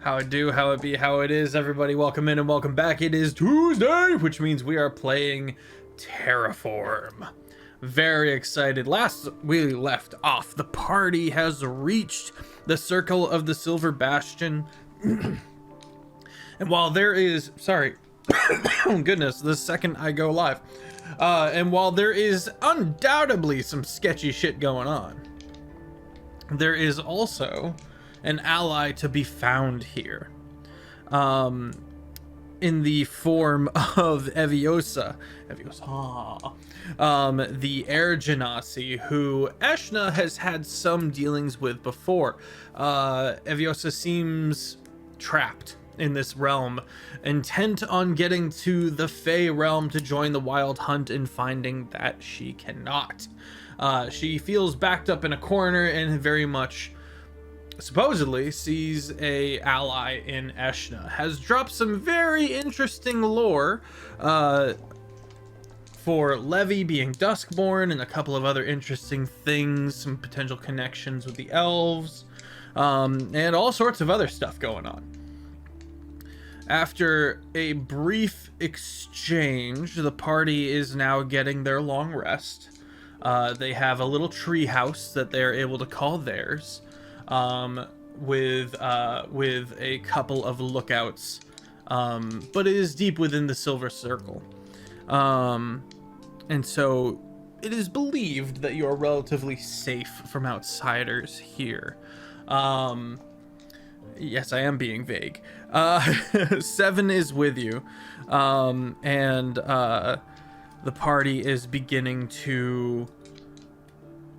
How it do, how it be, how it is, everybody. Welcome in and welcome back. It is Tuesday, which means we are playing Terraform. Very excited. Last we left off, the party has reached the circle of the Silver Bastion. And while there is, oh goodness, the second I go live. And while there is undoubtedly some sketchy shit going on, there is also an ally to be found here, in the form of Eviosa, the air genasi, who Eshna has had some dealings with before. Eviosa seems trapped in this realm, intent on getting to the Fey realm to join the wild hunt, and finding that she cannot. She feels backed up in a corner and very much supposedly sees a ally in Eshna. Has dropped some very interesting lore for Levi being Duskborn and a couple of other interesting things, some potential connections with the elves, and all sorts of other stuff going on. After a brief exchange, the party is now getting their long rest. They have a little tree house that they're able to call theirs, with a couple of lookouts, but it is deep within the Silver Circle, and so it is believed that you are relatively safe from outsiders here. Yes, I am being vague. Seven is with you, and the party is beginning to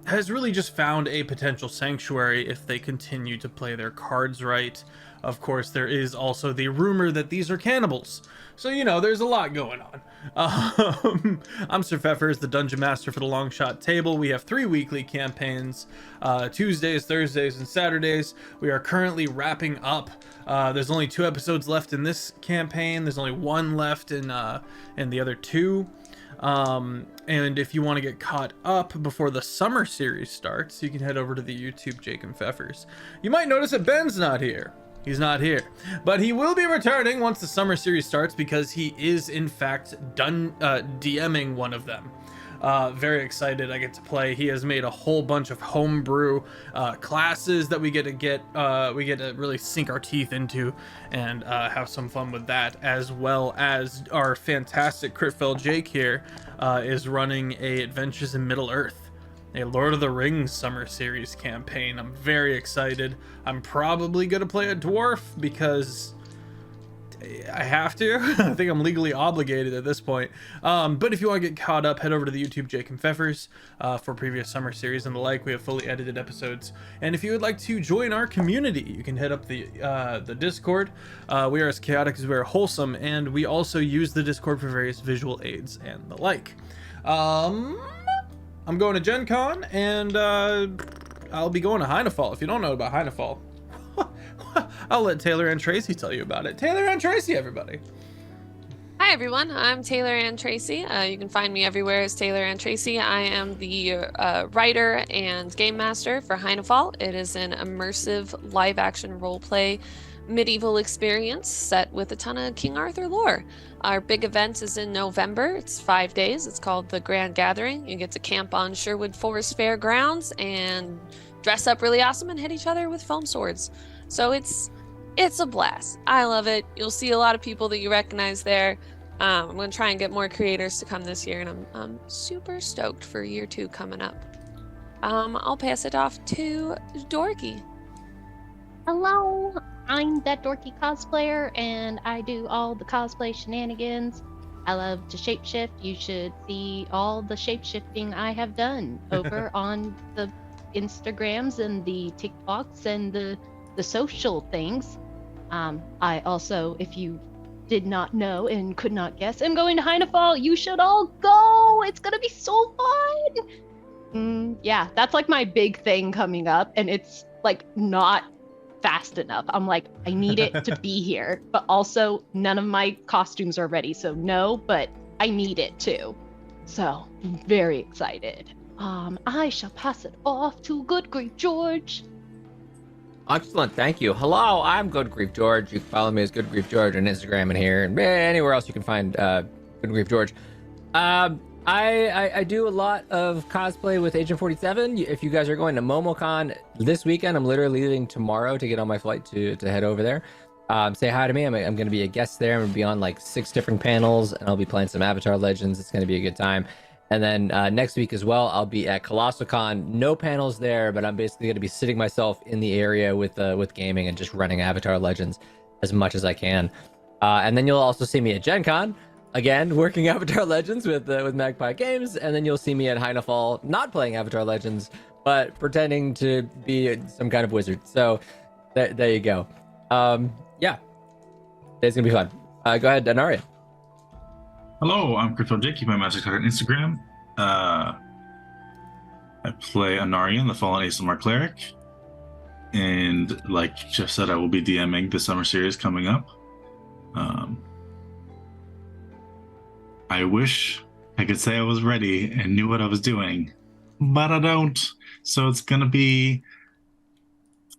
has really just found a potential sanctuary if they continue to play their cards right. Of course, there is also the rumor that these are cannibals. So, you know, there's a lot going on. I'm Sir Feffers, the Dungeon Master for the Long Shot Table. We have 3 weekly campaigns, Tuesdays, Thursdays, and Saturdays. We are currently wrapping up. There's only 2 episodes left in this campaign. There's only 1 left in the other 2. And if you want to get caught up before the summer series starts, you can head over to the YouTube Jacob Feffers. You might notice that Ben's not here. He's not here, but he will be returning once the summer series starts, because he is in fact done DMing one of them. Very excited I get to play. He has made a whole bunch of homebrew classes that we get to really sink our teeth into and have some fun with that, as well as our fantastic Critfail Jake here is running a Adventures in Middle Earth, a Lord of the Rings summer series campaign. I'm very excited. I'm probably gonna play a dwarf because I have to. I think I'm legally obligated at this point. But if you want to get caught up, head over to the YouTube Jacob Feffers for previous summer series and the like. We have fully edited episodes. And if you would like to join our community, you can head up the Discord. We are as chaotic as we are wholesome, and we also use the Discord for various visual aids and the like. I'm going to Gen Con, and I'll be going to Heinefall. If you don't know about Heinefall, I'll let Taylor and Tracy tell you about it. Taylor and Tracy, everybody. Hi, everyone. I'm Taylor and Tracy. You can find me everywhere as Taylor and Tracy. I am the writer and game master for Heinefall. It is an immersive live-action role-play medieval experience set with a ton of King Arthur lore. Our big event is in November. It's 5 days. It's called the Grand Gathering. You get to camp on Sherwood Forest Fairgrounds and dress up really awesome and hit each other with foam swords. So it's a blast. I love it. You'll see a lot of people that you recognize there. I'm going to try and get more creators to come this year, and I'm super stoked for year 2 coming up. I'll pass it off to Dorky. Hello, I'm that dorky cosplayer, and I do all the cosplay shenanigans. I love to shapeshift. You should see all the shapeshifting I have done over on the Instagrams and the TikToks and the social things. I also, if you did not know and could not guess, am going to Heinefall. You should all go. It's gonna be so fun. Yeah, that's like my big thing coming up, and it's like not fast enough. I'm like, I need it to be here, but also none of my costumes are ready, so no, but I need it too. So I'm very excited. I shall pass it off to GoodGriefGeorge. Excellent, thank you. Hello, I'm GoodGriefGeorge. You can follow me as GoodGriefGeorge on Instagram and here, and anywhere else you can find GoodGriefGeorge. I do a lot of cosplay with Agent 47. If you guys are going to MomoCon this weekend, I'm literally leaving tomorrow to get on my flight to head over there. Say hi to me. I'm going to be a guest there. I'm going to be on like 6 different panels, and I'll be playing some Avatar Legends. It's going to be a good time. And then next week as well, I'll be at ColossalCon. No panels there, but I'm basically going to be sitting myself in the area with gaming and just running Avatar Legends as much as I can. And then you'll also see me at Gen Con, again, working Avatar Legends with Magpie Games. And then you'll see me at Heinefall, not playing Avatar Legends, but pretending to be some kind of wizard. So there you go. Yeah, it's going to be fun. Go ahead, Anaria. Hello, I'm Critfail. Keep my magic card on Instagram. I play Anarian, the Fallen ASMR Cleric. And like Jeff said, I will be DMing the summer series coming up. I wish I could say I was ready and knew what I was doing, but I don't. So it's going to be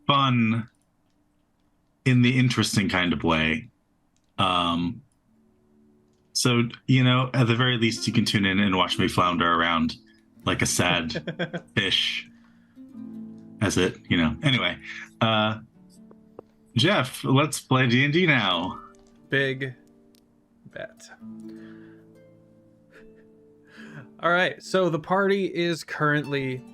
fun in the interesting kind of way. So, you know, at the very least, you can tune in and watch me flounder around like a sad fish. As it, you know. Anyway, Jeff, let's play D&D now. Big bet. All right, so the party is currently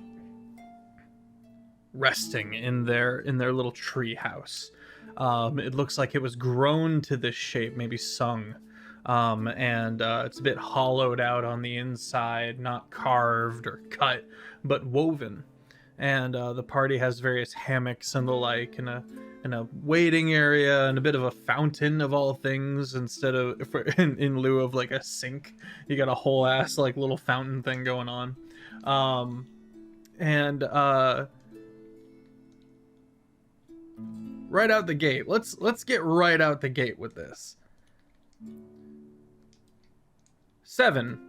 resting in their little tree house. It looks like it was grown to this shape, maybe sung. And it's a bit hollowed out on the inside, not carved or cut, but woven. And the party has various hammocks and the like, and a waiting area and a bit of a fountain of all things. Instead of in lieu of like a sink, you got a whole ass like little fountain thing going on. Right out the gate, let's get right out the gate with this. 7,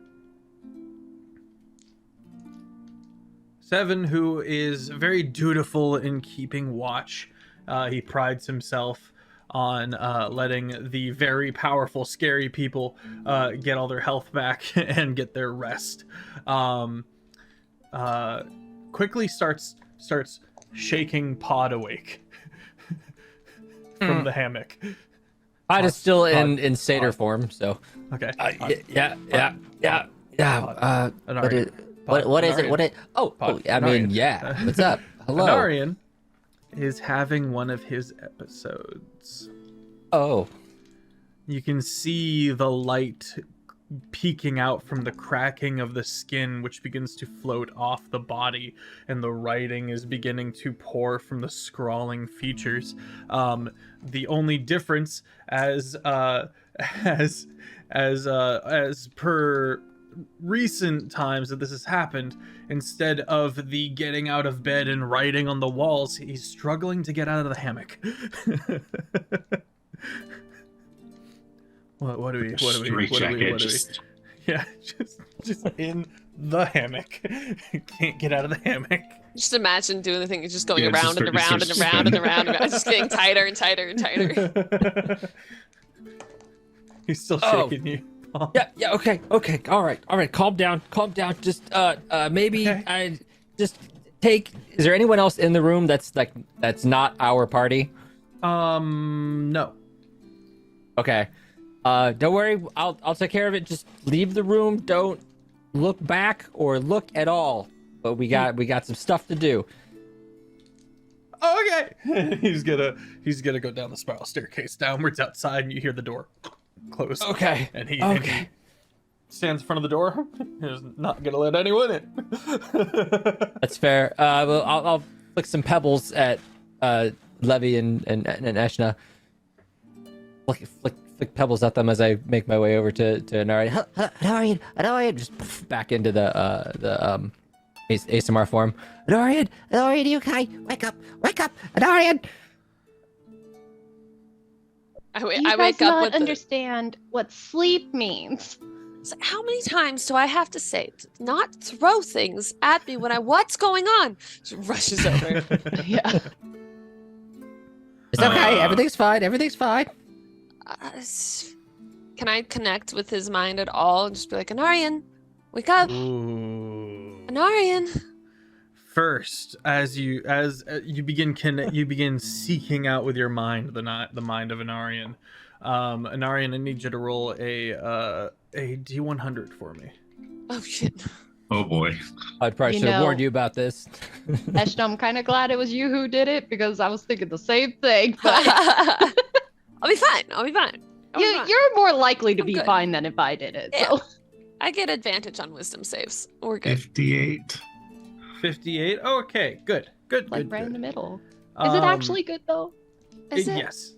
who is very dutiful in keeping watch. He prides himself on letting the very powerful, scary people get all their health back and get their rest. Quickly starts shaking Pod awake from the hammock. Pod is still in satyr form, so. Okay. Yeah. Anarian. What is it? What it? Oh, I mean, yeah. What's up? Hello. Anarian is having one of his episodes. Oh. You can see the light peeking out from the cracking of the skin, which begins to float off the body, and the writing is beginning to pour from the scrawling features. The only difference, as per recent times that this has happened, instead of the getting out of bed and writing on the walls, he's struggling to get out of the hammock. What do we? Yeah, just in the hammock. Can't get out of the hammock. Just imagine doing the thing, just going around and around and around and around and around, just getting tighter and tighter and tighter. He's still shaking you. Yeah. Okay. All right. Calm down. Just maybe okay. I just take. Is there anyone else in the room that's not our party? No. Okay. Don't worry. I'll take care of it. Just leave the room. Don't look back or look at all. But we got some stuff to do. Okay. He's gonna go down the spiral staircase downwards outside, and you hear the door close. Okay. And he stands in front of the door. He's not gonna let anyone in. That's fair. Well, I'll flick some pebbles at Levy and Eshna. Flick pebbles at them as I make my way over to Anarian. Anarian, just back into the ASMR form. Anarian, you okay? Wake up, Anarian. I You wake guys up not with understand what sleep means. It's like, how many times do I have to say not throw things at me when what's going on? She rushes over. Yeah. It's okay. Everything's fine. Everything's fine. Can I connect with his mind at all and just be like, Anarian, wake up, Ooh. Anarian. First, as you begin seeking out with your mind the mind of Anarian. Anarian, I need you to roll a D100 for me. Oh shit. Oh boy. I probably You should have know- warned you about this. Eshna, I'm kind of glad it was you who did it because I was thinking the same thing. But I'll be fine. I'll be fine. you're more likely to I'm be good. fine than if I did it. Yeah. So I get advantage on wisdom saves. We're good. 58. 58. Oh, okay, good. like Good. right in Good. the middle. Is it actually good though? Is it? Yes.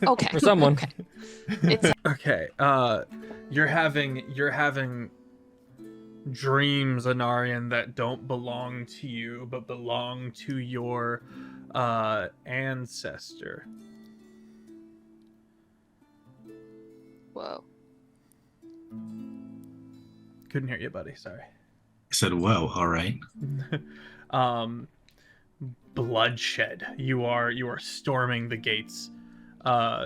Okay. For someone. Okay. It's Okay. You're having dreams, Anarian, that don't belong to you, but belong to your ancestor. whoa. Couldn't hear you, buddy. Sorry. I said, "Whoa, all right." Bloodshed. You are storming the gates.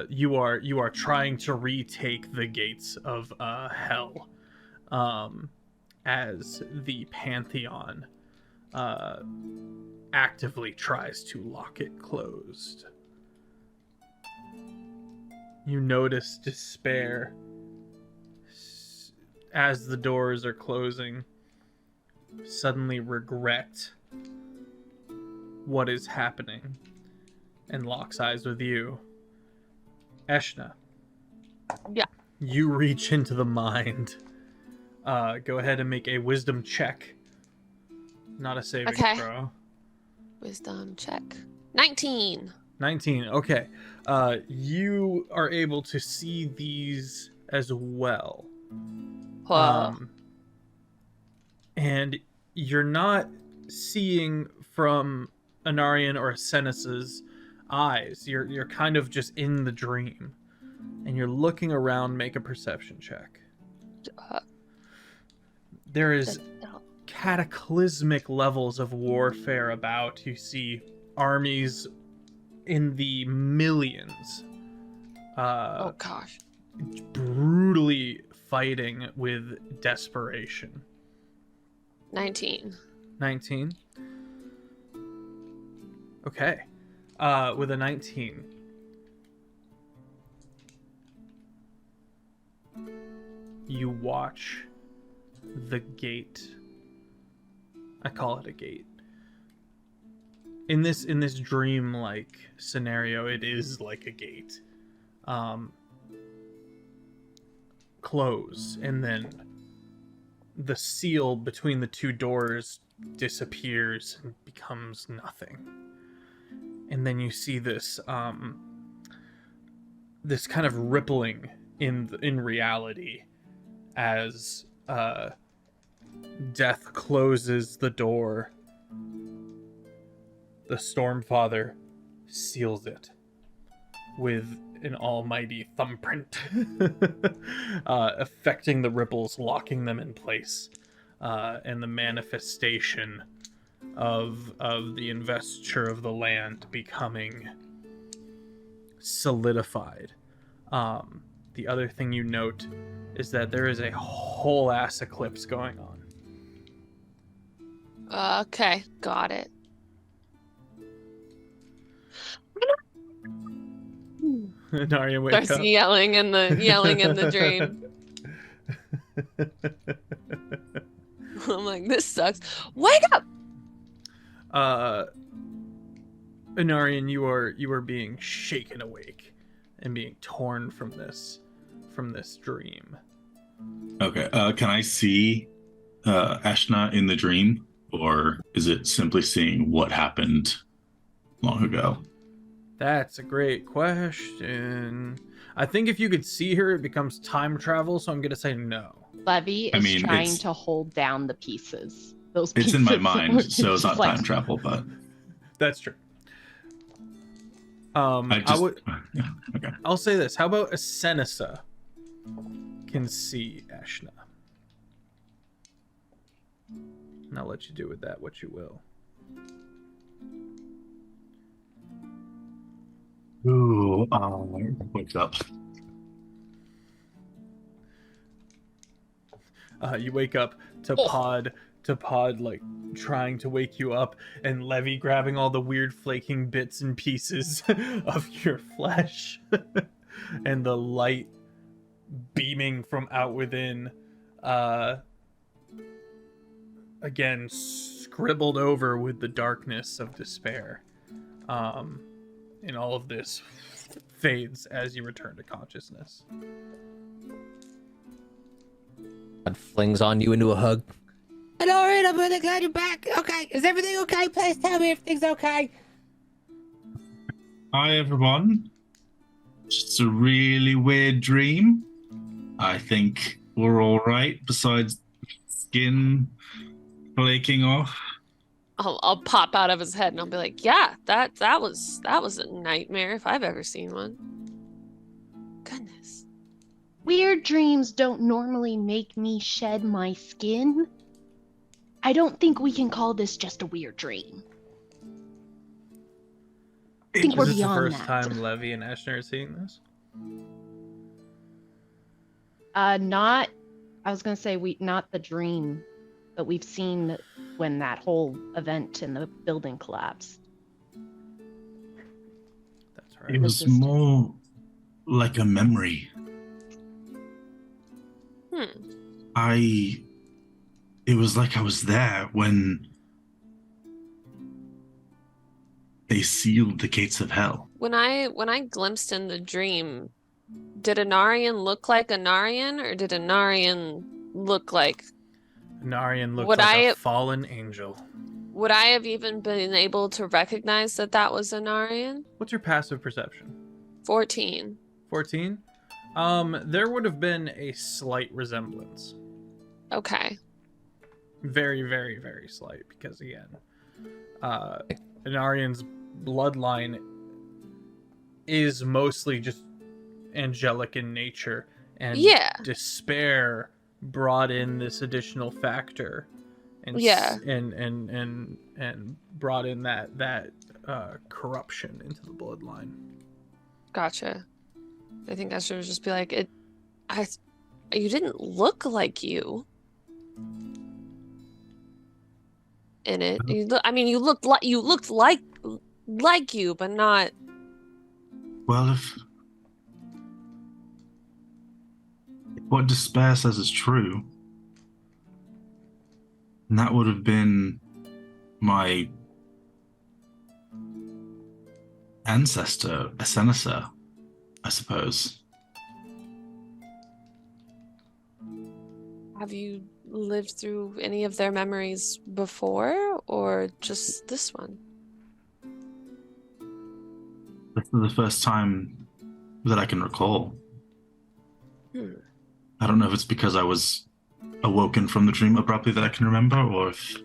You are trying to retake the gates of hell. As the Pantheon actively tries to lock it closed. You notice despair as the doors are closing. Suddenly regret what is happening and locks eyes with you. Eshna. Yeah. You reach into the mind. Go ahead and make a wisdom check. Not a saving Okay. throw. Wisdom check. 19. 19. Okay. You are able to see these as well. Whoa. And you're not seeing from Anarian or Asenis's eyes. You're kind of just in the dream. And you're looking around. Make a perception check. There is cataclysmic levels of warfare about. You see armies in the millions. Oh gosh. Brutally fighting with desperation. 19. 19. Okay. With a 19. You watch the gate. I call it a gate. In this dream-like scenario, it is like a gate. Close, and then the seal between the two doors disappears and becomes nothing. And then you see this this kind of rippling in reality as death closes the door. The Stormfather seals it with an almighty thumbprint, affecting the ripples, locking them in place, and the manifestation of the investiture of the land becoming solidified. The other thing you note is that there is a whole ass eclipse going on. Okay, got it. Daria, wake up. Starts yelling in the dream. I'm like, this sucks. Wake up! Anarian, you are being shaken awake and being torn from this dream. Okay. Can I see Ashna in the dream, or is it simply seeing what happened long ago? That's a great question. I think if you could see her, it becomes time travel, so I'm gonna say no. Levy is I mean, trying it's- to hold down the pieces. Those It's pieces in my were mind, so it's just not like- time travel, but That's true. I just... Yeah, okay. I'll say this. How about Asenisa can see Ashna? And I'll let you do with that what you will. Ooh, wake up. You wake up to Pod like trying to wake you up, and Levy grabbing all the weird flaking bits and pieces of your flesh, and the light beaming from out within, again scribbled over with the darkness of despair. And all of this fades as you return to consciousness. And flings on you into a hug. And all right, I'm really glad you're back. Okay, is everything okay? Please tell me everything's okay. Hi, everyone. Just a really weird dream. I think we're all right, besides skin flaking off. I'll pop out of his head and I'll be like, yeah, that was a nightmare if I've ever seen one. Goodness. Weird dreams don't normally make me shed my skin. I don't think we can call this just a weird dream. I think we're Is this the beyond first that. time Levy and Eschner are seeing this? Not. I was gonna say not the dream, but we've seen when that whole event in the building collapsed. That's It right. was more like a memory. It was like I was there when they sealed the gates of hell. When I glimpsed in the dream, did Anarian look like Anarian, or did Anarian look like... Narian looked Would like I- a fallen angel. Would I have even been able to recognize that was Anarian? What's your passive perception? 14. 14? There would have been a slight resemblance. Okay. Very, very, very slight, because again, Anarian's bloodline is mostly just angelic in nature, and Yeah. despair brought in this additional factor, and Yeah. and brought in that corruption into the bloodline. Gotcha. I think I should just be like, you didn't look like you in it. You looked like you, but not. Well, if what despair says is true, and that would have been my ancestor, a senator, I suppose. Have you lived through any of their memories before, or just this one? This is the first time that I can recall. I don't know if it's because I was awoken from the dream abruptly that I can remember, or if...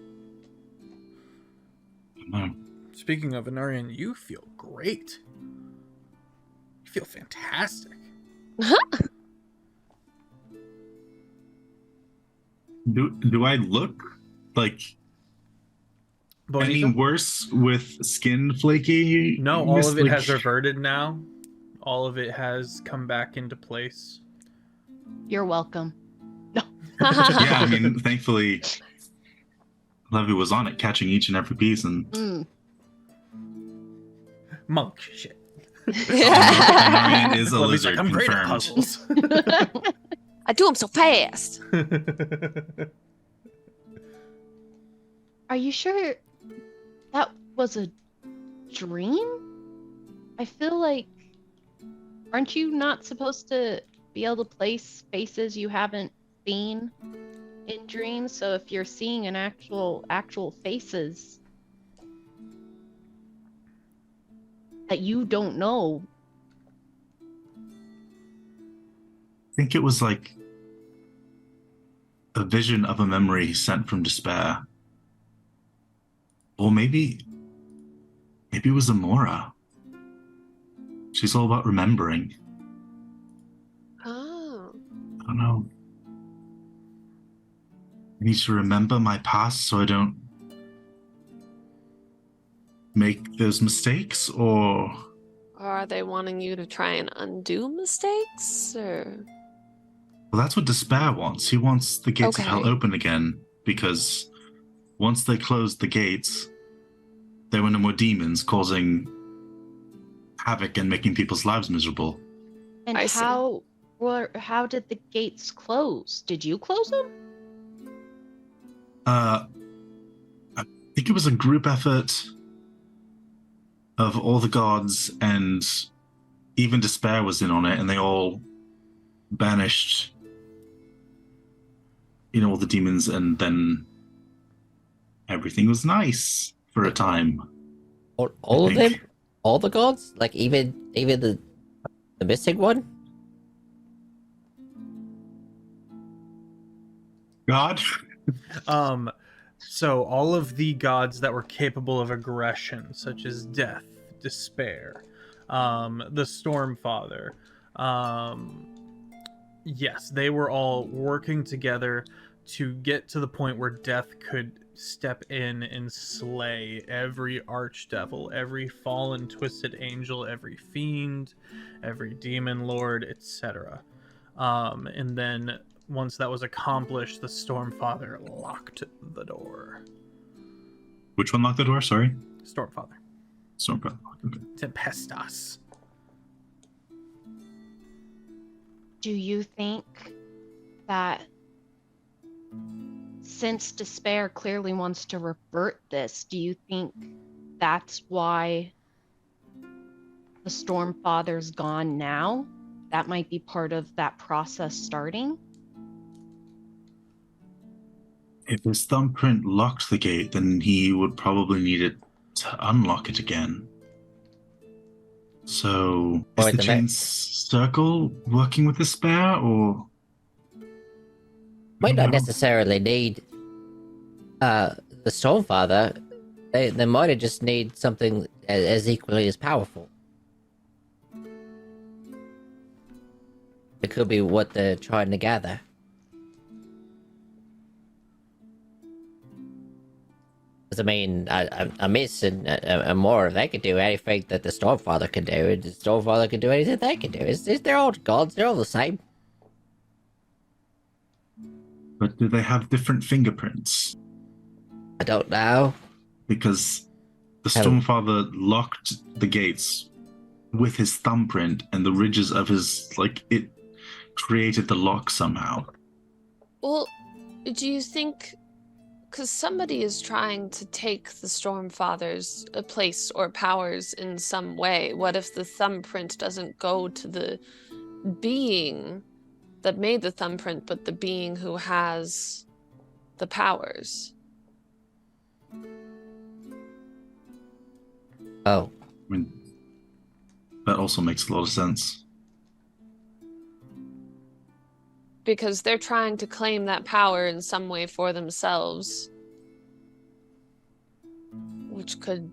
I don't know. Speaking of Anarian, you feel great. You feel fantastic. Do I look like any Bonito? worse with skin flaky? No, all of it like- has reverted now. All of it has come back into place. You're welcome. Yeah, I mean, thankfully, Levy was on it, catching each and every piece, and Monk shit. Anarian is a Levy's lizard, like, I'm great at confirmed. puzzles. I do them so fast. Are you sure that was a dream? I feel like, aren't you not supposed to be able to place faces you haven't seen in dreams? So if you're seeing an actual faces that you don't know, I think it was like a vision of a memory sent from despair. Or maybe it was Amora. She's all about remembering. Oh. I don't know. I need to remember my past so I don't make those mistakes, or Or are they wanting you to try and undo mistakes? Or Well, that's what Despair wants. He wants the gates of hell Okay. open again, because once they closed the gates, there were no more demons causing havoc and making people's lives miserable. And I see. how did the gates close? Did you close them? I think it was a group effort of all the gods, and even Despair was in on it, and they all banished, all the demons, and then everything was nice for a time. All I of them? think. All the gods? Like even the missing one? God? So all of the gods that were capable of aggression, such as death, despair, the Stormfather, yes, they were all working together to get to the point where death could step in and slay every archdevil, every fallen twisted angel, every fiend, every demon lord, etc. And then once that was accomplished, the Stormfather locked the door. Which one locked the door? Sorry? Stormfather. Stormfather. Okay. Tempestas. Do you think that since Despair clearly wants to revert this, do you think that's why the Stormfather's gone now? That might be part of that process starting? If his thumbprint locked the gate, then he would probably need it to unlock it again. So, is Wait, the the chain circle working with Despair, or? Might I not don't know. necessarily need the Stormfather. They might have just need something as equally as powerful. It could be what they're trying to gather. Because I mean, a Miss and a More, they could do anything that the Stormfather can do, and the Stormfather can do anything they can do. They're all gods, they're all the same. But do they have different fingerprints? I don't know. Because the Oh. Stormfather locked the gates with his thumbprint, and the ridges of his, it created the lock somehow. Well, do you think, because somebody is trying to take the Stormfather's place or powers in some way, what if the thumbprint doesn't go to the being that made the thumbprint, but the being who has the powers? Oh, I mean, that also makes a lot of sense. Because they're trying to claim that power in some way for themselves. Which could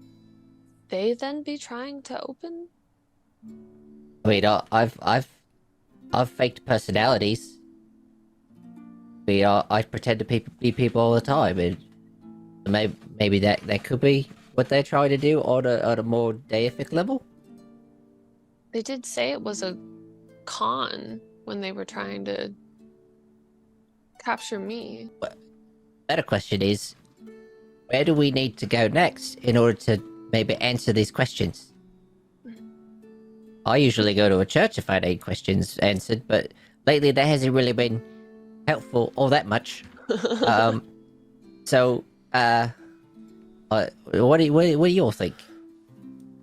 they then be trying to open? I mean, I've faked personalities. I pretend to be people all the time, and maybe that could be what they're trying to do on a more deific level. They did say it was a con when they were trying to capture me. Better question is, where do we need to go next in order to maybe answer these questions? I usually go to a church if I need questions answered, but lately that hasn't really been helpful all that much. So, what do you all think?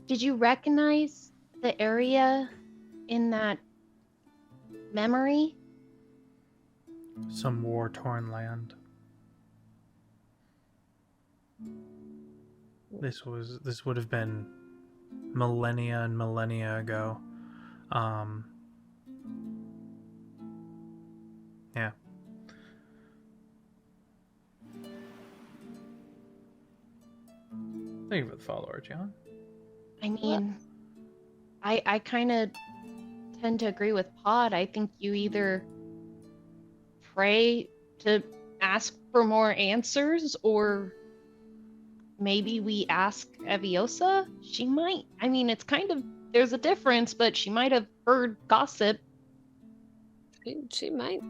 Did you recognize the area in that memory? Some war-torn land. This would have been millennia and millennia ago. Yeah. Thank you for the follow, John. I mean, I kind of tend to agree with Pod. I think you either pray to ask for more answers, or maybe we ask Eviosa. She might. I mean, it's kind of there's a difference, but she might have heard gossip. She might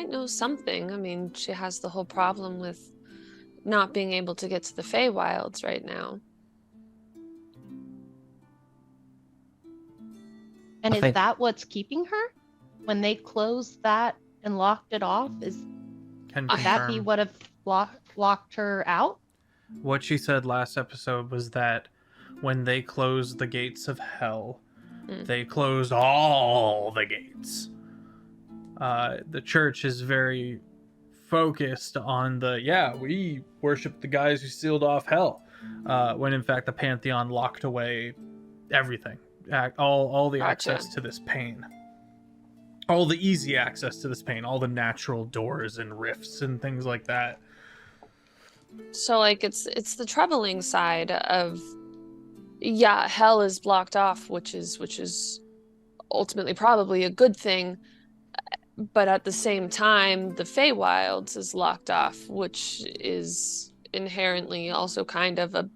know something. I mean, she has the whole problem with not being able to get to the Feywilds right now. And I is think- that what's keeping her? When they closed that and locked it off, Can would that be confirm. what have locked her out? What she said last episode was that when they closed the gates of hell, they closed all the gates. The church is very focused on we worship the guys who sealed off hell, when in fact the Pantheon locked away everything, all the Gotcha. access to this pain, all the easy access to this pain, all the natural doors and rifts and things like that. So like it's the troubling side of hell is blocked off, which is ultimately probably a good thing, but at the same time the Feywilds is locked off, which is inherently also kind of a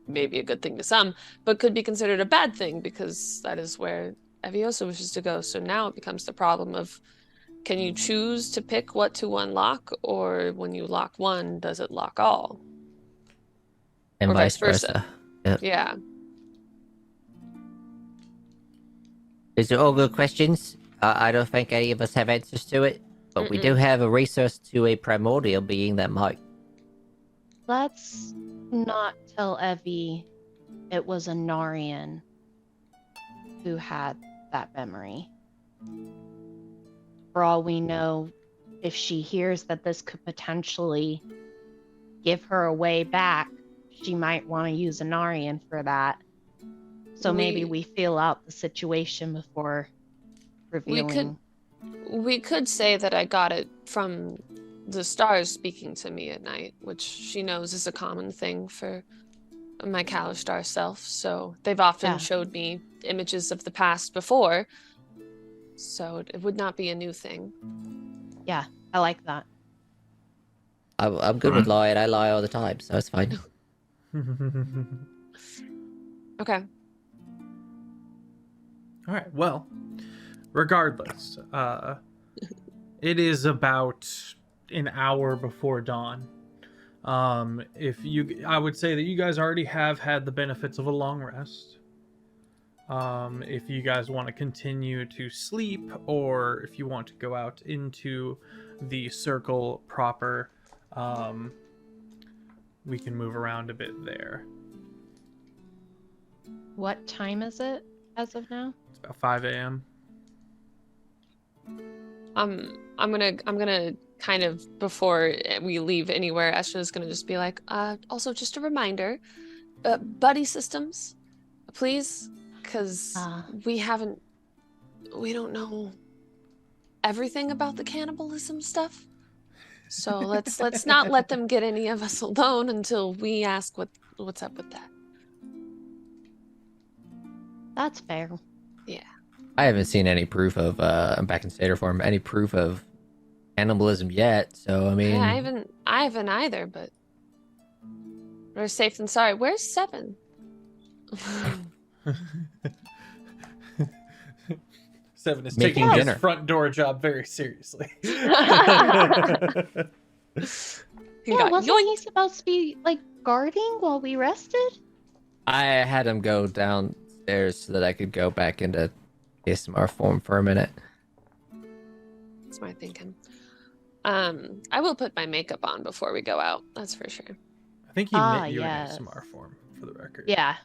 maybe a good thing to some, but could be considered a bad thing because that is where Eviosa wishes to go. So now it becomes the problem of, can you choose to pick what to unlock, or when you lock one, does it lock all? And Or vice vice versa. versa. Yep. Yeah. These are all good questions. I don't think any of us have answers to it, but we do have a resource to a primordial being that might. Let's not tell Evie it was a Narian who had that memory. For all we know, if she hears that this could potentially give her a way back, she might want to use a Narian for that. So maybe we feel out the situation before revealing. We could say that I got it from the stars speaking to me at night, which she knows is a common thing for my Kalistar self. So they've often showed me images of the past before. So it would not be a new thing. Yeah, I like that. I'm good with lying. I lie all the time, so it's fine. Okay. All right. Well, regardless, it is about an hour before dawn. I would say that you guys already have had the benefits of a long rest. If you guys want to continue to sleep, or if you want to go out into the circle proper, we can move around a bit there. What time is it as of now? It's about 5 a.m. I'm gonna kind of, before we leave anywhere, Estra's gonna just be like, also just a reminder, buddy systems, please, because we don't know everything about the cannibalism stuff. So let's not let them get any of us alone until we ask what's up with that. That's fair. Yeah. I haven't seen any proof of I'm back in Terraform, any proof of cannibalism yet. So I mean, Yeah, I haven't either, but we're safe than sorry. Where's 7? Seven is Making taking his dinner. front door job very seriously. He Yeah, got wasn't yoinked. he supposed to be like guarding while we rested? I had him go downstairs so that I could go back into ASMR form for a minute. That's my thinking. I will put my makeup on before we go out. That's for sure. I think he met you yes. in ASMR form, for the record. Yeah.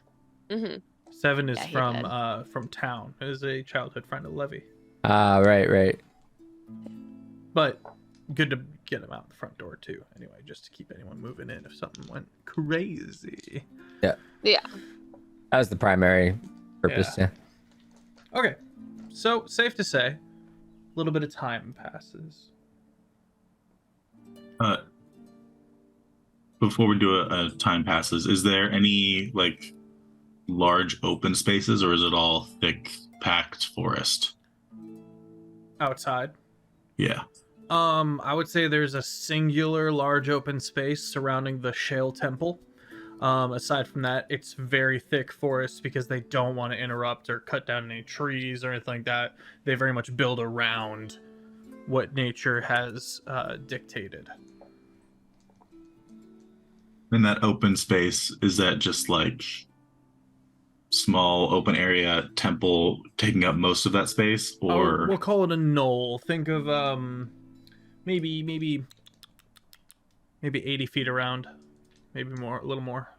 Mm-hmm. 7 is Yeah, he from town. Is a childhood friend of Levy. Right. But good to get him out the front door too. Anyway, just to keep anyone moving in if something went crazy. Yeah. That was the primary purpose. Yeah. Okay, so safe to say, a little bit of time passes. Before we do a time passes, is there any like large open spaces, or is it all thick packed forest? Outside. Yeah. I would say there's a singular large open space surrounding the Shale Temple. Aside from that, it's very thick forest because they don't want to interrupt or cut down any trees or anything like that. They very much build around what nature has dictated. In that open space, is that just like small open area temple taking up most of that space, or we'll call it a knoll. Think of maybe 80 feet around, maybe more, a little more.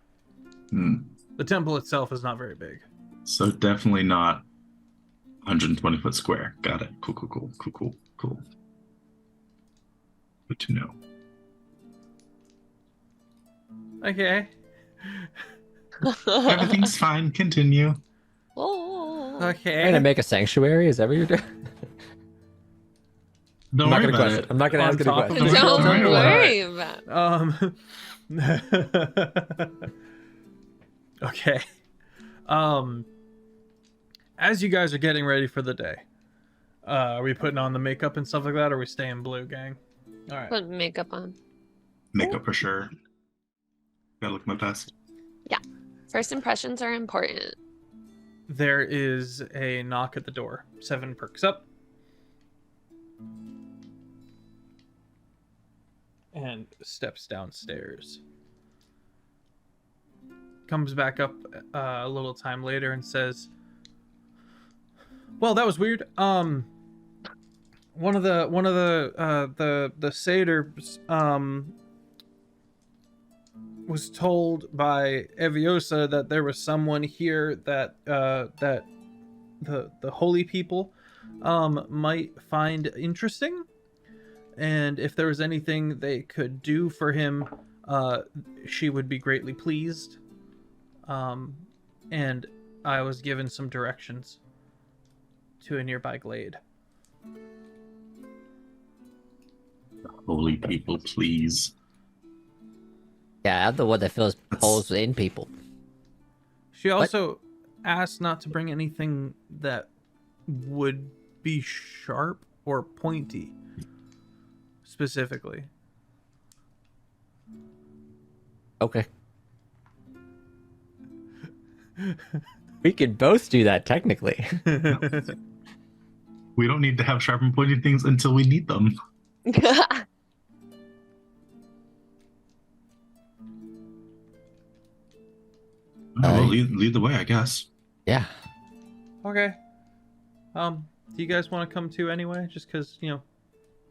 The temple itself is not very big. So definitely not 120-foot square. Got it. Cool. Good to know. Okay. Everything's fine. Continue. Oh. Okay. Trying to make a sanctuary? Is that what you're doing? Don't worry about question. it. I'm not gonna On ask any top of questions. the- Don't Don't worry about it. Okay. As you guys are getting ready for the day, are we putting on the makeup and stuff like that, or are we staying blue, gang? All right. Put makeup on. Makeup for sure. Gotta look my best. First impressions are important. There is a knock at the door. 7 perks up. And steps downstairs. Comes back up a little time later and says, "Well, that was weird. One of the satyrs was told by Eviosa that there was someone here that that the holy people might find interesting, and if there was anything they could do for him, she would be greatly pleased. And I was given some directions to a nearby glade." Holy people, please. Yeah, I'm the one that fills holes in people. She also asked not to bring anything that would be sharp or pointy, specifically. Okay. We could both do that technically. We don't need to have sharp and pointy things until we need them. Well, lead the way, I guess. Yeah. Okay. Do you guys want to come too anyway? Just because,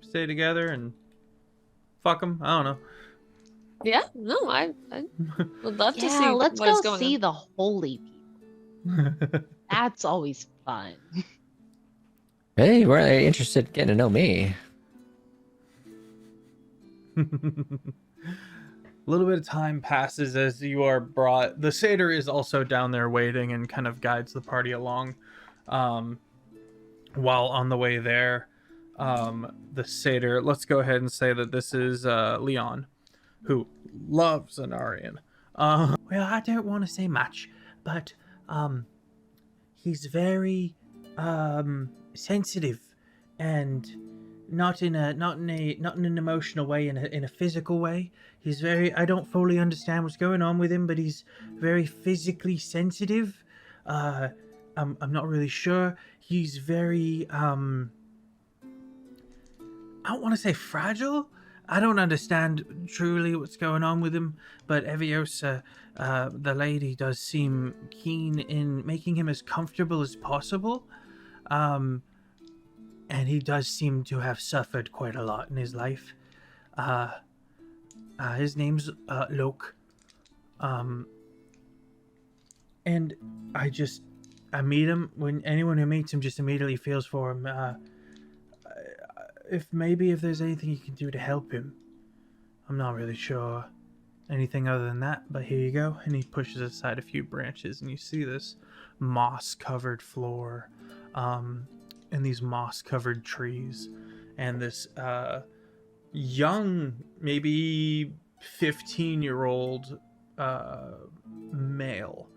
stay together and fuck them? I don't know. Yeah, no, I would love to see Yeah, let's what is go going see on. the holy people. That's always fun. Hey, we're interested in getting to know me. A little bit of time passes as you are brought. The satyr is also down there waiting and kind of guides the party along. While on the way there, the satyr, let's go ahead and say that this is Leon, who loves Anarian. Well, I don't want to say much, but he's very sensitive, and not in an emotional way, in a physical way. He's very, I don't fully understand what's going on with him, but he's very physically sensitive. I'm not really sure. He's very I don't want to say fragile. I don't understand truly what's going on with him, but Eviosa, the lady, does seem keen in making him as comfortable as possible. And he does seem to have suffered quite a lot in his life. His name's Loke. And I meet him. When anyone who meets him just immediately feels for him. If there's anything you can do to help him. I'm not really sure anything other than that, but here you go. And he pushes aside a few branches, and you see this moss-covered floor, and these moss-covered trees, and this young, maybe 15-year-old male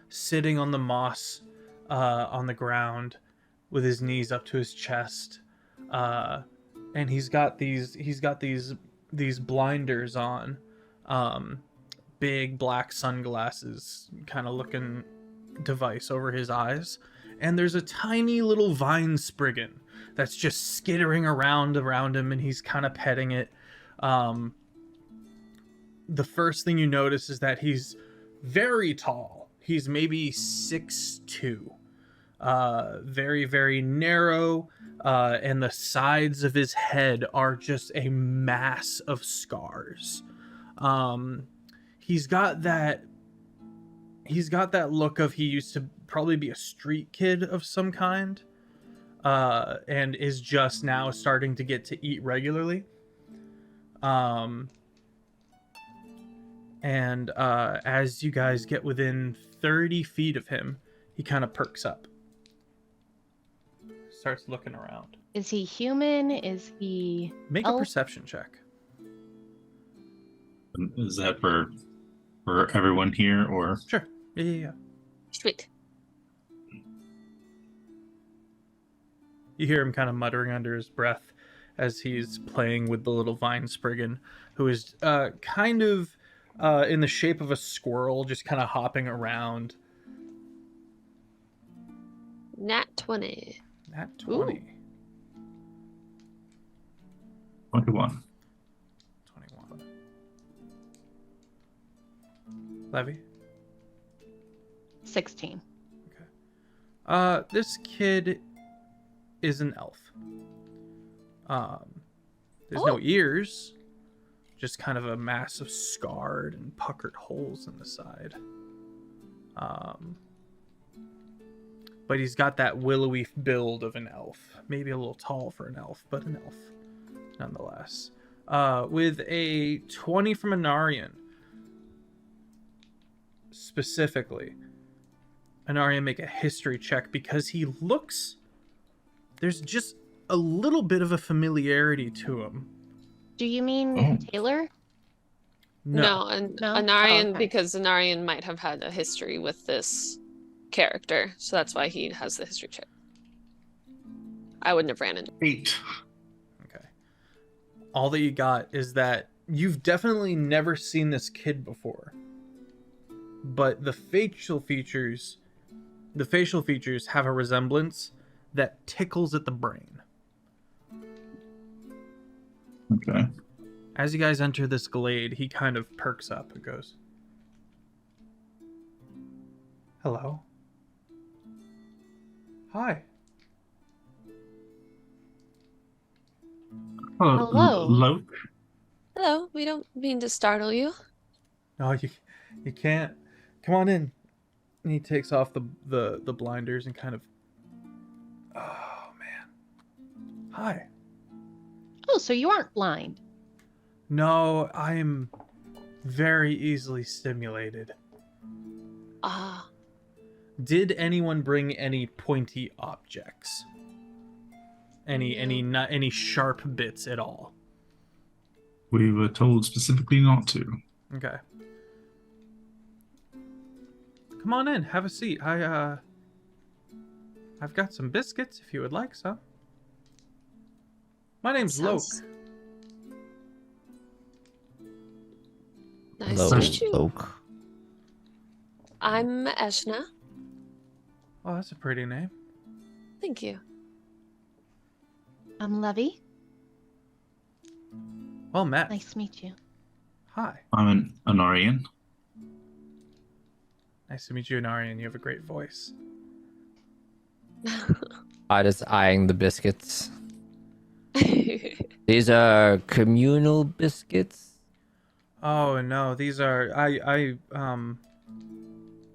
sitting on the moss on the ground with his knees up to his chest, and he's got these blinders on, big black sunglasses kind of looking device over his eyes, and there's a tiny little vine spriggin that's just skittering around him, and he's kind of petting it. The first thing you notice is that he's very tall. He's maybe 6'2", very, very narrow, and the sides of his head are just a mass of scars. He's got that look of he used to probably be a street kid of some kind, and is just now starting to get to eat regularly. And as you guys get within 30 feet of him, he kind of perks up. Starts looking around. Is he human? Is he Make a perception check. Is that for everyone here, or? Sure. Yeah. Sweet. You hear him kind of muttering under his breath as he's playing with the little vine spriggin, who is kind of in the shape of a squirrel, just kind of hopping around. Nat 20. Nat 20. Ooh. 21. 21. Levy? 16? This kid is an elf. There's no ears, just kind of a mass of scarred and puckered holes in the side. But he's got that willowy build of an elf. Maybe a little tall for an elf, but an elf nonetheless. With a 20 from Anarian. Specifically, Anarian, make a history check because he looks... There's just a little bit of a familiarity to him. Do you mean Taylor? No, Anarian, Oh, okay. because Anarian might have had a history with this character, so that's why he has the history check. I wouldn't have ran into 8. Okay. All that you got is that you've definitely never seen this kid before. But the facial features have a resemblance that tickles at the brain. Okay. As you guys enter this glade, he kind of perks up and goes, "Hello. Hi." Hello. Loke. Hello, we don't mean to startle you. "No, you can't. Come on in." And he takes off the blinders and kind of, "Oh man. Hi." Oh, so you aren't blind. "No, I'm very easily stimulated." Ah, Did anyone bring any pointy objects? Any sharp bits at all? We were told specifically not to. Okay. Come on in, have a seat. I've got some biscuits if you would like some. My name's sounds- Loke. Nice Hello, to meet you. Oak. I'm Eshna. Oh, that's a pretty name. Thank you. I'm Levy. Well met. Nice to meet you. Hi. I'm an Anarian. Nice to meet you, Anarian. You have a great voice. I just eyeing the biscuits. These are communal biscuits. Oh no, these are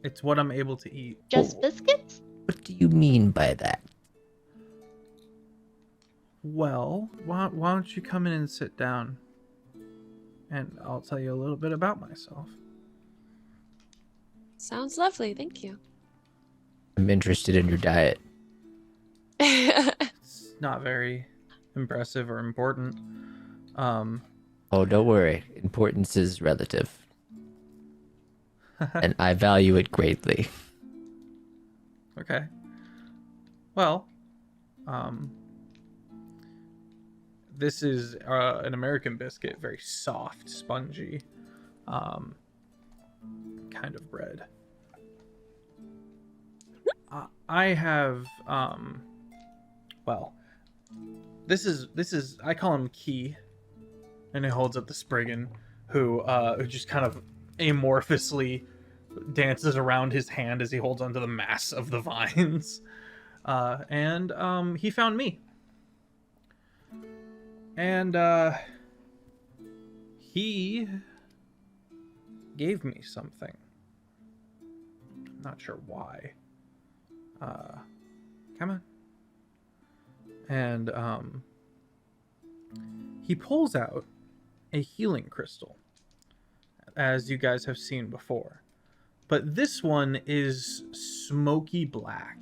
it's what I'm able to eat. Just biscuits? What do you mean by that? Well, why don't you come in and sit down, and I'll tell you a little bit about myself. Sounds lovely, thank you. I'm interested in your diet. It's not very impressive or important. Oh, don't worry. Importance is relative. And I value it greatly. Okay. Well, this is an American biscuit, very soft, spongy. kind of bread. I have well, this is I call him Key, and he holds up the Spriggan, who just kind of amorphously dances around his hand as he holds onto the mass of the vines. And he found me. And he gave me something. I'm not sure why. Come on. And he pulls out a healing crystal, as you guys have seen before. But this one is smoky black.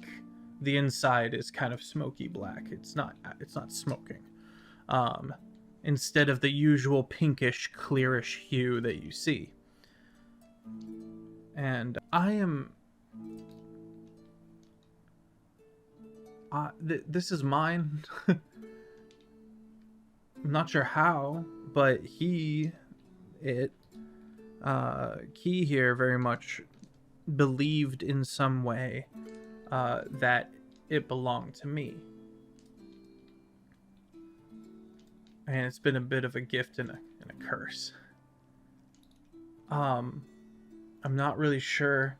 The inside is kind of smoky black. It's not smoking. Instead of the usual pinkish, clearish hue that you see. And I am... this is mine. I'm not sure how, but Key here very much believed in some way that it belonged to me. And it's been a bit of a gift and a curse. I'm not really sure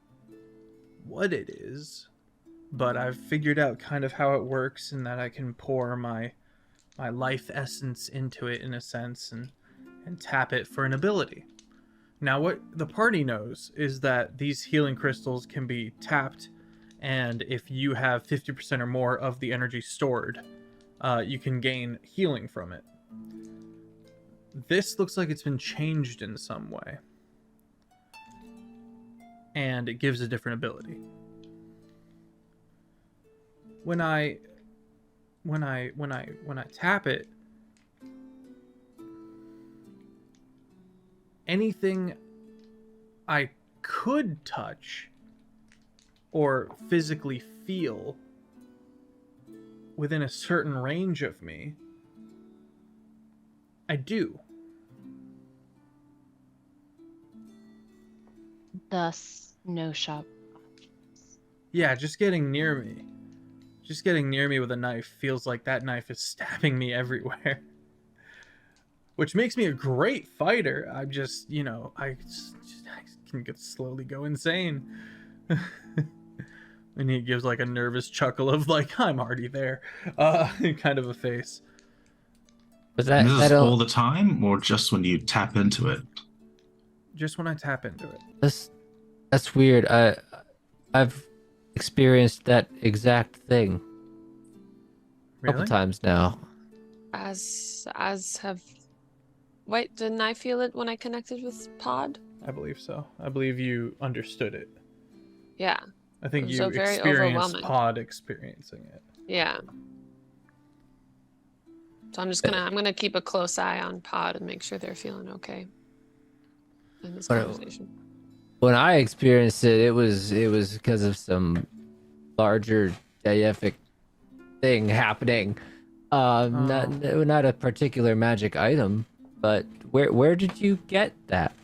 what it is, but I've figured out kind of how it works, and that I can pour my life essence into it in a sense and tap it for an ability. Now, what the party knows is that these healing crystals can be tapped, and if you have 50% or more of the energy stored, you can gain healing from it. This looks like it's been changed in some way, and it gives a different ability. When I tap it, anything I could touch or physically feel within a certain range of me, I do. Thus, no shop options. Yeah, just getting near me. Just getting near me with a knife feels like that knife is stabbing me everywhere. Which makes me a great fighter. I'm just, I can slowly go insane. And he gives like a nervous chuckle of like, I'm already there. Kind of a face. Was Is this all the time, or just when you tap into it? Just when I tap into it. That's weird. I've experienced that exact thing a couple Really? times now. As have. Wait, didn't I feel it when I connected with Pod? I believe so. I believe you understood it. Yeah. I think you So very experienced overwhelming. Pod experiencing it. Yeah. So I'm gonna keep a close eye on Pod and make sure they're feeling okay in this conversation. When I experienced it, it was because of some larger deific thing happening. Not a particular magic item, but where did you get that?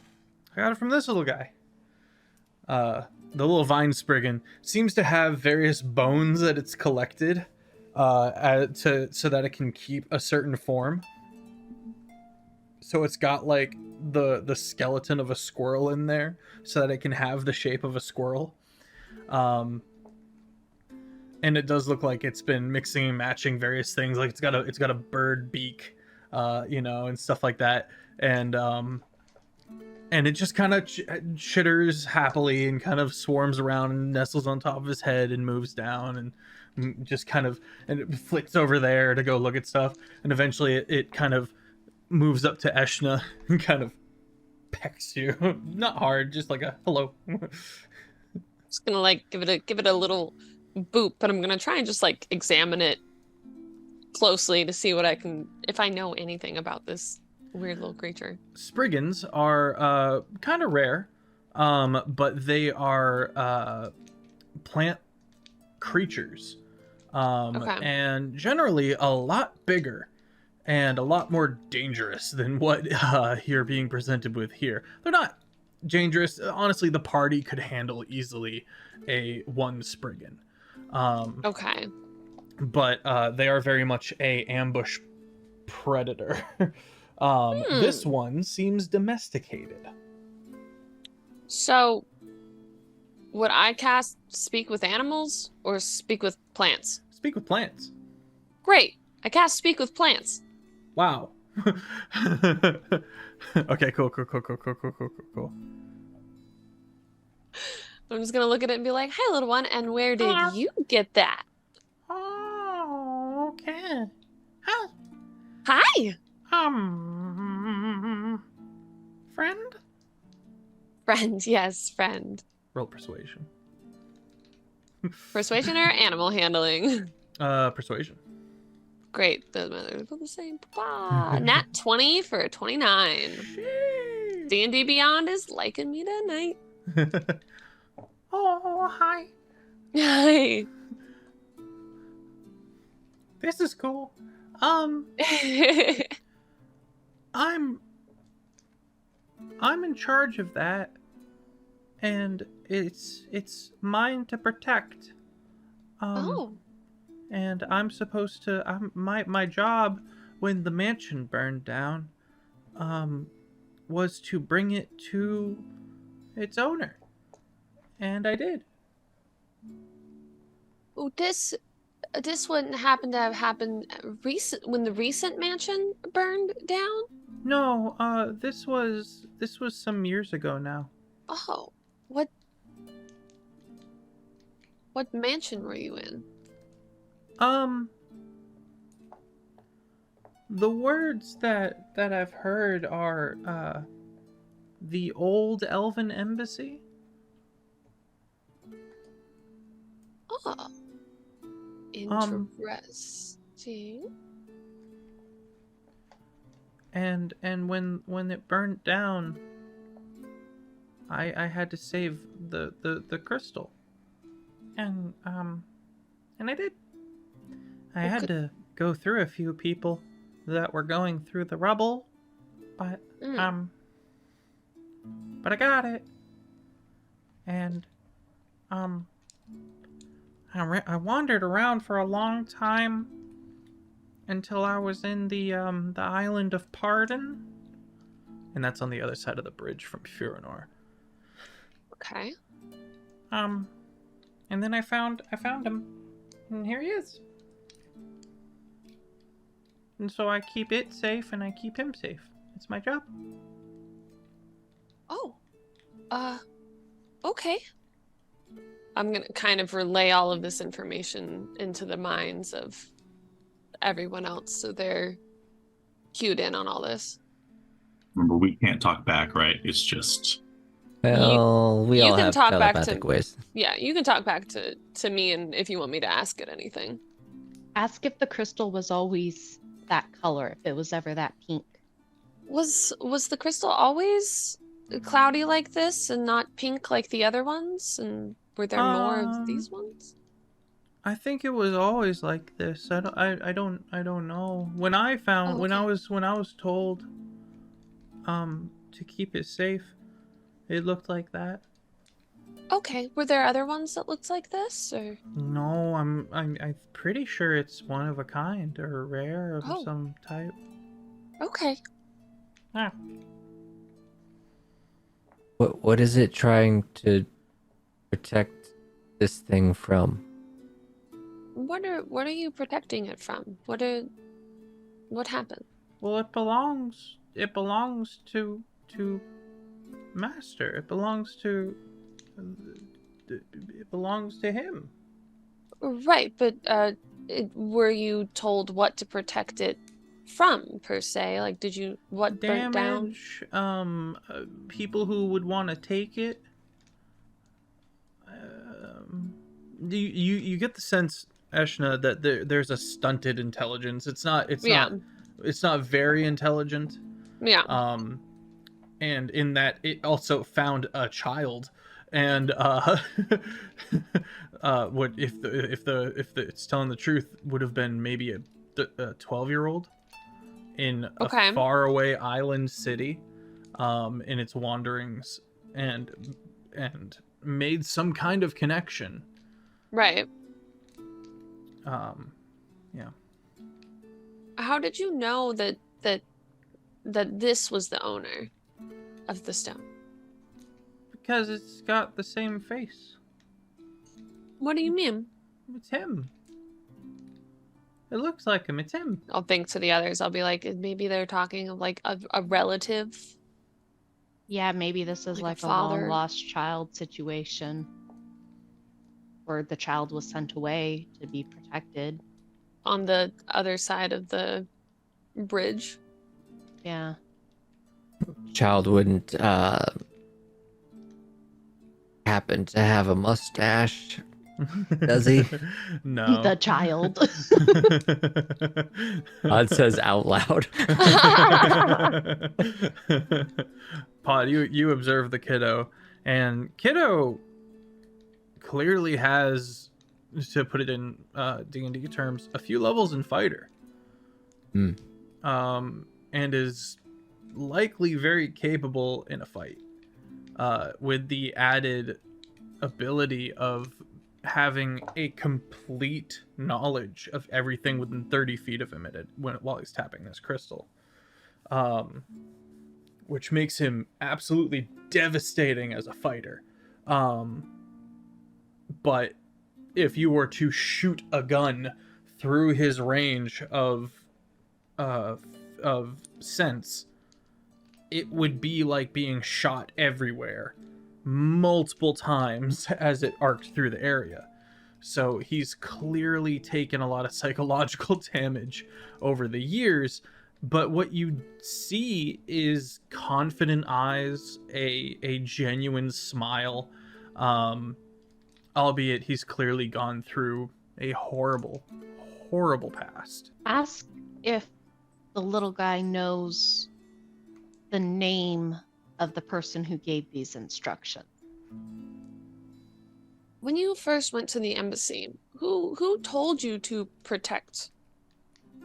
I got it from this little guy. The little vine spriggan seems to have various bones that it's collected so that it can keep a certain form. So it's got like the skeleton of a squirrel in there so that it can have the shape of a squirrel. And it does look like it's been mixing and matching various things. Like it's got a bird beak, and stuff like that. And it just kind of chitters happily and kind of swarms around and nestles on top of his head and moves down and just kind of, and it flicks over there to go look at stuff. And eventually it kind of moves up to Eshna and kind of pecks you. Not hard, just like a hello. Just gonna like give it a little boop, but I'm gonna try and just like examine it closely to see if I know anything about this weird little creature. Spriggans are kind of rare, but they are plant creatures, Okay. and generally a lot bigger and a lot more dangerous than what you're being presented with here. They're not dangerous. Honestly, the party could handle easily a one Spriggan. Okay. But they are very much a ambush predator. This one seems domesticated. So, would I cast Speak with Animals or Speak with Plants? Speak with plants. Great. I cast Speak with Plants. Wow. Okay, cool. I'm just gonna look at it and be like, "Hi, little one, and where did you get that?" Oh, okay. Huh. Hi, Friend? friend. Yes, friend. Roll persuasion. Persuasion or animal handling? Persuasion. Great. Doesn't matter. They're the same. Nat 20 for a 29. D&D Beyond is liking me tonight. Oh, hi. Hi. This is cool. I'm in charge of that, and it's mine to protect. Oh. And I'm supposed to. My job when the mansion burned down, was to bring it to its owner, and I did. Oh, this wouldn't happen to have happened when the recent mansion burned down? No, this was some years ago now. Oh, what mansion were you in? The words that I've heard are the old elven embassy. Oh, interesting. And when it burnt down, I had to save the crystal. And I did. I had to go through a few people that were going through the rubble, but I got it. And I wandered around for a long time until I was in the island of Pardon, and that's on the other side of the bridge from Furinor. Okay. And then I found him, and here he is. And so I keep it safe, and I keep him safe. It's my job. Oh. Okay. I'm gonna kind of relay all of this information into the minds of everyone else so they're cued in on all this. Remember, we can't talk back, right? It's just... Well, we you all can have talk back telepathic to- ways. Yeah, you can talk back to me and if you want me to ask it anything. Ask if the crystal was always that color, if it was ever that pink. Was the crystal always cloudy like this and not pink like the other ones? And were there more of these ones? I think it was always like this. I don't know. When I found when I was told to keep it safe, it looked like that. Okay, were there other ones that looked like this, or? No, I'm pretty sure it's one of a kind or rare of some type. Okay. Yeah. What is it trying to protect this thing from? What are you protecting it from? What happened? Well, it belongs to Master. It belongs to him. Right, but were you told what to protect it from, per se? Like, did you burnt down? Damage, people who would want to take it. You get the sense, Eshna, that there's a stunted intelligence. It's not very intelligent. Yeah. And in that it also found a child, and what if it's telling the truth, would have been maybe a 12-year-old in a faraway island city, in its wanderings, and made some kind of connection. Right. Yeah. How did you know that this was the owner of the stone? Because it's got the same face. What do you mean? It's him. It looks like him. It's him. I'll think to the others. I'll be like, maybe they're talking of like a relative. Yeah, maybe this is Like like a a father. long lost child situation where the child was sent away to be protected. On the other side of the bridge. Yeah. Child wouldn't happen to have a mustache, does he? No. The child. It says out loud. Pod, you observe the kiddo, and kiddo clearly has, to put it in D&D terms, a few levels in fighter. And is likely very capable in a fight, with the added ability of having a complete knowledge of everything within 30 feet of him while he's tapping this crystal, which makes him absolutely devastating as a fighter. But if you were to shoot a gun through his range of sense, it would be like being shot everywhere multiple times as it arced through the area. So he's clearly taken a lot of psychological damage over the years, but what you see is confident eyes, a genuine smile, albeit he's clearly gone through a horrible past. Ask if the little guy knows the name of the person who gave these instructions. When you first went to the embassy, who told you to protect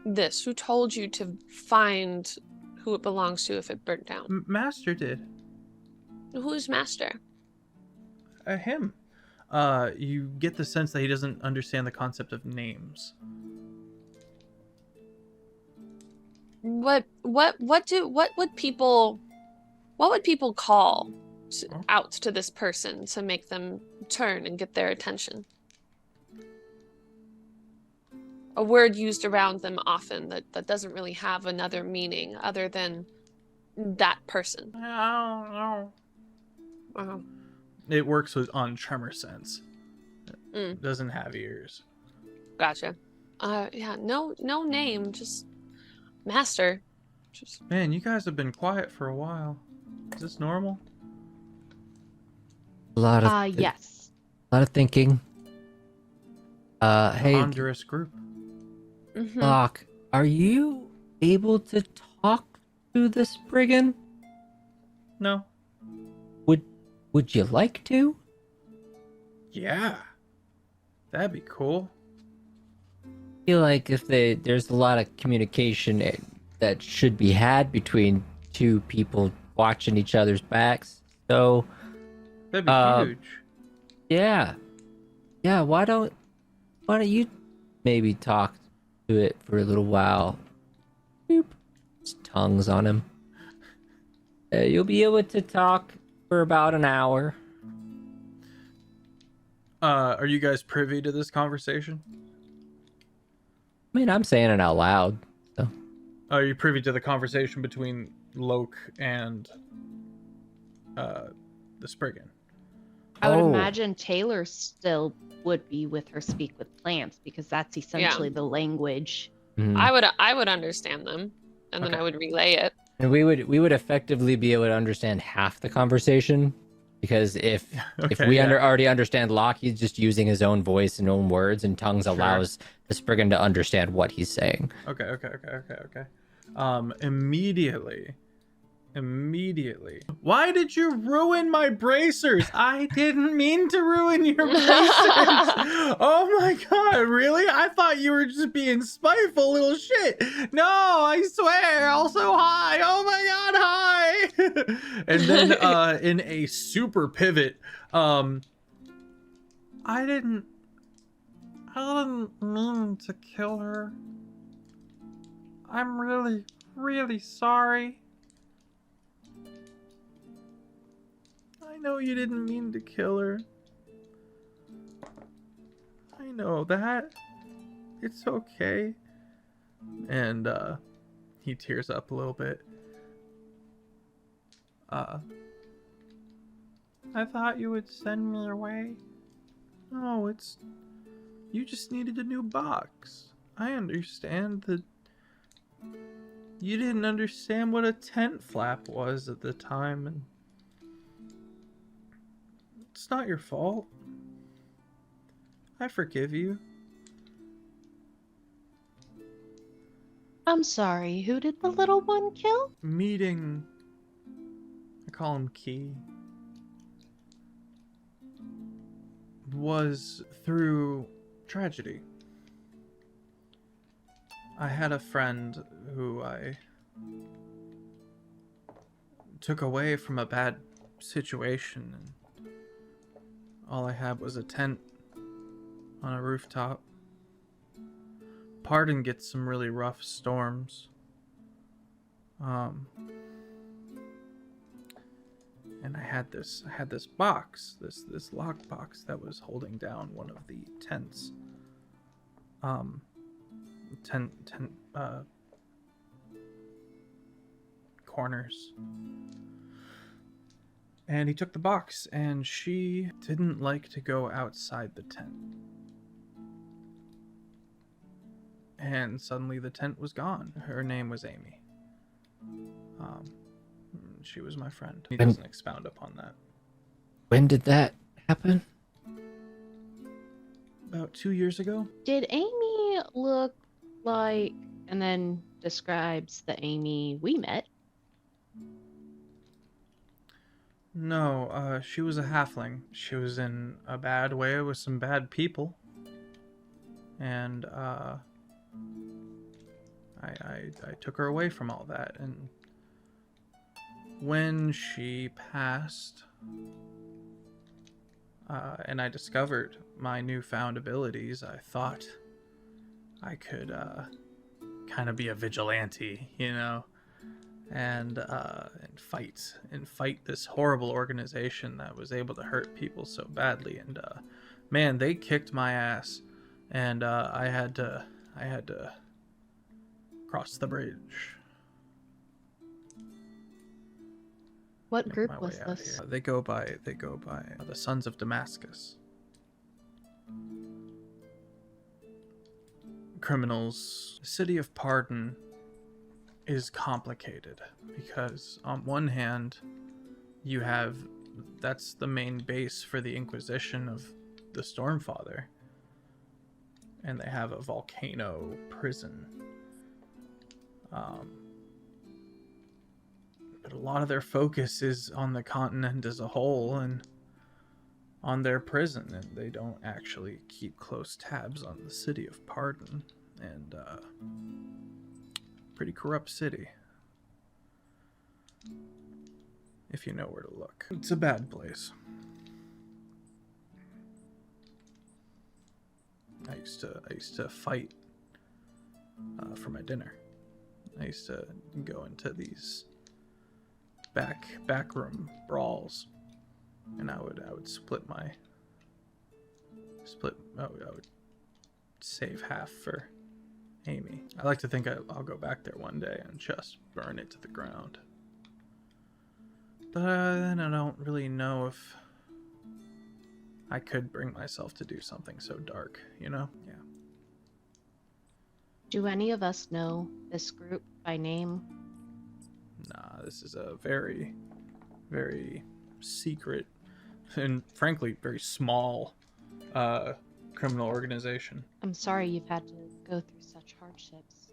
this? Who told you to find who it belongs to if it burnt down? Master did. Who's Master? Him. You get the sense that he doesn't understand the concept of names. What would people call out to this person to make them turn and get their attention? A word used around them often that doesn't really have another meaning other than that person. I don't know. Uh-huh. It works on tremor sense. Mm. It doesn't have ears. Gotcha. Yeah, no name, just Master. Just Man, you guys have been quiet for a while. Is this normal? A lot of Yes. a lot of thinking. Hey, Ponderous group. mhm. Doc, are you able to talk to this brigand? No. Would you like to? Yeah. That'd be cool. I feel like if there's a lot of communication that should be had between two people watching each other's backs. So That'd be huge. yeah. Why don't you maybe talk to it for a little while? Boop. His tongue's on him. You'll be able to talk for about an hour. Are you guys privy to this conversation? I mean, I'm saying it out loud. So Are you privy to the conversation between Loke and the Spriggan? I would Oh. imagine Taylor still would be with her speak with plants because that's essentially the language. mhm. I would understand them, and then Okay. I would relay it. And we would effectively be able to understand half the conversation, because if Okay, we yeah. already understand Locke, he's just using his own voice and own words, and tongues Sure. allows the Spriggan to understand what he's saying. Okay. Immediately. Why did you ruin my bracers? I didn't mean to ruin your bracers. Oh my god, really? I thought you were just being spiteful little shit. No, I swear. Also, hi. Oh my god, hi. And then in a super pivot, I didn't mean to kill her. I'm really, really sorry. I know you didn't mean to kill her. I know that. It's okay. And he tears up a little bit. I thought you would send me away. No, you just needed a new box. I understand that you didn't understand what a tent flap was at the time, and it's not your fault. I forgive you. I'm sorry, who did the little one kill? Meeting, I call him Key, was through tragedy. I had a friend who I took away from a bad situation, and all I had was a tent on a rooftop. Pardon gets some really rough storms. And I had this box, this lock box that was holding down one of the tents. Corners. And he took the box, and she didn't like to go outside the tent. And suddenly the tent was gone. Her name was Amy. She was my friend. He doesn't expound upon that. When did that happen? About 2 years ago? Did Amy look like, and then describes the Amy we met? No, she was a halfling. She was in a bad way with some bad people. And, I took her away from all that, and when she passed, and I discovered my newfound abilities, I thought I could, kind of be a vigilante, you know, and fight this horrible organization that was able to hurt people so badly. And, man, they kicked my ass, and, I had to cross the bridge. What Make group my was way out this? here. They go by the Sons of Damascus. Criminals. The City of Pardon is complicated because on one hand that's the main base for the Inquisition of the Stormfather, and they have a volcano prison. But a lot of their focus is on the continent as a whole and on their prison, and they don't actually keep close tabs on the City of Pardon. And pretty corrupt city, if you know where to look. It's a bad place. I used to fight for my dinner. I used to go into these backroom brawls, and I would I would save half for Amy. I like to think I'll go back there one day and just burn it to the ground. But then I don't really know if I could bring myself to do something so dark, you know? Yeah. Do any of us know this group by name? Nah, this is a very, very secret and frankly very small criminal organization. I'm sorry you've had to go through such hardships.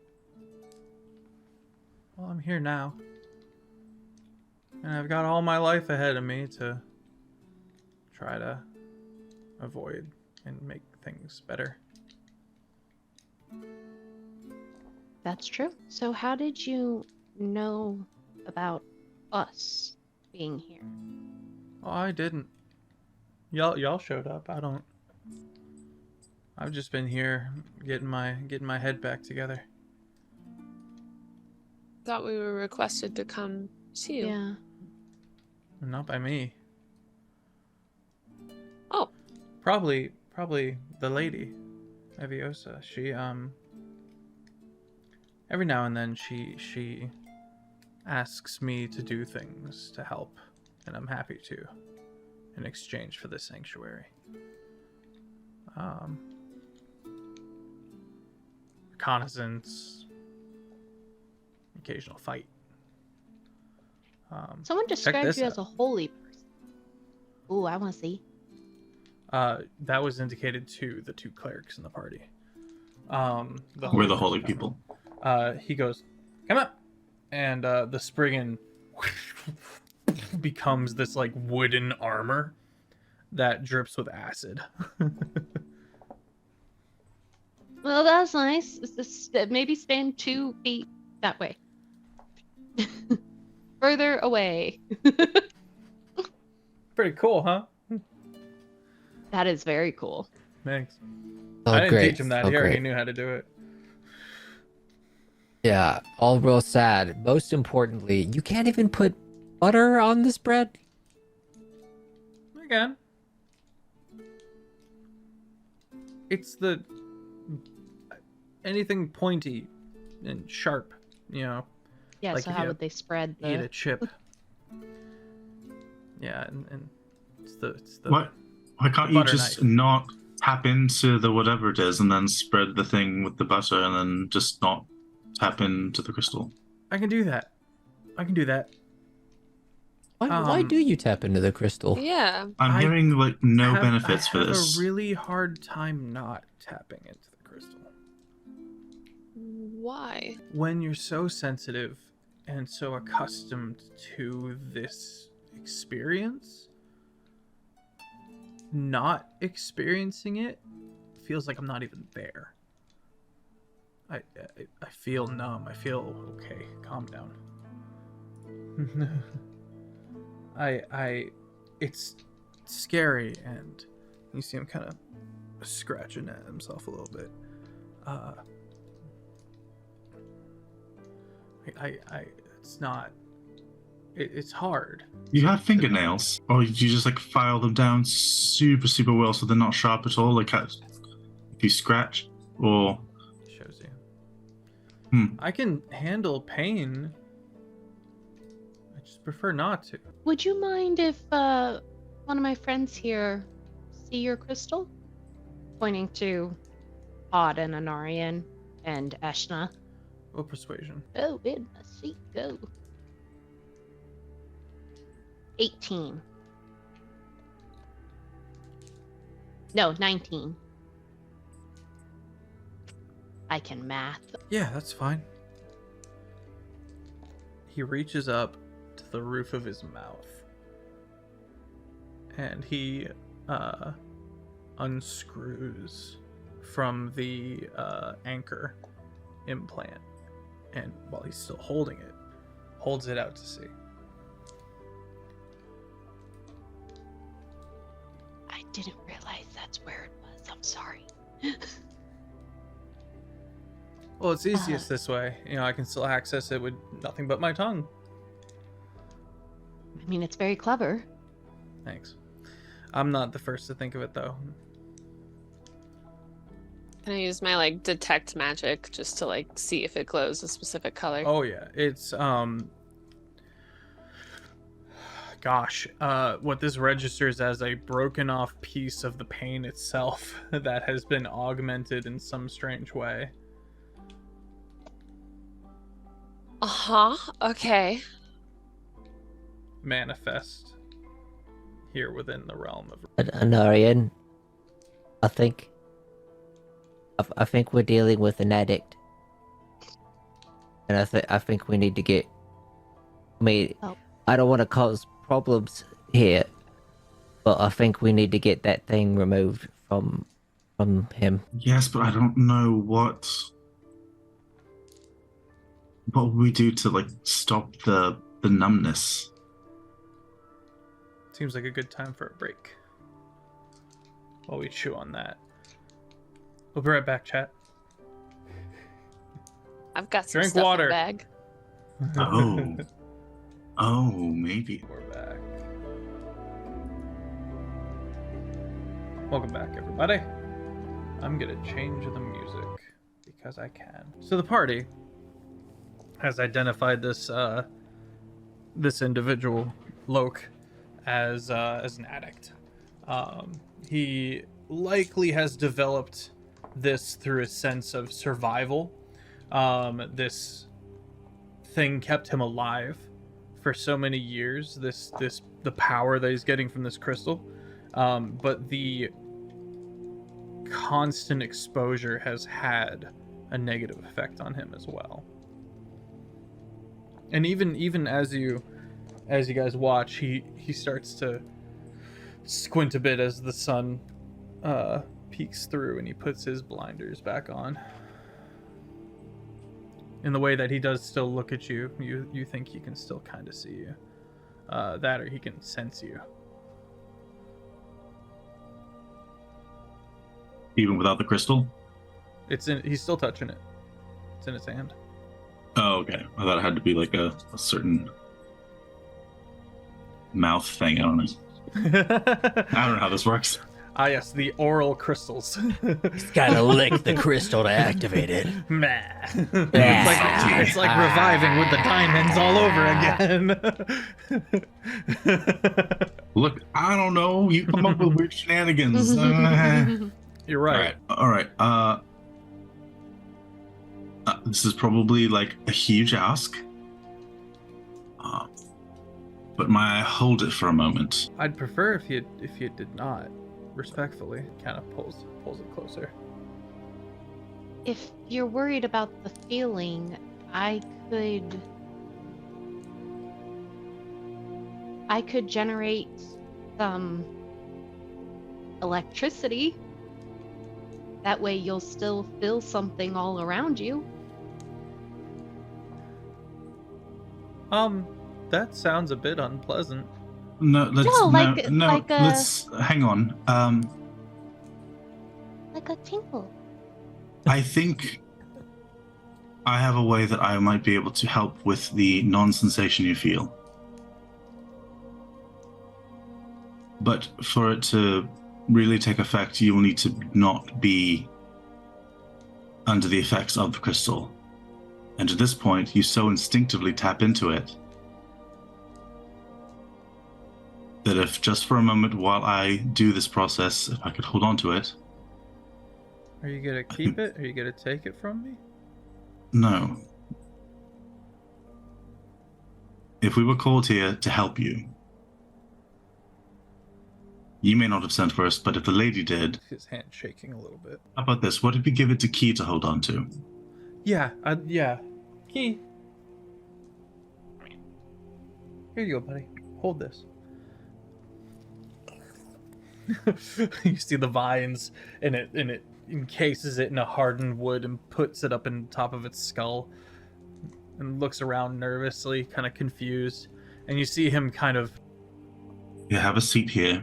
Well, I'm here now. And I've got all my life ahead of me to try to avoid and make things better. That's true. So how did you know about us being here. Oh, I didn't. Y'all showed up. I've just been here getting my head back together. Thought we were requested to come see you. Yeah. Not by me. Oh. Probably the lady, Eviosa. She every now and then she asks me to do things to help, and I'm happy to, in exchange for the sanctuary. Reconnaissance, occasional fight. Someone described this you out. as a holy person. Ooh, I want to see. That was indicated to the two clerics in the party. We're the holy people. He goes, "Come up," and the Spriggan becomes this like wooden armor that drips with acid. Well, that's nice. Maybe stand 2 feet that way. Further away. Pretty cool, huh? That is very cool. Thanks. Oh, I didn't great. teach him that. Oh, He already great. knew how to do it. Yeah, all real sad. Most importantly, you can't even put butter on this bread? Again, it's the anything pointy and sharp, you know. Yeah, Like so if how you would they spread Eat a the... chip. Yeah, and it's the Why can't the you butter just knife. not tap into the whatever it is and then spread the thing with the butter and then just not tap into the crystal? I can do that. Why do you tap into the crystal? Yeah. I'm I hearing like no I benefits for have this. a really hard time not tapping into the crystal. Why? When you're so sensitive and so accustomed to this experience, not experiencing it feels like I'm not even there. I feel numb. I feel okay. Calm down. It's scary, and you see him kind of scratching at himself a little bit. It's not. It's hard. You have fingernails, or you just like file them down super, super well so they're not sharp at all. Like if you scratch, or Shows you. Hmm. I can handle pain. I just prefer not to. Would you mind if one of my friends here see your crystal? Pointing to Odd and Anarian and Eshna. Or persuasion. Oh, in a seat, go. 18. No, 19. I can math. Yeah, that's fine. He reaches up to the roof of his mouth, and he unscrews from the anchor implant, and while he's still holding it, holds it out to sea. I didn't realize that's where it was. I'm sorry. Well, it's easiest this way. You know, I can still access it with nothing but my tongue. I mean, it's very clever. Thanks. I'm not the first to think of it, though. Can I use my like detect magic just to like see if it glows a specific color? Oh yeah, it's gosh, what this registers as a broken off piece of the pane itself that has been augmented in some strange way. Uh-huh. Okay. Manifest here within the realm of. Anarian, I think we're dealing with an addict, and I think we need to get. I mean, Oh. I don't want to cause problems here, but I think we need to get that thing removed from him. yes, but I don't know what will we do to like stop the the numbness. Seems like a good time for a break. While we chew on that. We'll be right back, chat. I've got some Drink stuff water. in the bag. Oh. Oh, maybe. We're back. Welcome back, everybody. I'm gonna change the music because I can. So the party has identified this this individual, Loke, as an addict. He likely has developed this through a sense of survival. This thing kept him alive for so many years. The power that he's getting from this crystal, but the constant exposure has had a negative effect on him as well. And even as you guys watch, he starts to squint a bit as the sun peeks through, and he puts his blinders back on. In the way that he does still look at you, you think he can still kind of see you. That, or he can sense you. Even without the crystal? He's still touching it. It's in his hand. Oh, okay. I thought it had to be like a certain mouth thing. I don't know. I don't know how this works. Ah, yes, the oral crystals. Just gotta lick the crystal to activate it. Meh. It's like reviving with the diamonds all over again. Look, I don't know. You come up with weird shenanigans. You're right. All right. This is probably like a huge ask. But may I hold it for a moment? I'd prefer if you did not. Respectfully, kind of pulls it closer. If you're worried about the feeling, I could generate some electricity. That way you'll still feel something all around you. That sounds a bit unpleasant. No, let's let's hang on. Like a tinkle. I think I have a way that I might be able to help with the non-sensation you feel. But for it to really take effect, you will need to not be under the effects of the crystal. And at this point, you so instinctively tap into it that if just for a moment while I do this process, if I could hold on to it. Are you gonna keep it? Are you gonna take it from me? No. If we were called here to help you, you may not have sent for us, but if the lady did... His hand shaking a little bit. How about this? What if we give it to Key to hold on to? Yeah, yeah. Key. Here you go, buddy. Hold this. You see the vines, and it encases it in a hardened wood and puts it up in top of its skull, and looks around nervously, kind of confused. And you see him kind of... Yeah, have a seat here.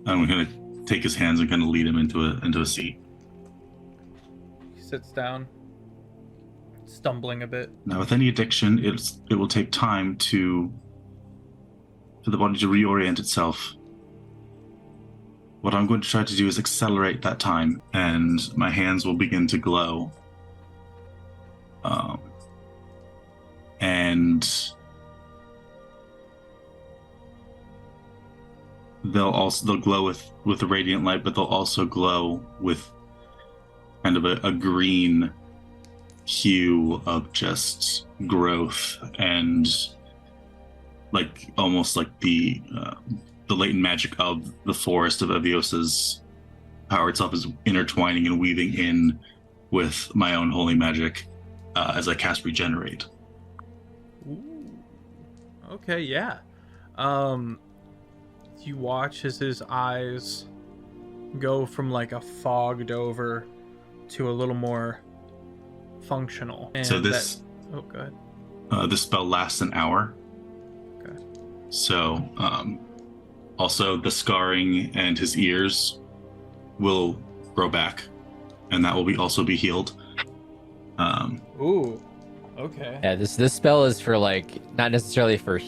I'm gonna take his hands and kind of lead him into a seat. He sits down, stumbling a bit. Now, with any addiction, it will take time for the body to reorient itself. What I'm going to try to do is accelerate that time, and my hands will begin to glow. And they'll glow with a radiant light, but they'll also glow with kind of a green hue of just growth, and like almost like the latent magic of the forest of Eviosa's power itself is intertwining and weaving in with my own holy magic as I cast Regenerate. Ooh. Okay, yeah. You watch as his eyes go from like a fogged over to a little more functional. And So this... Oh, go ahead. the spell lasts an hour. Okay. So, also the scarring and his ears will grow back, and that will also be healed. Ooh. Okay. Yeah, this spell is for like not necessarily for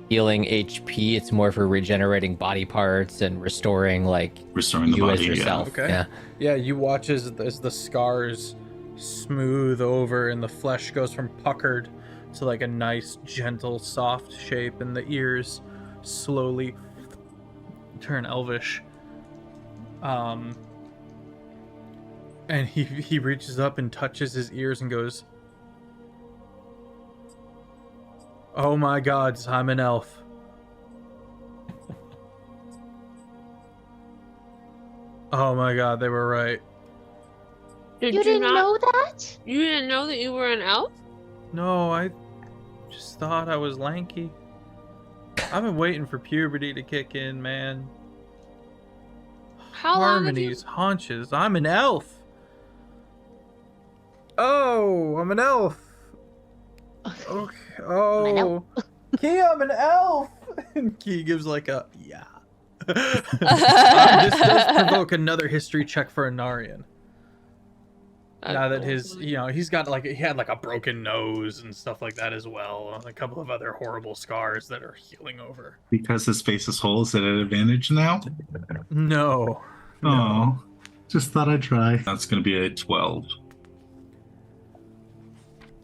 healing HP. It's more for regenerating body parts and restoring Restoring the you body. as yourself. Okay. Yeah. Yeah, you watch as the scars smooth over and the flesh goes from puckered to like a nice, gentle, soft shape, and the ears slowly turn elvish. And he reaches up and touches his ears and goes, "Oh my gods, I'm an elf." Oh my god, they were right. Did You didn't not know that? You didn't know that you were an elf? No, I just thought I was lanky. I've been waiting for puberty to kick in, man. How long have you... Harmonies, haunches. I'm an elf. Oh, I'm an elf. Okay. I'm an elf. Oh, Key, I'm an elf. And Key gives like a yeah. This does provoke another history check for Anarian. Now that his, he's got he had like a broken nose and stuff like that as well. And a couple of other horrible scars that are healing over. Because his face is whole, is it an advantage now? No. Oh, just thought I'd try. That's going to be a 12.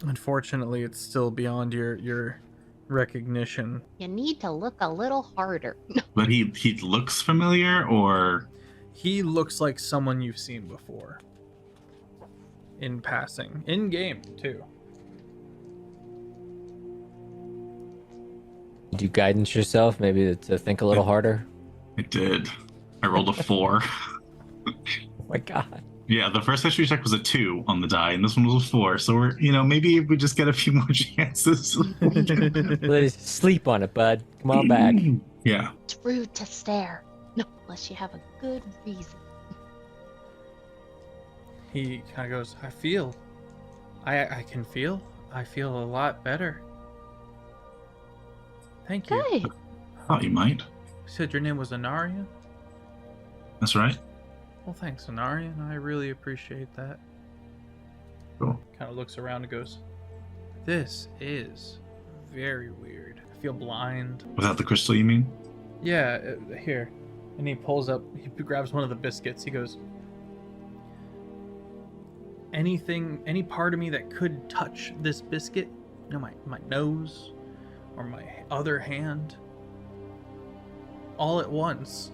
Unfortunately, it's still beyond your recognition. You need to look a little harder. But he looks familiar, or He looks like someone you've seen before. In passing. In game, too. Did you guidance yourself maybe to think a little harder? I did. I rolled a 4. Oh my god. Yeah, the first history check was a 2 on the die, and this one was a 4. So we're, maybe if we just get a few more chances. Let us sleep on it, bud. Come on back. Yeah. It's rude to stare. No, unless you have a good reason. He kind of goes, I feel. I can feel. I feel a lot better. Thank you. Good. Thought you might. You said your name was Anarian? That's right. Well, thanks, Anarian. I really appreciate that. Cool. Kind of looks around and goes, this is very weird. I feel blind. Without the crystal, you mean? Yeah, here. And he pulls up, he grabs one of the biscuits. He goes, any part of me that could touch this biscuit, my nose or my other hand, all at once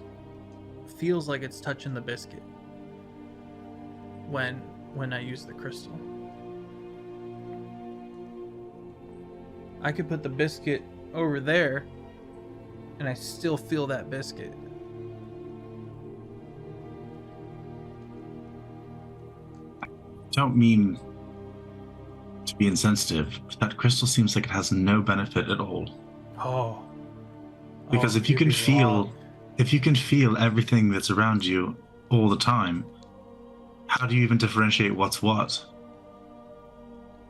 feels like it's touching the biscuit when I use the crystal. I could put the biscuit over there and I still feel that biscuit. Don't mean to be insensitive, but that crystal seems like it has no benefit at all. Oh. Because if you can feel everything that's around you all the time, how do you even differentiate what's what?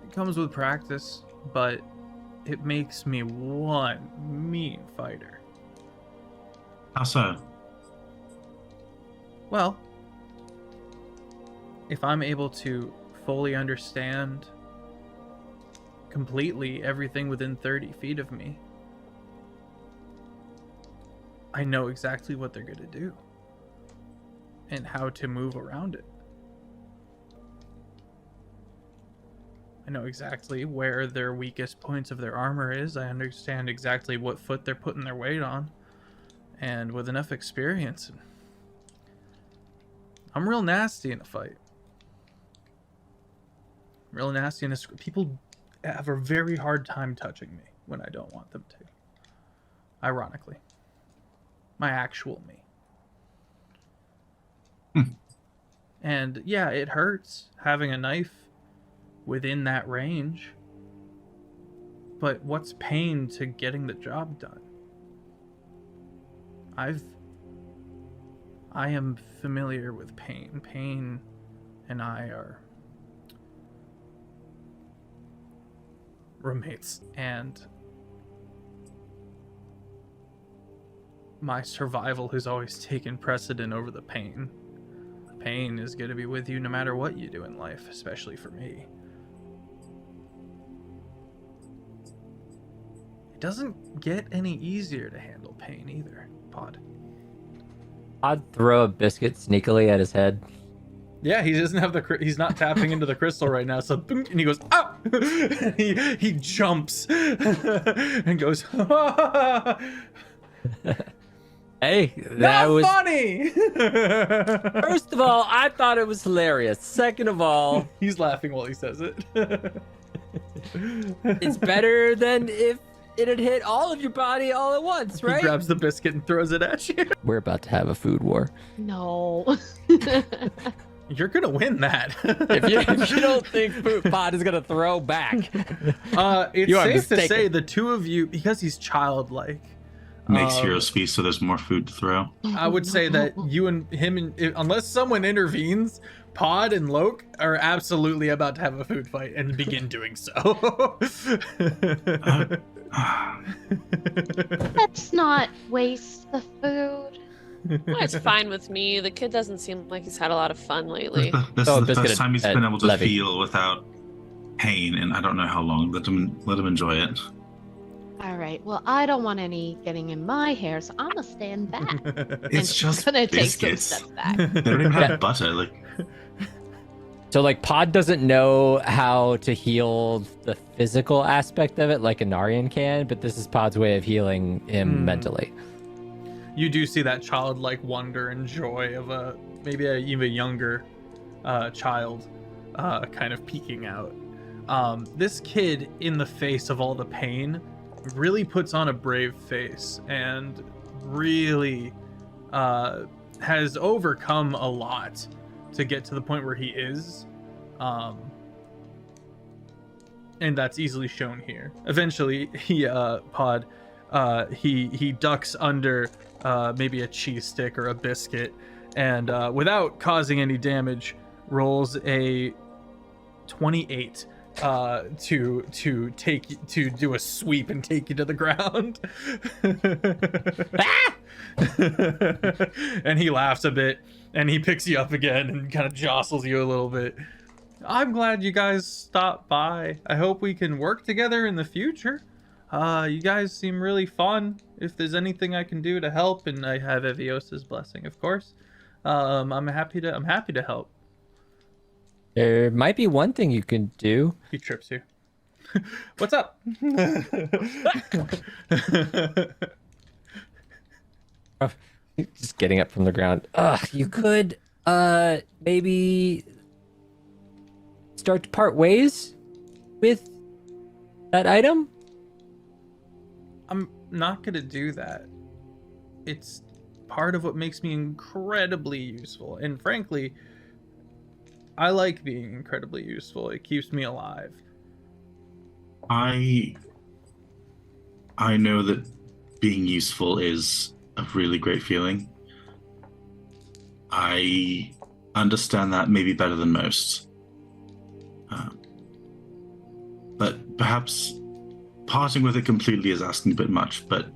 It comes with practice, but it makes me one mean fighter. How so? Well, if I'm able to fully understand completely everything within 30 feet of me, I know exactly what they're going to do and how to move around it. I know exactly where their weakest points of their armor is. I understand exactly what foot they're putting their weight on. And with enough experience, I'm real nasty in a fight. Real nasty in a... People have a very hard time touching me when I don't want them to. Ironically. My actual me. And yeah, it hurts having a knife within that range. But what's pain to getting the job done? I am familiar with pain. Pain and I are roommates, and my survival has always taken precedent over the pain. The pain is going to be with you no matter what you do in life, especially for me. It doesn't get any easier to handle pain either, Pod. I'd throw a biscuit sneakily at his head. Yeah, he doesn't have he's not tapping into the crystal right now, so boom, and he goes, "Ah!" he jumps and goes, Hey, that "Not was funny." First of all, I thought it was hilarious. Second of all, He's laughing while he says it. it's better than if it had hit all of your body all at once, He right? grabs the biscuit and throws it at you. We're about to have a food war. No. You're gonna win that. If you don't think Food Pod is gonna throw back, It's You are safe to mistaken. say the two of you, because he's childlike. Makes hero speed so there's more food to throw. I would say that you and him, unless someone intervenes, Pod and Loke are absolutely about to have a food fight and begin doing so. Let's not waste the food. Well, it's fine with me. The kid doesn't seem like he's had a lot of fun lately. This Oh, is the biscuit first time he's at been able to Levy. feel without pain, and I don't know how long. Let him enjoy it. All right. Well, I don't want any getting in my hair, so I'm gonna stand back. It's and just gonna biscuits. take some steps back. They don't even have Yeah. butter. Like, so like Pod doesn't know how to heal the physical aspect of it like Anarian can, but this is Pod's way of healing him mentally. You do see that childlike wonder and joy of maybe even younger child kind of peeking out. This kid, in the face of all the pain, really puts on a brave face and really has overcome a lot to get to the point where he is. And that's easily shown here. Eventually, he ducks under maybe a cheese stick or a biscuit, and without causing any damage, rolls a 28 to do a sweep and take you to the ground. And he laughs a bit, and he picks you up again and kind of jostles you a little bit. I'm glad you guys stopped by. I hope we can work together in the future. You guys seem really fun. If there's anything I can do to help, and I have Evios's blessing, of course, I'm happy to help. There might be one thing you can do. He trips you. What's up? Just getting up from the ground. You could maybe start to part ways with that item. I'm not gonna do that. It's part of what makes me incredibly useful, and frankly, I like being incredibly useful. It keeps me alive. I know that being useful is a really great feeling. I understand that maybe better than most. But perhaps parting with it completely is asking a bit much, but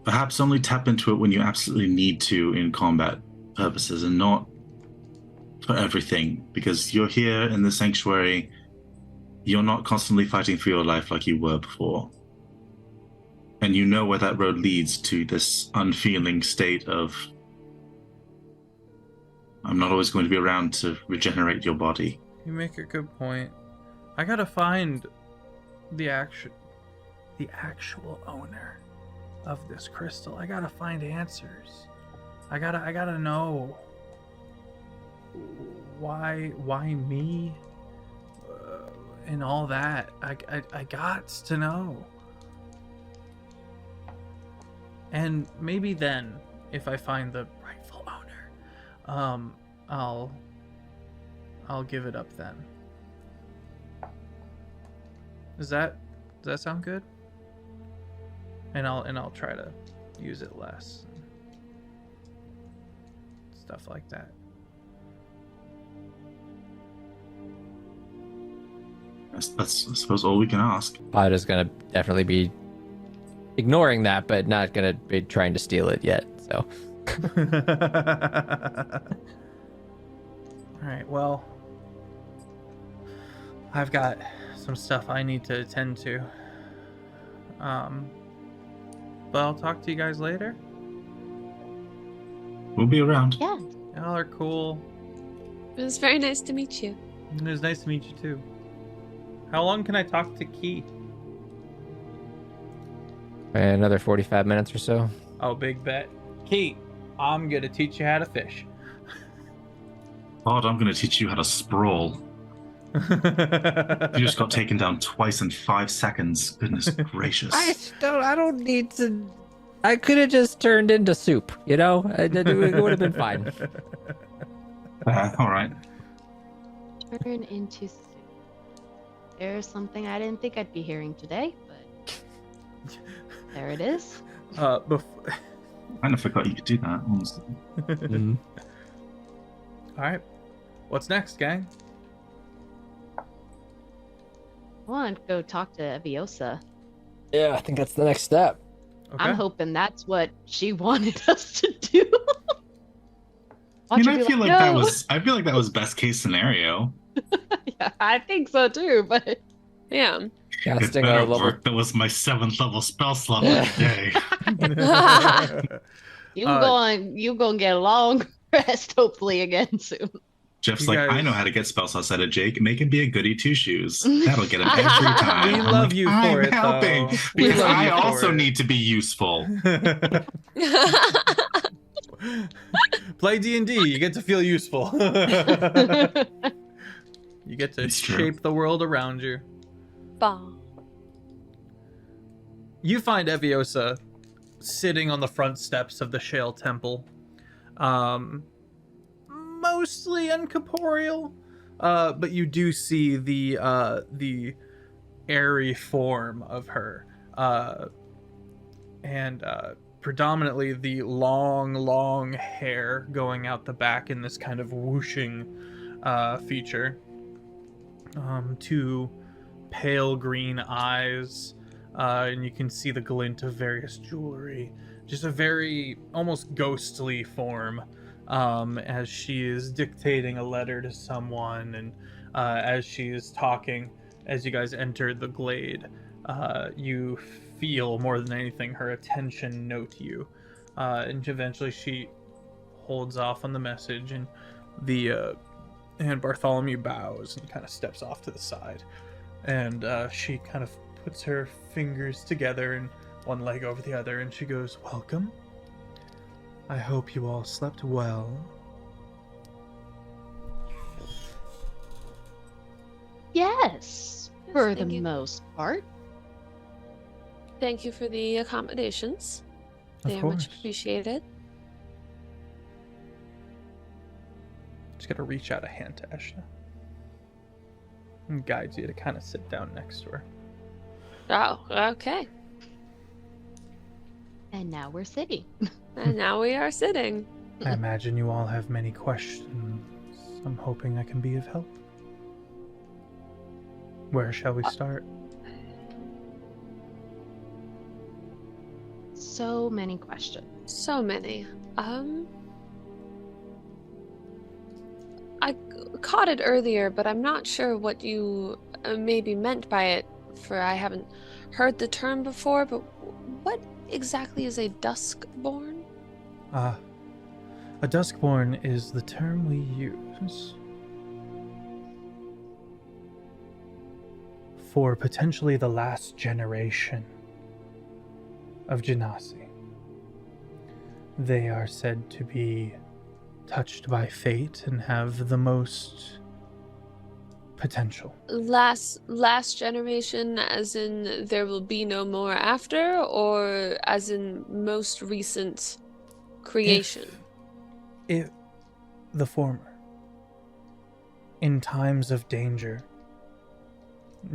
perhaps only tap into it when you absolutely need to in combat purposes and not for everything, because you're here in the sanctuary. You're not constantly fighting for your life like you were before. And you know where that road leads to this unfeeling state of, I'm not always going to be around to regenerate your body. You make a good point. I gotta find the actual owner of this crystal. I gotta find answers. I gotta know why me and all that. I got to know. And maybe then, if I find the rightful owner, I'll give it up then. Does that sound good? And I'll try to use it less. Stuff like that. That's I suppose all we can ask. Pada's gonna definitely be ignoring that, but not gonna be trying to steal it yet. So. All right, well, I've got some stuff I need to attend to. But I'll talk to you guys later. We'll be around. Yeah. Y'all are cool. It was very nice to meet you. It was nice to meet you too. How long can I talk to Key? Another 45 minutes or so. Oh, big bet. Key, I'm gonna teach you how to fish. Lord, I'm going to teach you how to sprawl. You just got taken down twice in 5 seconds. Goodness gracious. I don't need to. I could have just turned into soup, you know? It would have been fine. All right. Turn into soup. There's something I didn't think I'd be hearing today, but there it is. I kind of forgot you could do that, honestly. Mhm. All right. What's next, gang? I want to go talk to Eviosa. Yeah, I think that's the next step. Okay. I'm hoping that's what she wanted us to do. I mean, I feel like that "No." was best case scenario. Yeah, I think so too, but Yeah. It Casting better a level. work. That was my 7th level spell slot of the day. you gonna get a long rest hopefully again soon. Jeff's You like, guys- I know how to get spell slots out of Jake. Make him be a goody two shoes. That'll get him every time. We I'm love like, you for I'm it, helping though. We because love I you for also it. need to be useful. Play D&D. You get to feel useful. You get to It's true. shape the world around you. Bah. You find Eviosa sitting on the front steps of the Shale Temple. Mostly incorporeal, but you do see the airy form of her, and predominantly the long hair going out the back in this kind of whooshing feature. Two pale green eyes, and you can see the glint of various jewelry. Just a very almost ghostly form, as she is dictating a letter to someone, and as she is talking, as you guys enter the glade, you feel more than anything her attention note you, and eventually she holds off on the message, and and Bartholomew bows and kind of steps off to the side, and she kind of puts her fingers together and one leg over the other, and she goes, "Welcome. I hope you all slept well." Yes, Yes, for the thank you. most part. Thank you for the accommodations. Of They are course. much appreciated. Just gotta reach out a hand to Eshna and guides you to kind of sit down next to her. Oh, okay. And now we're sitting. And now we are sitting. I imagine you all have many questions. I'm hoping I can be of help. Where shall we start? So many questions. So many. I caught it earlier, but I'm not sure what you maybe meant by it, for I haven't heard the term before, but what exactly is a duskborn? A duskborn is the term we use for potentially the last generation of Genasi. They are said to be touched by fate and have the most potential. Last generation, as in there will be no more after, or as in most recent creation? If the former. In times of danger,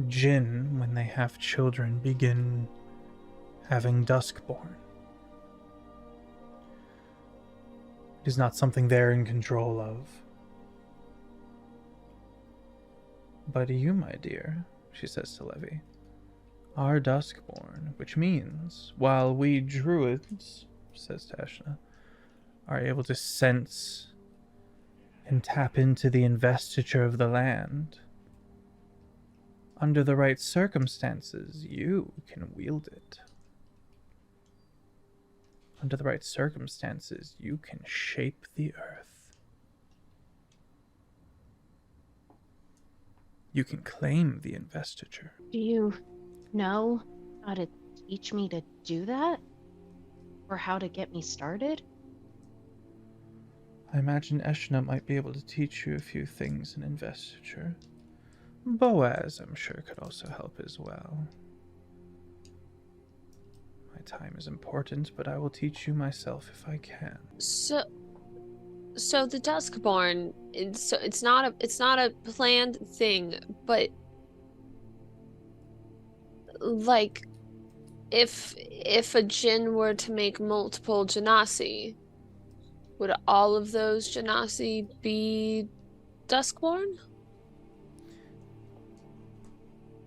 Jinn, when they have children, begin having duskborn. It is not something they're in control of. But you, my dear, she says to Levy, are Duskborn, which means, while we druids, says to Eshna, are able to sense and tap into the investiture of the land, under the right circumstances, you can wield it. Under the right circumstances, you can shape the earth. You can claim the investiture. Do you know how to teach me to do that? Or how to get me started? I imagine Eshna might be able to teach you a few things in investiture. Boaz, I'm sure, could also help as well. My time is important, but I will teach you myself if I can. So the Duskborn, it's not a planned thing, but like if a Jinn were to make multiple Genasi, would all of those Genasi be Duskborn?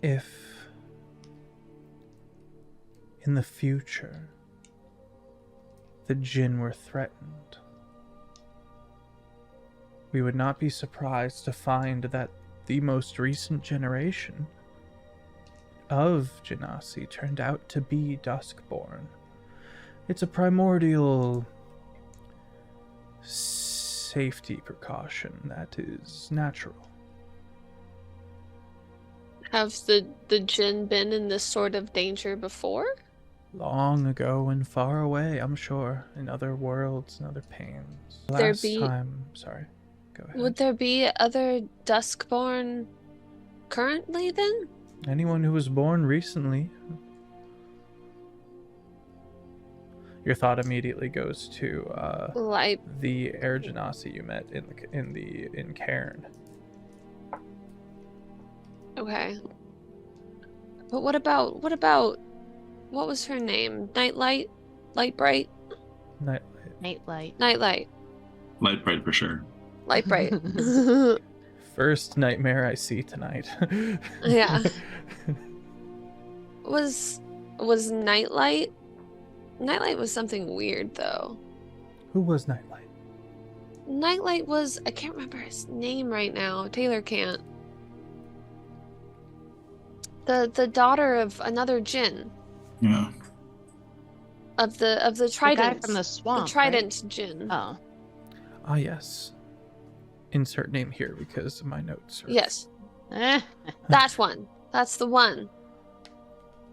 If in the future the Jinn were threatened, we would not be surprised to find that the most recent generation of Genasi turned out to be Duskborn. It's a primordial safety precaution that is natural. Have the Jinn been in this sort of danger before? Long ago and far away, I'm sure, in other worlds and other pains. There Last be- time, sorry, go ahead. Would there be other Duskborn currently then? Anyone who was born recently. Your thought immediately goes to Like, the Air Genasi you met in Cairn. okay. But what about what was her name? Nightlight? Lightbright? Nightlight. Nightlight. Light bright for sure. Lightbright. First nightmare I see tonight. Yeah. Was Nightlight? Nightlight was something weird though. Who was Nightlight? Nightlight was, I can't remember his name right now. Taylor can't. The daughter of another Jinn. Yeah. Of the The Trident. guy from the swamp. the Trident Jinn. Right? Oh. Ah, yes. Insert name here because my notes are... Yes. Eh. That one. That's the one.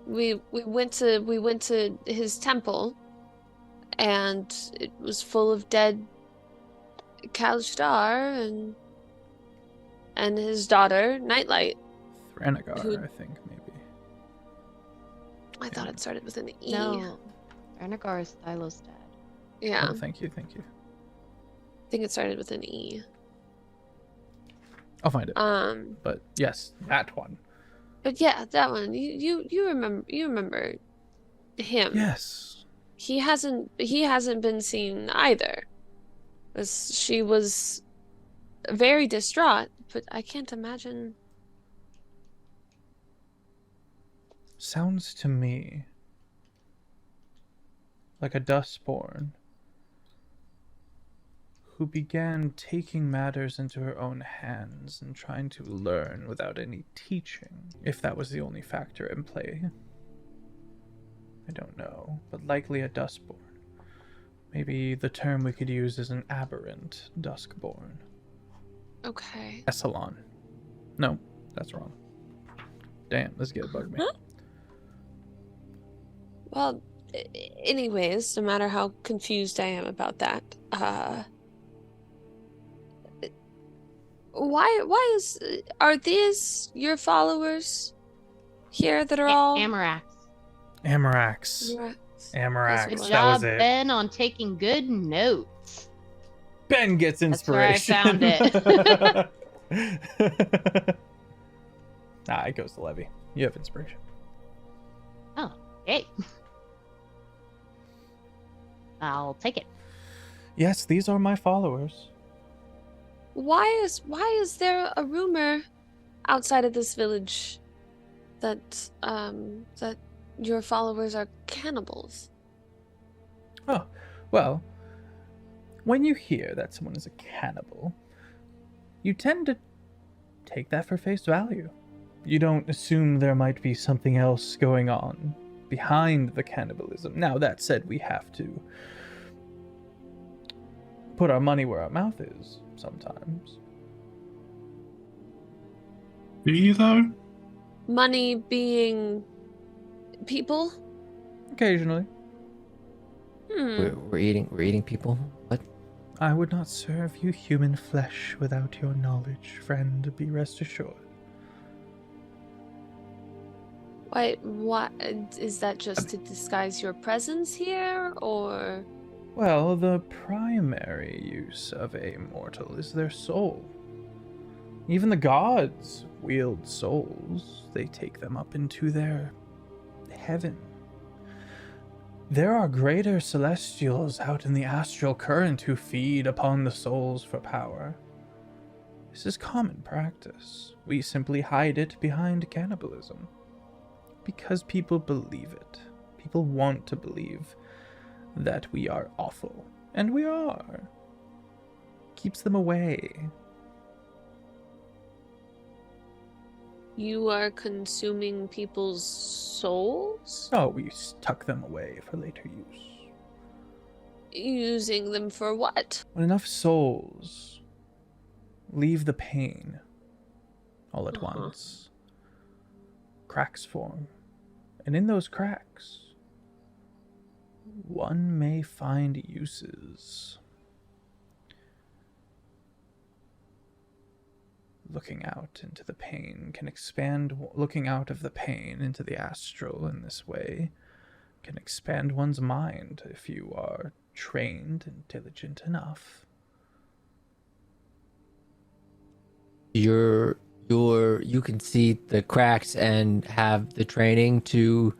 We went to his temple, and it was full of dead Kalshdar and his daughter Nightlight. Thranegar, Who- I think, maybe. I thought it started with an E. No. Renegar is Thylo's dad. Yeah, Oh, thank you. I think it started with an E. I'll find it. Um, But yes, that one. but yeah, that one. You remember him? Yes. He hasn't been seen either. She was very distraught, but I can't imagine. Sounds to me like a Dustborn who began taking matters into her own hands and trying to learn without any teaching, if that was the only factor in play. I don't know, but likely a Dustborn. Maybe the term we could use is an aberrant Duskborn. Okay. Essalon. No, that's wrong. Damn, this gonna bug me. Huh? Well, anyways, no matter how confused I am about that, are these your followers here that are all Amarax. Amarax. Yeah. Amarax, Good That job, was it. Ben, on taking good notes. Ben gets That's where I inspiration. found it. Nah, it goes to Levy. You have inspiration. Oh, hey. I'll take it. Yes, these are my followers. Why is there a rumor outside of this village that your followers are cannibals. Oh, well, when you hear that someone is a cannibal, you tend to take that for face value. You don't assume there might be something else going on behind the cannibalism. Now, that said, we have to put our money where our mouth is sometimes. Do you, though? Money being people? Occasionally. We're eating people. What? I would not serve you human flesh without your knowledge, friend, be rest assured. What is that just to disguise your presence here, or? Well, the primary use of a mortal is their soul. Even the gods wield souls. They take them up into their heaven. There are greater celestials out in the astral current who feed upon the souls for power. This is common practice. We simply hide it behind cannibalism. Because people believe it. People want to believe that we are awful. And we are. Keeps them away. You are consuming people's souls? Oh, we tuck them away for later use. Using them for what? When enough souls leave the pain all at Uh-huh. once, cracks form. And in those cracks, one may find uses. Looking out into the pain can expand. Looking out of the pain into the astral in this way can expand one's mind if you are trained and diligent enough. You can see the cracks and have the training to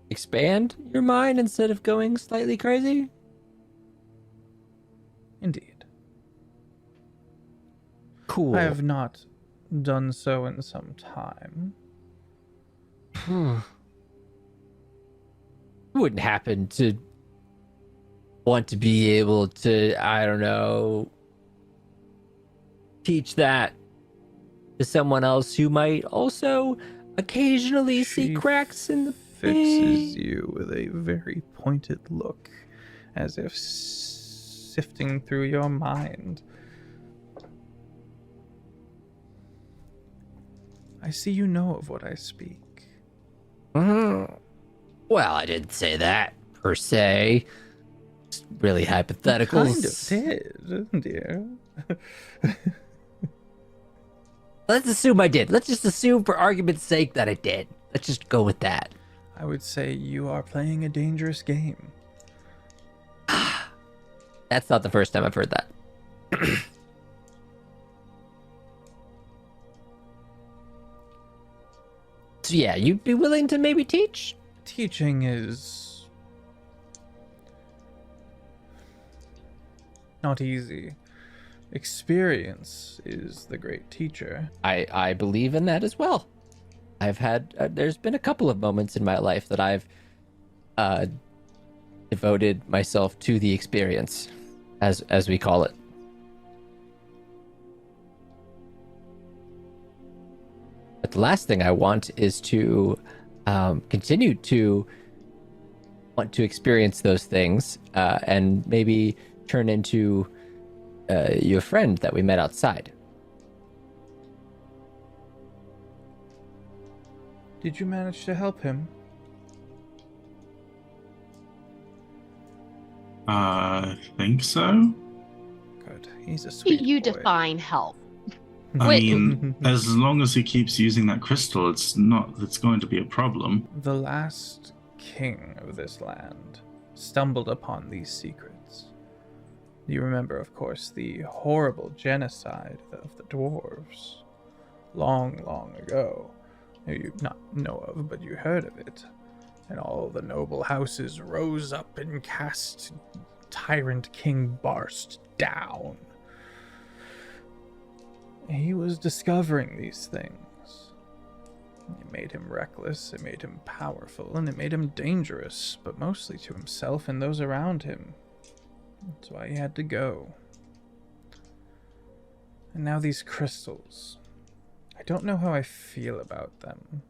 expand your mind instead of going slightly crazy? Indeed. Cool. I have not done so in some time. Wouldn't happen to want to be able to, I don't know, teach that to someone else who might also occasionally see She cracks in the Fixes you with a very pointed look, as if sifting through your mind. I see you know of what I speak. Well, I didn't say that per se. It's really hypothetical. Kind of did, dear. Let's assume I did. Let's just assume for argument's sake that I did. Let's just go with that. I would say you are playing a dangerous game. That's not the first time I've heard that. So yeah, you'd be willing to maybe teach? Teaching is not easy. Experience is the great teacher. I believe in that as well. I've had there's been a couple of moments in my life that I've devoted myself to the experience, as we call it. But the last thing I want is to continue to want to experience those things and maybe turn into your friend that we met outside. Did you manage to help him? I think so. Good. He's a sweet You boy. define help. I Wait. mean, as long as he keeps using that crystal, it's going to be a problem. The last king of this land stumbled upon these secrets. You remember, of course, the horrible genocide of the dwarves. Long, long ago. You not know of, but you heard of it. And all the noble houses rose up and cast Tyrant King Barst down. He was discovering these things. made him reckless, it made him powerful, and it made him dangerous, but mostly to himself and those around him. That's why he had to go. And now these crystals. I don't know how I feel about them.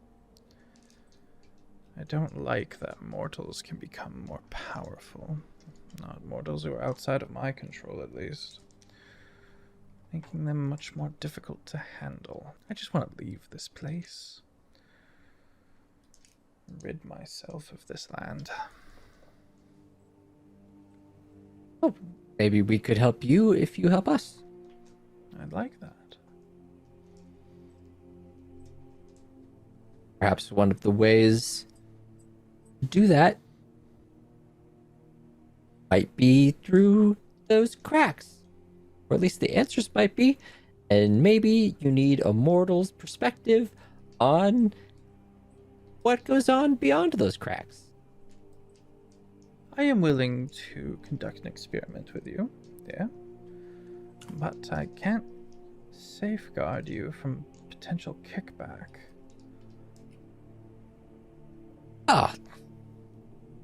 I don't like that mortals can become more powerful. Not mortals who are outside of my control, at least. Making them much more difficult to handle. I just want to leave this place. Rid myself of this land. Oh, maybe we could help you if you help us. I'd like that. Perhaps one of the ways to do that might be through those cracks. Or at least the answers might be. And maybe you need a mortal's perspective on what goes on beyond those cracks. I am willing to conduct an experiment with you, yeah? But I can't safeguard you from potential kickback. Oh,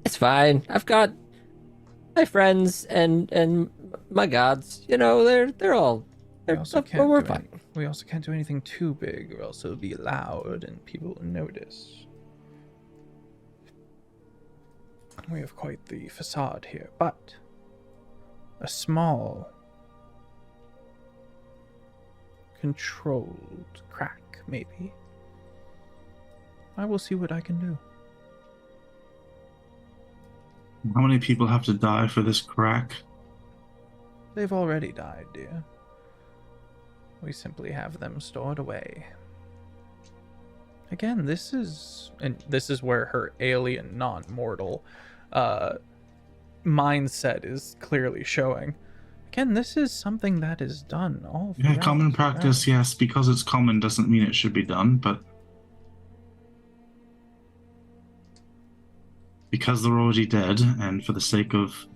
it's fine. I've got my friends and my gods. You know, they're all. We also can't we're do fine. we also can't do anything too big, or else it'll be loud and people will notice. We have quite the facade here, but a small, controlled crack, maybe. I will see what I can do. How many people have to die for this crack? They've already died, dear. We simply have them stored away. Again, this is where her alien, non-mortal mindset is clearly showing. Again, this is something that is done all Yeah, throughout common the practice, realm. yes. Because it's common doesn't mean it should be done, but because they're already dead, and for the sake of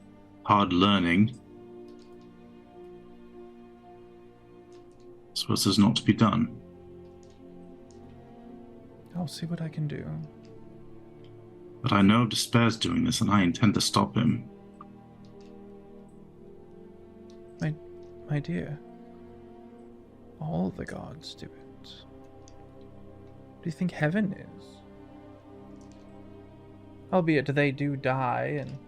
hard learning, I suppose it's not to be done. I'll see what I can do. But I know Despair's doing this, and I intend to stop him. My dear, all the gods do it. Do you think heaven is? Albeit they do die, and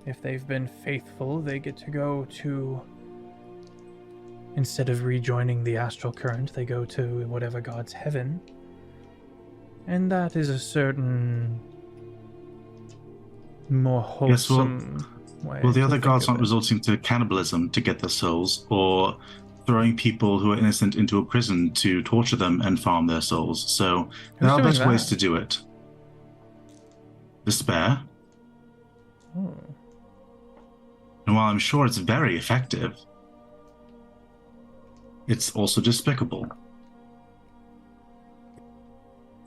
if they've been faithful, they get to go to... Instead of rejoining the astral current, they go to whatever god's heaven. And that is a certain... more wholesome way. Well, the to other think gods of aren't it. resorting to cannibalism to get their souls, or throwing people who are innocent into a prison to torture them and farm their souls. So there are doing best ways that? to do it. Despair. Oh. And while I'm sure it's very effective, it's also despicable.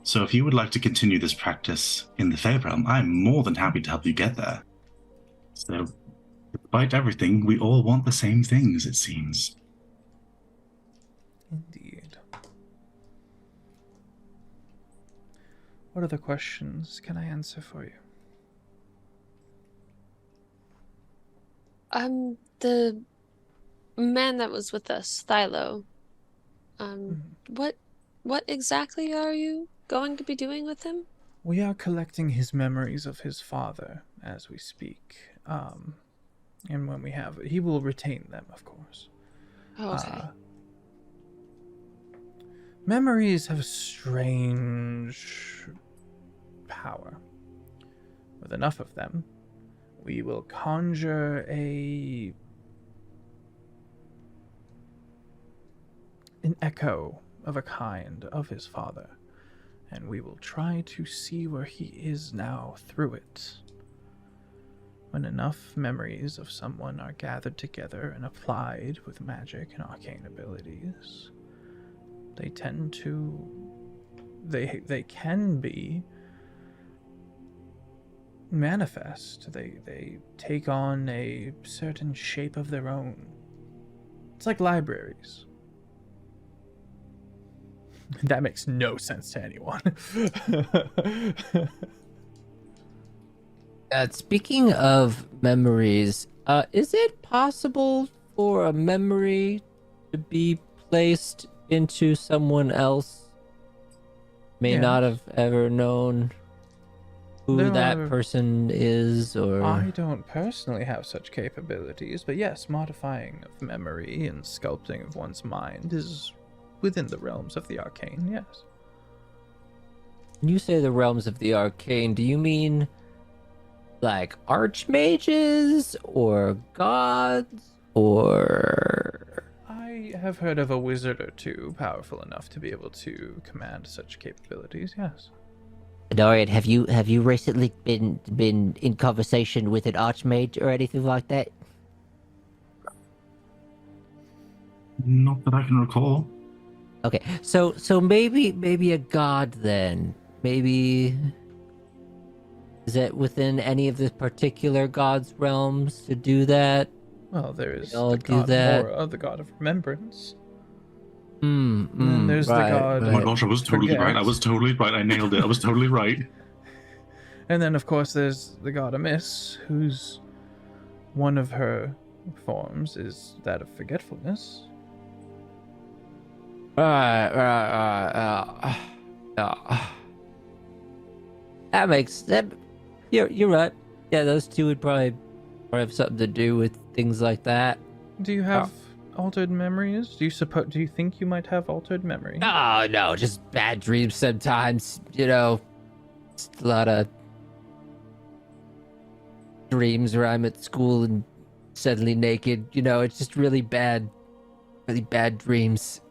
So if you would like to continue this practice in the Fey realm, I'm more than happy to help you get there. So, despite everything, we all want the same things, it seems. Indeed. What other questions can I answer for you? The man that was with us, Thylo. What exactly are you going to be doing with him? We are collecting his memories of his father as we speak. And when we have it, he will retain them, of course. Oh, okay. Memories have a strange power. With enough of them, we will conjure an echo of a kind of his father, and we will try to see where he is now through it. When enough memories of someone are gathered together and applied with magic and arcane abilities, they tend to... They can be manifest. They take on a certain shape of their own. It's like libraries. That makes no sense to anyone. Speaking of memories, is it possible for a memory to be placed into someone else may Yes. not have ever known who There that are- person is, or I don't personally have such capabilities, but yes, modifying of memory and sculpting of one's mind is within the realms of the arcane, yes. when you say the realms of the arcane, do you mean like archmages or gods or I have heard of a wizard or two powerful enough to be able to command such capabilities, yes. Dorian, have you recently been in conversation with an archmage or anything like that? Not that I can recall. Okay, so maybe a god then. Maybe is it within any of the particular god's realms to do that? Well, there's all the do god that. Mora, the god of remembrance. Mm, then there's the god- Oh my gosh, I was totally Forget. right. I was totally right. I nailed it. I was totally right. And then, of course, there's the god Amiss, whose one of her forms is that of forgetfulness. That makes that. You're right. Yeah, those two would probably have something to do with things like that. Do you have altered memories? Do you think you might have altered memory? Oh no, just bad dreams sometimes. You know, just a lot of dreams where I'm at school and suddenly naked. You know, it's just really bad dreams.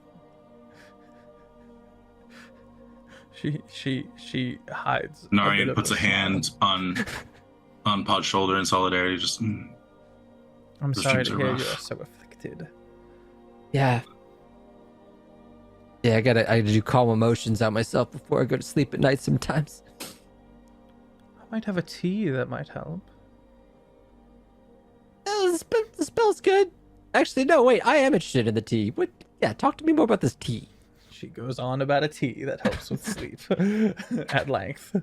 She hides. Narian bit of puts a hand on Pod's shoulder in solidarity. Just I'm Those sorry dreams to are hear rough. you are so afflicted. Yeah. Yeah, I gotta do calm emotions on myself before I go to sleep at night sometimes. I might have a tea that might help. Oh, the spell's good. Actually, no, wait, I am interested in the tea. What? Yeah, talk to me more about this tea. She goes on about a tea that helps with sleep at length.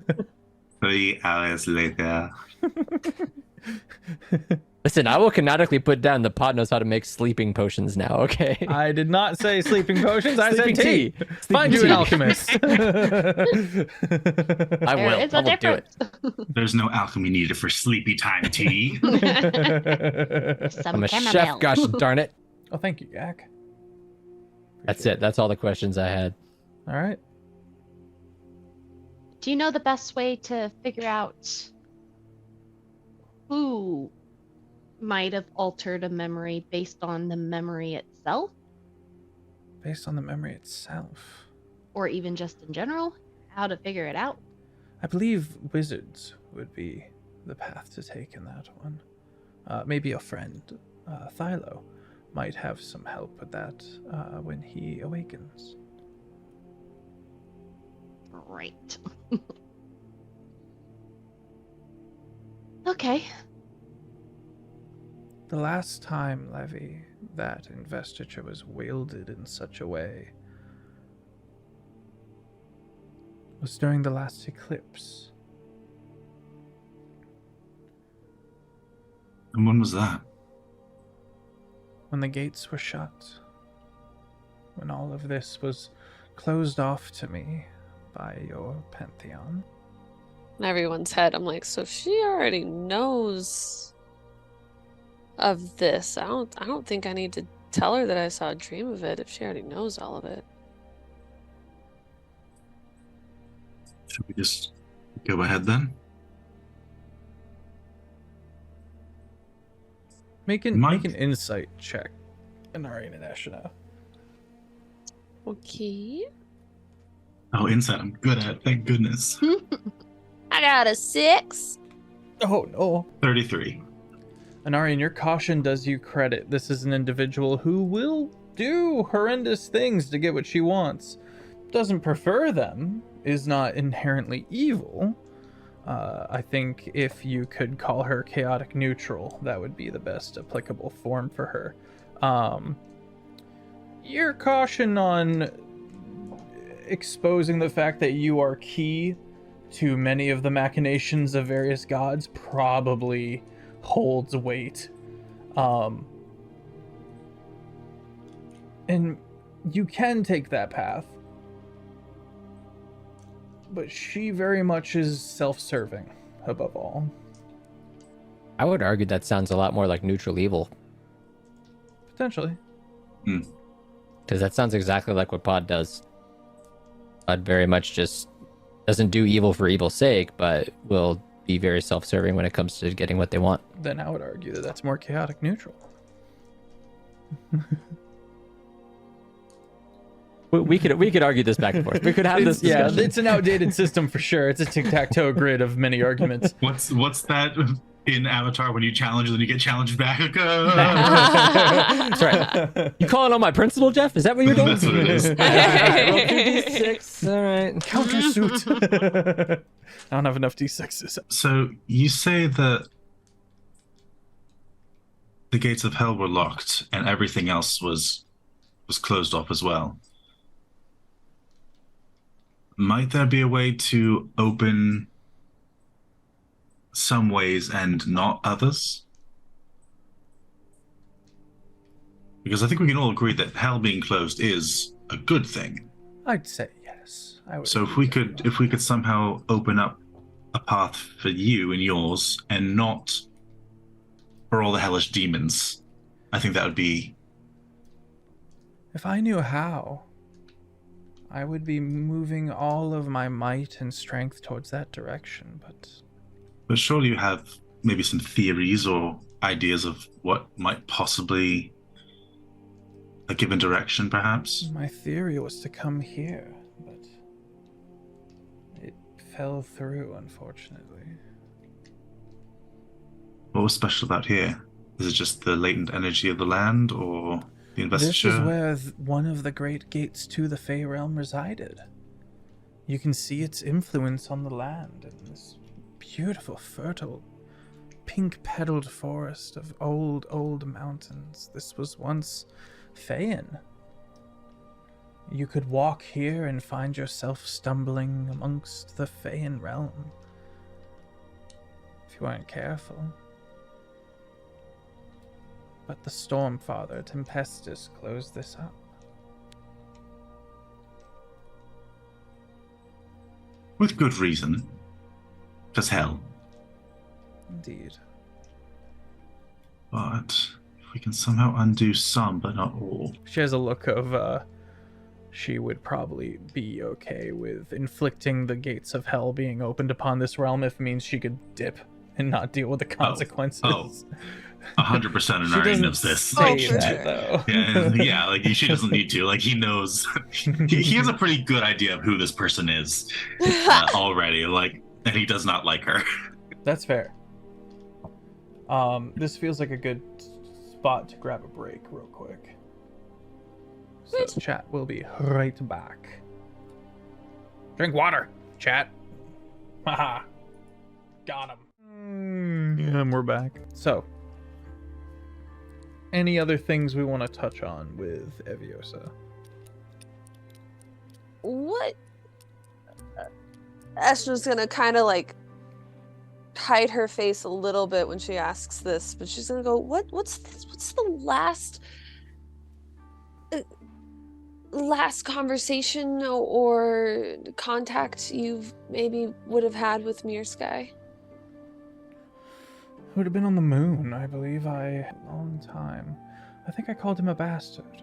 3 hours later. Listen, I will canonically put down the pod knows how to make sleeping potions now, okay? I did not say sleeping potions. I Sleeping said tea. tea. Find you Sleeping an tea. alchemist. I There will. is I a will do it. difference. There's no alchemy needed for sleepy time tea. Some I'm a chamomile. chef, gosh darn it. Oh, thank you, Yak. That's it. That's all the questions I had. All right. Do you know the best way to figure out who might have altered a memory based on the memory itself, Based on the memory itself, or even just in general? How to figure it out? I believe wizards would be the path to take in that one. Maybe a friend, Thylo, might have some help with that when he awakens. Right. Okay. The last time, Levy, that investiture was wielded in such a way was during the last eclipse. And when was that? When the gates were shut. When all of this was closed off to me by your pantheon. In everyone's head, I'm like, so she already knows of this. I don't think I need to tell her that I saw a dream of it if she already knows all of it. Should we just go ahead then? Make Mike? an insight check, Anari and Ashina. Okay. Oh, insight I'm good at. Thank goodness. I got a 6. Oh no. 33. Anarian, your caution does you credit. This is an individual who will do horrendous things to get what she wants. Doesn't prefer them, is not inherently evil. I think if you could call her chaotic neutral, that would be the best applicable form for her. Your caution on exposing the fact that you are key to many of the machinations of various gods probably holds weight. And you can take that path. But she very much is self-serving, above all. I would argue that sounds a lot more like neutral evil. Potentially. Because that sounds exactly like what Pod does. Pod very much just doesn't do evil for evil's sake, but will be very self-serving when it comes to getting what they want. Then I would argue that that's more chaotic neutral. We could argue this back and forth. We could have this discussion. Yeah, it's an outdated system for sure. It's a tic-tac-toe grid of many arguments. What's that in Avatar when you challenge and you get challenged back? That's right. You calling on my principal, Jeff? Is that what you're doing? That's what it is. All right, roll 2d6. All right. Countersuit. I don't have enough d6s. So you say that the gates of hell were locked and everything else was closed off as well. Might there be a way to open some ways and not others? Because I think we can all agree that hell being closed is a good thing. I'd say yes. I would. So if we could somehow open up a path for you and yours and not for all the hellish demons, I think that would be... If I knew how, I would be moving all of my might and strength towards that direction, But surely you have maybe some theories or ideas of what might possibly a given direction, perhaps? my theory was to come here, but it fell through, unfortunately. What was special about here? Is it just the latent energy of the land, or the investiture? This is where one of the great gates to the Fey realm resided. You can see its influence on the land in this beautiful, fertile, pink-petaled forest of old mountains. This was once Feyan. You could walk here and find yourself stumbling amongst the Feyan realm if you weren't careful. But the Stormfather, Tempestus, closed this up. With good reason. Because hell. Indeed. But if we can somehow undo some, but not all. She has a look of, she would probably be okay with inflicting the gates of hell being opened upon this realm if it means she could dip and not deal with the consequences. Oh. 100% Inari knows this. Say for that, sure. though. Yeah, like she doesn't need to. Like he knows. He has a pretty good idea of who this person is already. Like, and he does not like her. That's fair. This feels like a good spot to grab a break real quick. So chat will be right back. Drink water, chat. Haha. Got him. And we're back. So, any other things we want to touch on with Eviosa? What? Ashton's gonna kind of like hide her face a little bit when she asks this, but she's gonna go, What's this? What's the last conversation or contact you've maybe would have had with Mere Sky? It would have been on the moon, I believe. A long time. I think I called him a bastard.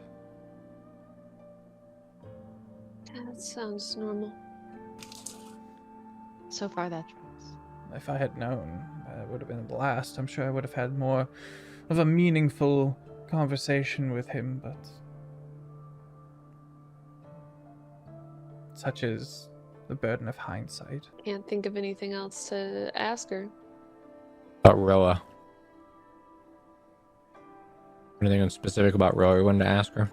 Yeah, that sounds normal. So far, that tracks. If I had known, it would have been a blast. I'm sure I would have had more of a meaningful conversation with him, but such is the burden of hindsight. Can't think of anything else to ask her. About Roa. Anything specific about Roa you wanted to ask her?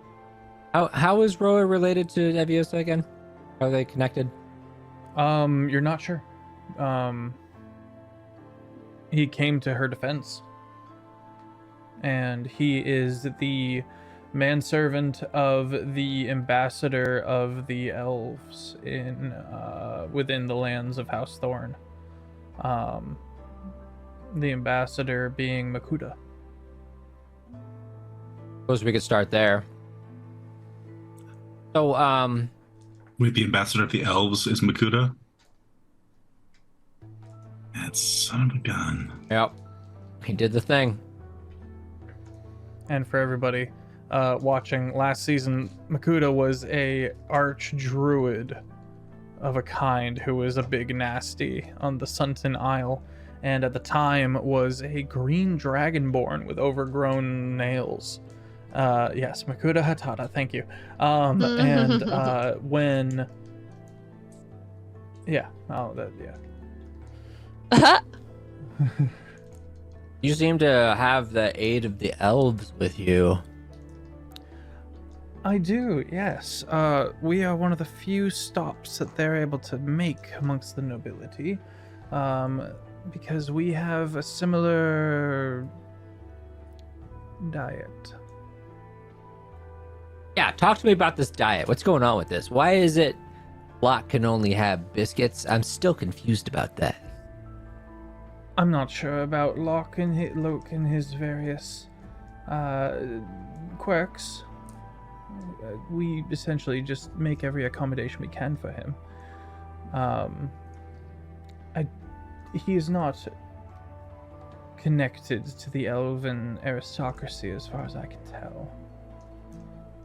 How is Roa related to Eviosa again? Are they connected? You're not sure. He came to her defense. And he is the manservant of the ambassador of the elves in within the lands of House Thorn. The ambassador being Makuta. Suppose we could start there. So, Wait, the ambassador of the elves is Makuta? That son of a gun. yep, he did the thing. And for everybody watching, last season, Makuta was a arch druid of a kind who was a big nasty on the Sunton Isle, and at the time was a green dragonborn with overgrown nails. Yes, Makuta Hatata, thank you. And when... Yeah, yeah. You seem to have the aid of the elves with you. I do, yes. We are one of the few stops that they're able to make amongst the nobility, because we have a similar diet. Yeah, talk to me about this diet. What's going on with this? Why is it Locke can only have biscuits? I'm still confused about that. I'm not sure about Locke and his various quirks. We essentially just make every accommodation we can for him. He is not connected to the elven aristocracy as far as I can tell.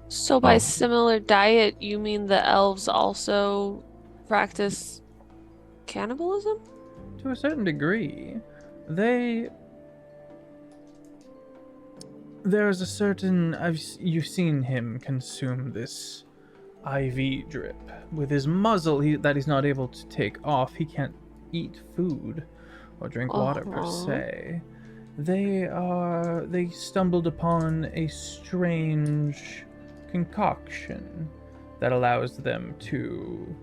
So by similar diet, you mean the elves also practice cannibalism? To a certain degree. There's a certain... You've seen him consume this IV drip. With his muzzle that he's not able to take off, he can't eat food or drink water per se. They stumbled upon a strange concoction that allows them to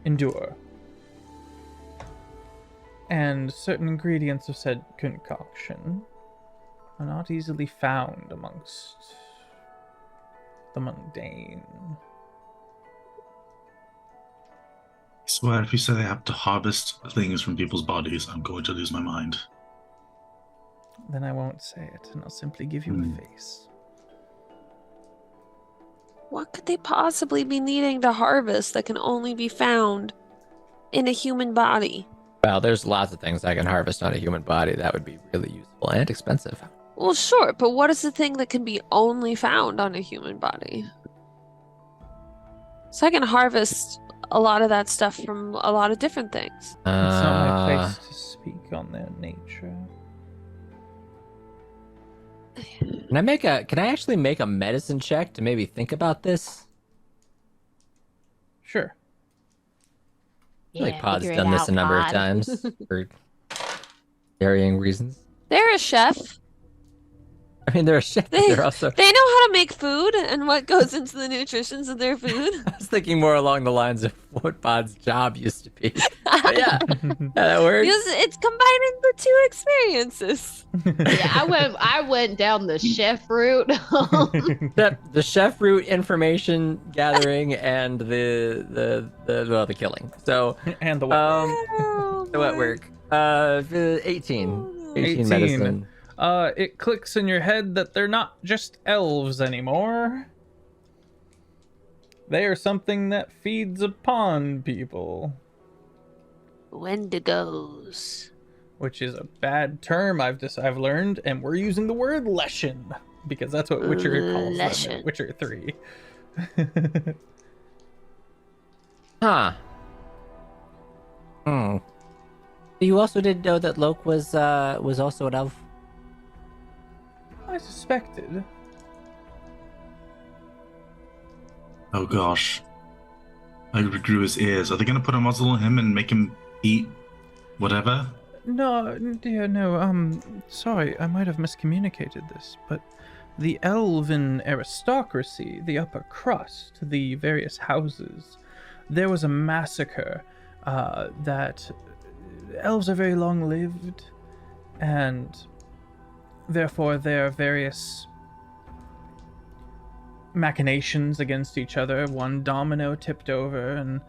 endure. And certain ingredients of said concoction are not easily found amongst the mundane. I swear, if you say they have to harvest things from people's bodies, I'm going to lose my mind. Then I won't say it, and I'll simply give you a face. What could they possibly be needing to harvest that can only be found in a human body? Well, there's lots of things I can harvest on a human body that would be really useful and expensive. Well, sure, but what is the thing that can be only found on a human body? So I can harvest a lot of that stuff from a lot of different things. It's not my place to speak on their nature. Can I actually make a medicine check to maybe think about this? Sure. I feel like Pod's figure it done this out, a number of Pod. times for varying reasons. They're a chef. I mean, they're a chef, but they're also... They know how to make food and what goes into the nutritions of their food. I was thinking more along the lines of what Pod's job used to be. But yeah, that works. Because it's combining the two experiences. Yeah, I went down the chef route. The chef route, information gathering, and the killing. So And the Oh, the wet my. work. 18 18. medicine. It clicks in your head that they're not just elves anymore. They are something that feeds upon people, Wendigos. which is a bad term I've learned, and we're using the word leshen because that's what Witcher calls them Leshen. in Witcher 3. Huh. You also didn't know that Loke was also an elf? I suspected. Oh gosh. I grew his ears. Are they going to put a muzzle on him and make him eat whatever? No, dear, no, sorry, I might have miscommunicated this, but the elven aristocracy, the upper crust, the various houses, there was a massacre, that elves are very long-lived, and therefore their various machinations against each other. One domino tipped over, and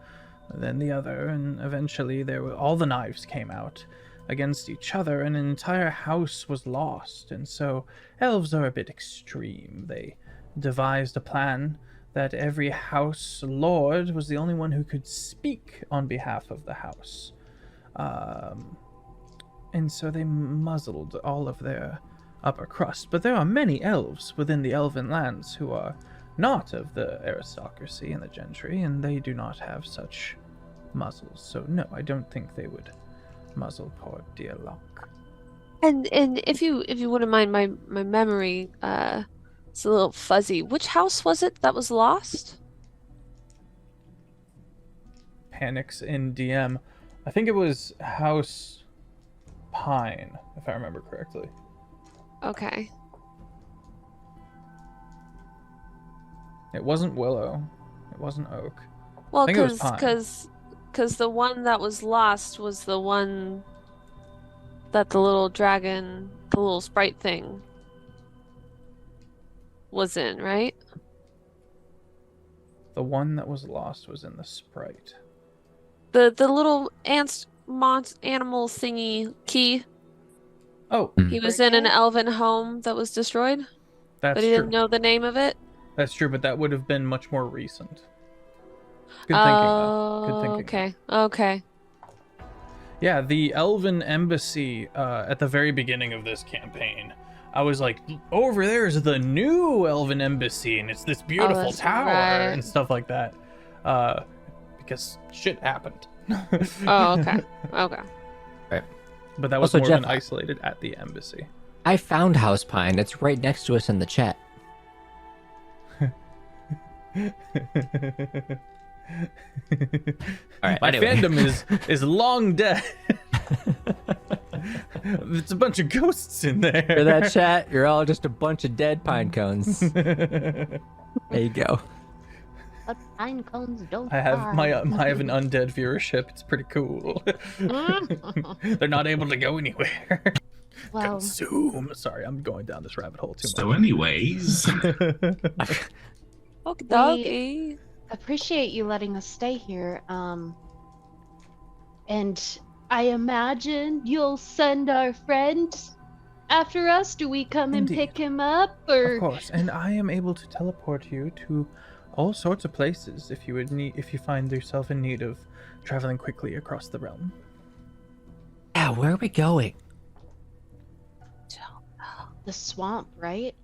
then the other, and eventually all the knives came out against each other, and an entire house was lost. And so elves are a bit extreme. They devised a plan that every house lord was the only one who could speak on behalf of the house. And so they muzzled all of their upper crust. But there are many elves within the elven lands who are not of the aristocracy and the gentry, and they do not have such muzzles. So no, I don't think they would muzzle poor dear Locke. And if you wouldn't mind, my memory it's a little fuzzy. Which house was it that was lost? Panics in DM. I think it was House Pine, if I remember correctly. Okay. It wasn't Willow. It wasn't Oak. Well, I think it was Pine. because the one that was lost was the one that the little dragon, the little sprite thing, was in, right? The one that was lost was in the sprite. The little animal thingy key. Oh, He was in an elven home that was destroyed, that's but he true. didn't know the name of it. That's true, but that would have been much more recent. Good thinking, though. Good thinking. Okay. Okay. Yeah, the Elven Embassy at the very beginning of this campaign, I was like, over there is the new Elven Embassy, and it's this beautiful that's tower right. and stuff like that. Because shit happened. Oh, okay. Okay. But that was Also, more Jeff, than isolated at the embassy. I found House Pine. It's right next to us in the chat. All right. My Anyway. fandom is long dead. It's a bunch of ghosts in For there. that chat, you're all just a bunch of dead pine cones. There you go. But pine cones don't I have fly. I have an undead viewership. It's pretty cool. They're not able to go anywhere. Well, Consume. Sorry, I'm going down this rabbit hole too So, anyways, Okay, doggy. appreciate you letting us stay here. And I imagine you'll send our friend after us. Do we come and Indeed. pick him up, Of or course, and I am able to teleport you to all sorts of places if you find yourself in need of traveling quickly across the realm. Yeah, where are we going? the swamp? Right?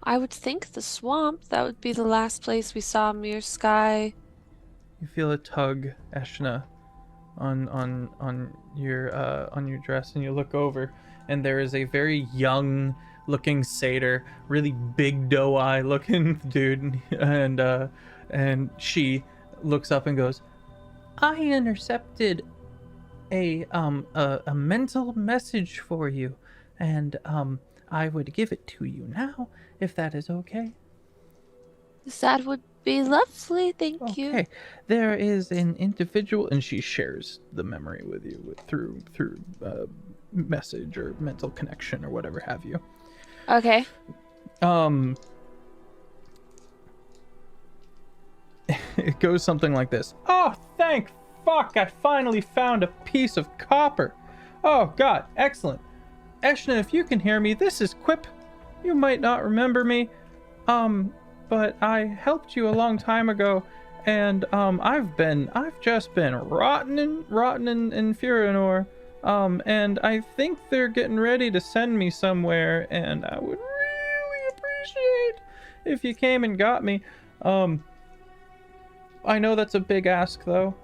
I would think the swamp. That would be the last place we saw Mere Sky. You feel a tug, Eshna, on your dress, and you look over, and there is a very young looking satyr, really big doe eye looking dude, and she looks up and goes, "I intercepted a mental message for you, and I would give it to you now if that is okay." That would be lovely, thank you. Okay, there is an individual, and she shares the memory with you through message or mental connection or whatever have you. Okay. It goes something like this. "Oh, thank fuck! I finally found a piece of copper. Oh God, excellent. Eshna, if you can hear me, this is Quip. You might not remember me, but I helped you a long time ago, and I've just been rotting in Furinor, and I think they're getting ready to send me somewhere, and I would really appreciate if you came and got me. I know that's a big ask, though.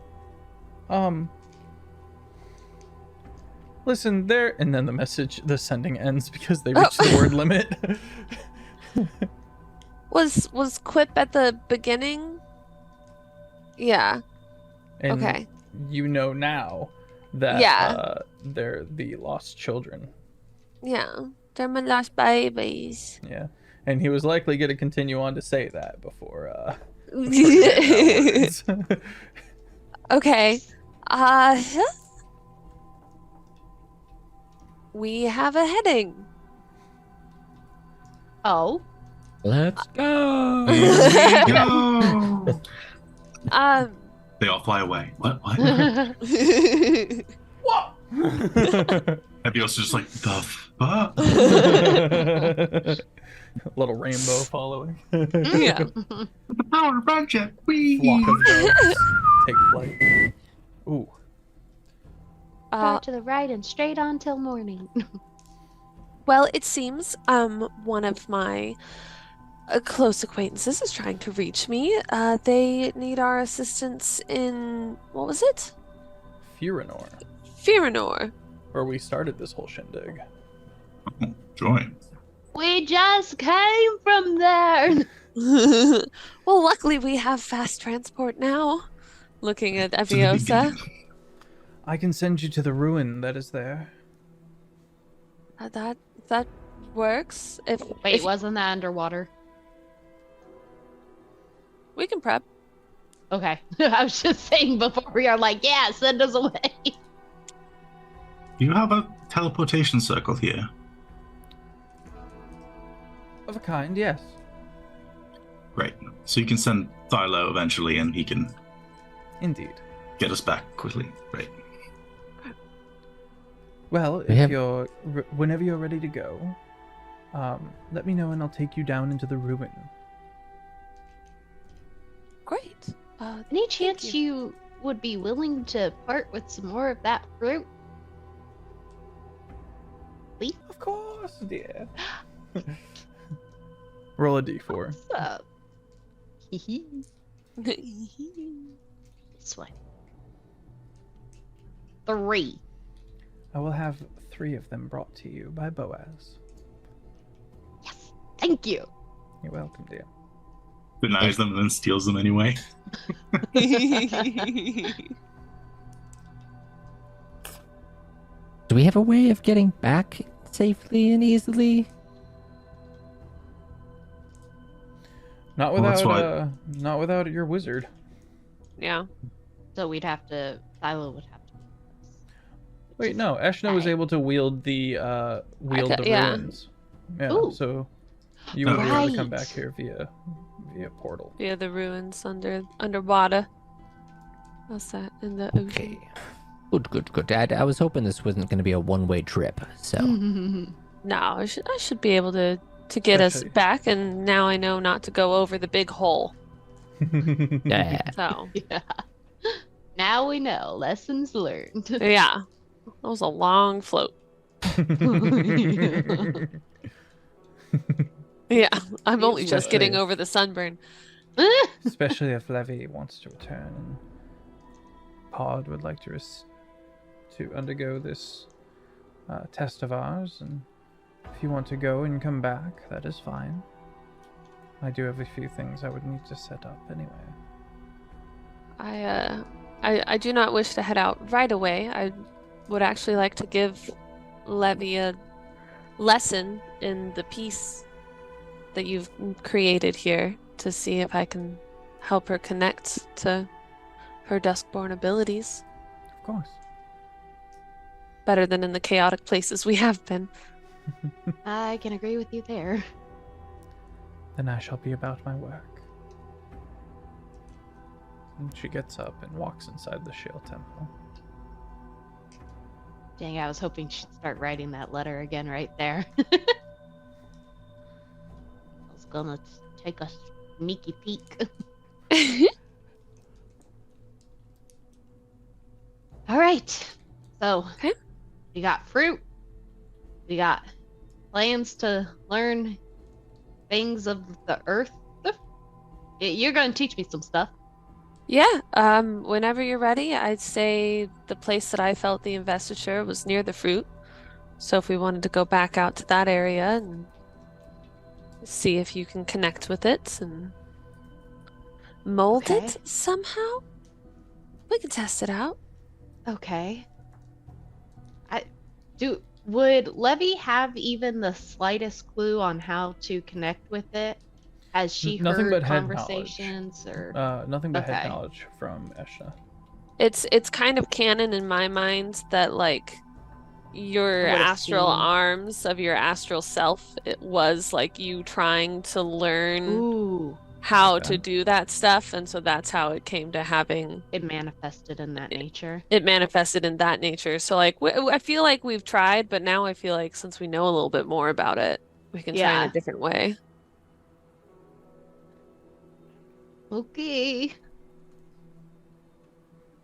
Listen, there..." And then the sending ends because they reached the word limit. Was Quip at the beginning? Yeah. And Okay. you know now that Yeah. they're the lost children. Yeah. They're my lost babies. Yeah. And he was likely going to continue on to say that before Okay. We have a heading. Oh, Let's go. Here we go. Um, They all fly away. What? Ebios is just like, the fuck? Little rainbow following. yeah. The power of friendship. Whee! Flock of doves take flight. Ooh. Out to the right and straight on till morning. Well, it seems one of my close acquaintances is trying to reach me. They need our assistance in, what was it? Firanor, where we started this whole shindig. Join. We just came from there. Well, luckily we have fast transport now. Looking at Eviosa. I can send you to the ruin that is there. That works. Wait, wasn't that underwater? We can prep. Okay. I was just saying before we are like, yeah, send us away. You have a teleportation circle here. Of a kind, yes. Great. So you can send Thylo eventually, and he can Indeed. get us back quickly. Great. Well, whenever you're ready to go, let me know and I'll take you down into the ruin. Great. Any chance you would be willing to part with some more of that fruit? Please? Of course, dear. Roll a d4. What's up? This one. 3. I will have 3 of them brought to you by Boaz. Yes. Thank you. You're welcome, dear. Denies them and then steals them anyway. Do we have a way of getting back safely and easily? Not Well, that's without not without your wizard. Yeah. So we'd have to. Philo would have to. Wait, no. Eshna was able to wield the yeah. ruins. Yeah. Ooh. So you would be able to come Right. back here via portal. Via the ruins underwater. What's that? In the ocean. Okay. Good. I was hoping this wasn't going to be a one-way trip, so. Mm-hmm. No, I should be able to get us Especially- back, and now I know not to go over the big hole. Yeah. So Yeah. Now we know. Lessons learned. yeah. That was a long float. Yeah. I'm only just getting over the sunburn. Especially if Levy wants to return and Pod would like to undergo this test of ours, and if you want to go and come back, that is fine. I do have a few things I would need to set up anyway. I do not wish to head out right away. I would actually like to give Levy a lesson in the piece that you've created here to see if I can help her connect to her Duskborn abilities Of course. better than in the chaotic places we have been. I can agree with you there. Then I shall be about my work. And she gets up and walks inside the Shale Temple. Dang, I was hoping she'd start writing that letter again right there. I was gonna take a sneaky peek. All right. So, Okay. we got fruit. We got plans to learn things of the earth. You're gonna teach me some stuff. Yeah, whenever you're ready, I'd say the place that I felt the investiture was near the fruit. So if we wanted to go back out to that area and see if you can connect with it and mold Okay. it somehow, we can test it out. Okay. Would Levy have even the slightest clue on how to connect with it? Has she Nothing heard but head conversations or Nothing but head Okay. knowledge from Eshna. It's kind of canon in my mind that like your I would've astral seen. arms of your astral self, it was like you trying to learn Ooh, how Okay. to do that stuff, and so that's how it came to having it manifested in that nature. it manifested in that nature. So like I feel like we've tried, but now I feel like since we know a little bit more about it, we can try in a Yeah. different way. Okay.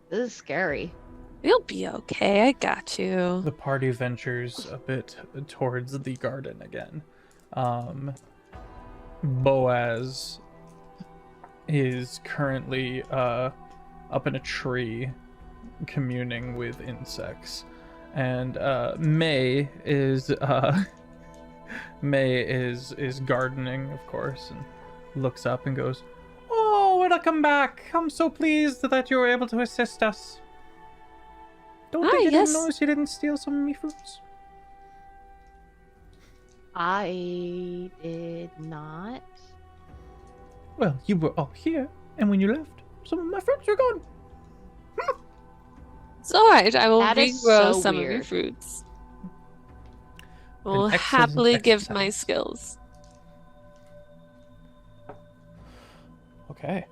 This is scary. You'll be okay. I got you. The party ventures a bit towards the garden again. Boaz is currently up in a tree communing with insects, and May is gardening, of course, and looks up and goes, "Oh, welcome back! I'm so pleased that you were able to assist us. Don't Ah, think you yes. didn't notice you didn't steal some of me fruits." I did not. Well, you were all here, and when you left, some of my fruits are gone. It's all right. I will That is regrow so some of your weird. fruits. I An will excellent happily give my exercise. skills. Okay.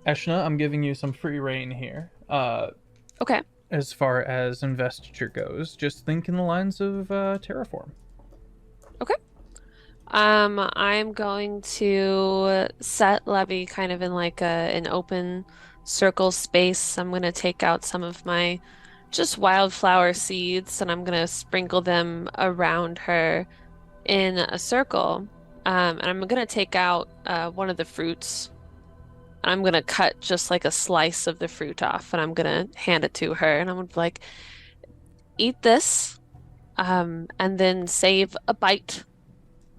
Eshna, I'm giving you some free reign here. Okay. As far as investiture goes, just think in the lines of Terraform. I'm going to set Levy kind of in like an open circle space. I'm gonna take out some of my just wildflower seeds and I'm gonna sprinkle them around her in a circle. And I'm gonna take out one of the fruits. I'm gonna cut just like a slice of the fruit off and I'm gonna hand it to her and I'm gonna be like, eat this, and then save a bite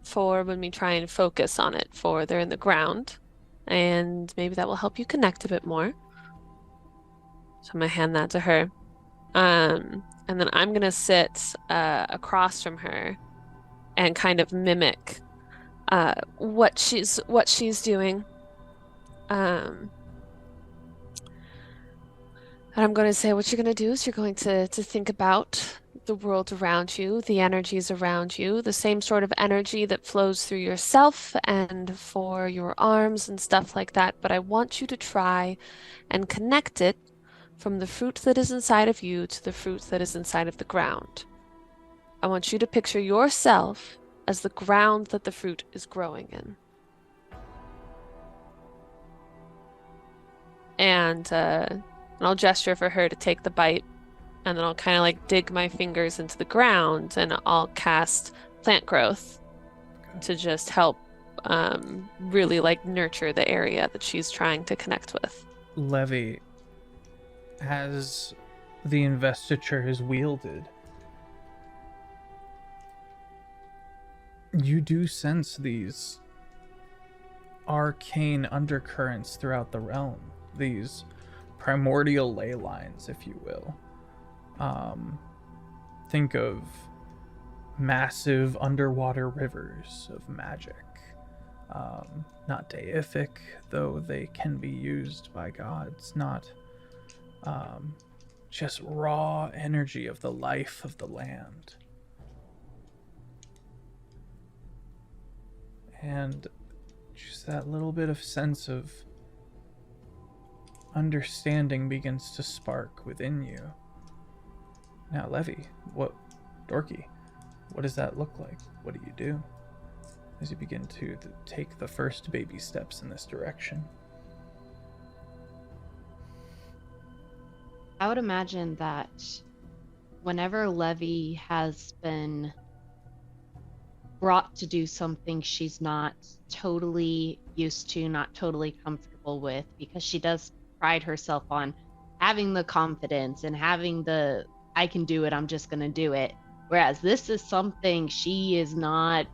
for when we try and focus on it for they're in the ground. And maybe that will help you connect a bit more. So I'm gonna hand that to her. And then I'm gonna sit across from her and kind of mimic what she's doing. And I'm going to say what you're going to do is you're going to think about the world around you, the energies around you, the same sort of energy that flows through yourself and for your arms and stuff like that. But I want you to try and connect it from the fruit that is inside of you to the fruit that is inside of the ground. I want you to picture yourself as the ground that the fruit is growing in. And I'll gesture for her to take the bite, and then I'll kind of like dig my fingers into the ground, and I'll cast plant growth to just help really like nurture the area that she's trying to connect with. Levy, as the investiture is wielded, you do sense these arcane undercurrents throughout the realm, these primordial ley lines, if you will. Think of massive underwater rivers of magic. Not deific, though they can be used by gods, not just raw energy of the life of the land. And just that little bit of sense of understanding begins to spark within you. Now, Levy, Dorky, what does that look like? What do you do as you begin to take the first baby steps in this direction? I would imagine that whenever Levy has been brought to do something she's not totally used to, not totally comfortable with, because she does pride herself on having the confidence and having the I can do it, I'm just gonna do it. Whereas this is something she is not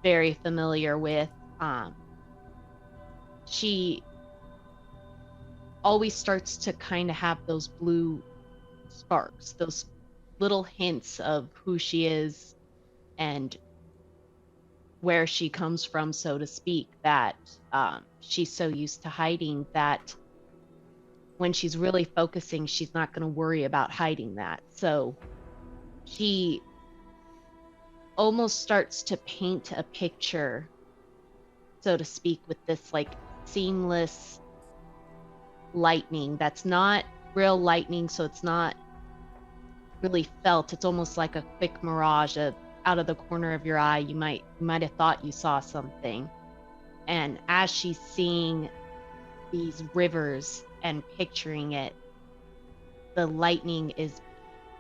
very familiar with. She always starts to kind of have those blue sparks, those little hints of who she is and where she comes from, so to speak, that she's so used to hiding that when she's really focusing, she's not going to worry about hiding that. So she almost starts to paint a picture, so to speak, with this like seamless lightning that's not real lightning, so it's not really felt. It's almost like a quick mirage out of the corner of your eye. You might have thought you saw something. And as she's seeing these rivers and picturing it, the lightning is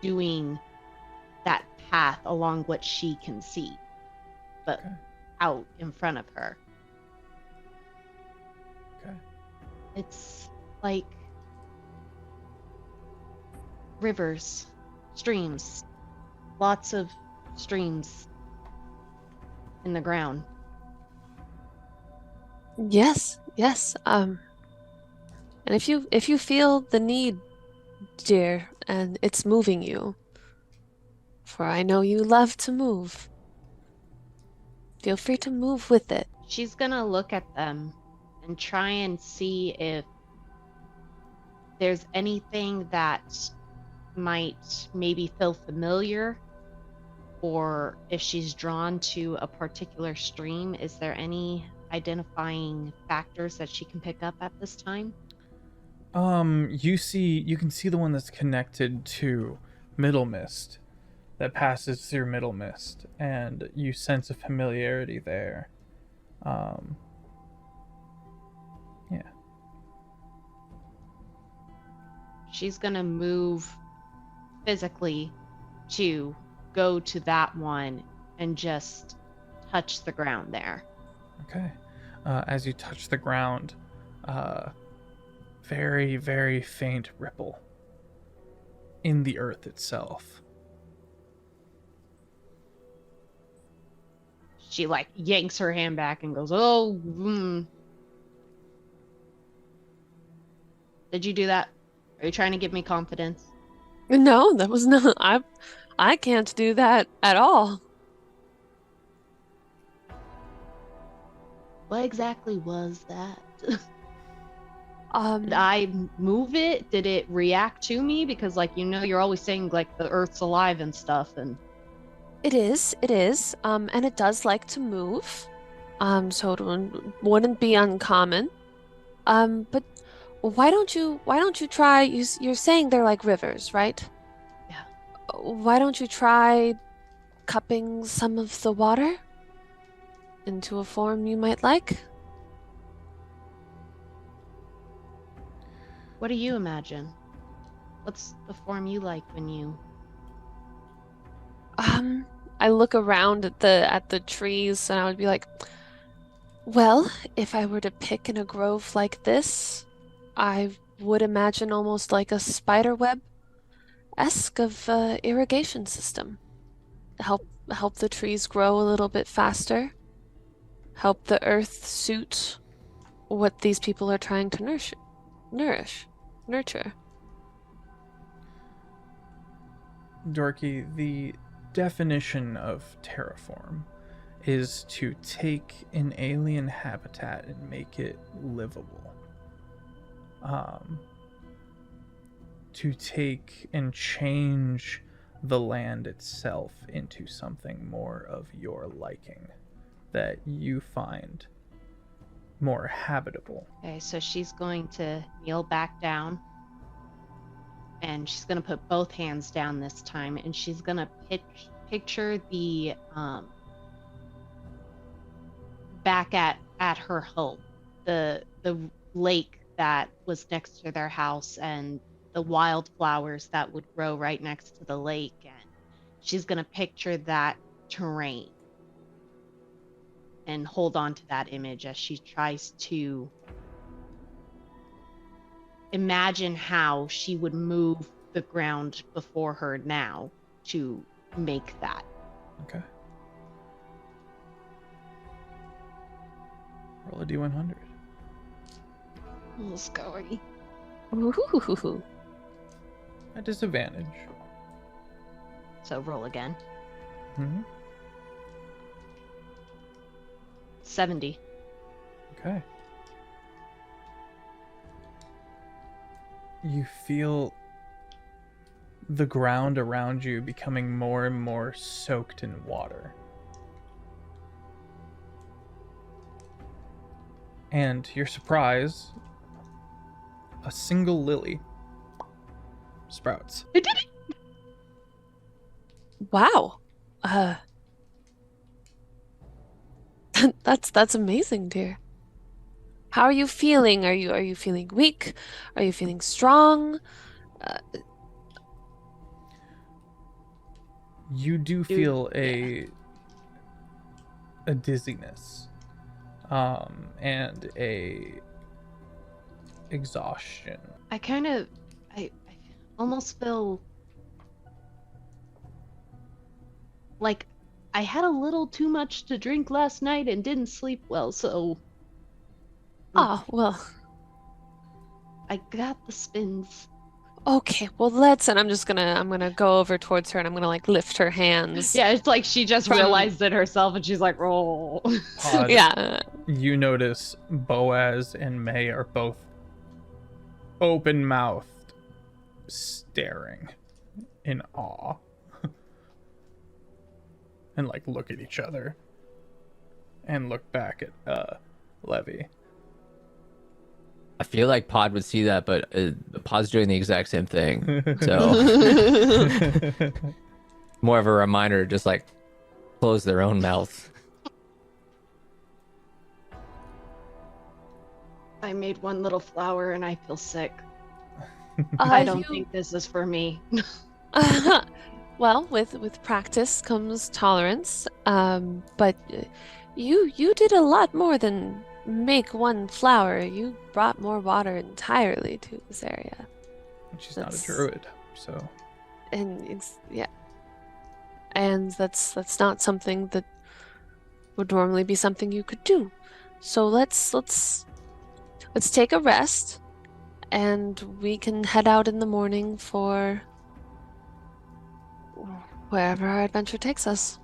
doing that path along what she can see, but out in front of her. Okay. It's like rivers, streams, lots of streams in the ground. Yes. And if you feel the need, dear, and it's moving you, for I know you love to move, feel free to move with it. She's gonna look at them and try and see if there's anything that might maybe feel familiar, or if she's drawn to a particular stream. Is there any identifying factors that she can pick up at this time? You can see the one that's connected to Middle Mist, that passes through Middle Mist, and you sense a familiarity there. Yeah. She's gonna move physically to go to that one and just touch the ground there. Okay. As you touch the ground, very, very faint ripple in the earth itself. She like yanks her hand back and goes, "Oh, Did you do that? Are you trying to give me confidence?" No, that was not. I can't do that at all. What exactly was that? Did Um, I move it? Did it react to me? Because like, you're always saying like the earth's alive and stuff, and it is. And it does like to move. So it wouldn't be uncommon. But why don't you try? You're saying they're like rivers, right? Yeah. Why don't you try cupping some of the water into a form you might like? what do you imagine? What's the form you like when you... I look around at the trees and I would be like, well, if I were to pick in a grove like this, I would imagine almost like a spider web-esque of irrigation system. Help the trees grow a little bit faster. Help the earth suit what these people are trying to nurture. Dorky, the definition of terraform is to take an alien habitat and make it livable. To take and change the land itself into something more of your liking, that you find more habitable. Okay, so she's going to kneel back down, and she's going to put both hands down this time, and she's going to picture the back at her home, the lake that was next to their house, and the wildflowers that would grow right next to the lake, and she's going to picture that terrain and hold on to that image as she tries to imagine how she would move the ground before her now to make that. Okay. Roll a d100. Let's go. Ooh. At disadvantage. So roll again. Mm-hmm. 70. Okay. you feel the ground around you becoming more and more soaked in water. And to your surprise, a single lily sprouts. I did it! Wow. That's amazing, dear. How are you feeling? Are you feeling weak? Are you feeling strong? You do feel a dizziness, and a exhaustion. I almost feel like I had a little too much to drink last night and didn't sleep well, so Oh, well. I got the spins. Okay, well and I'm gonna go over towards her and I'm gonna like lift her hands. Yeah, it's like she just realized it herself and she's like, oh. Pod, Yeah. You notice Boaz and May are both open-mouthed, staring in awe. And like look at each other. And look back at Levy. I feel like Pod would see that, but Pod's doing the exact same thing. So more of a reminder to just like close their own mouth. I made one little flower and I feel sick. I don't think this is for me. Well, with practice comes tolerance. But you did a lot more than make one flower. You brought more water entirely to this area. She's not a druid, so. And and that's not something that would normally be something you could do. So let's take a rest, and we can head out in the morning for wherever our adventure takes us.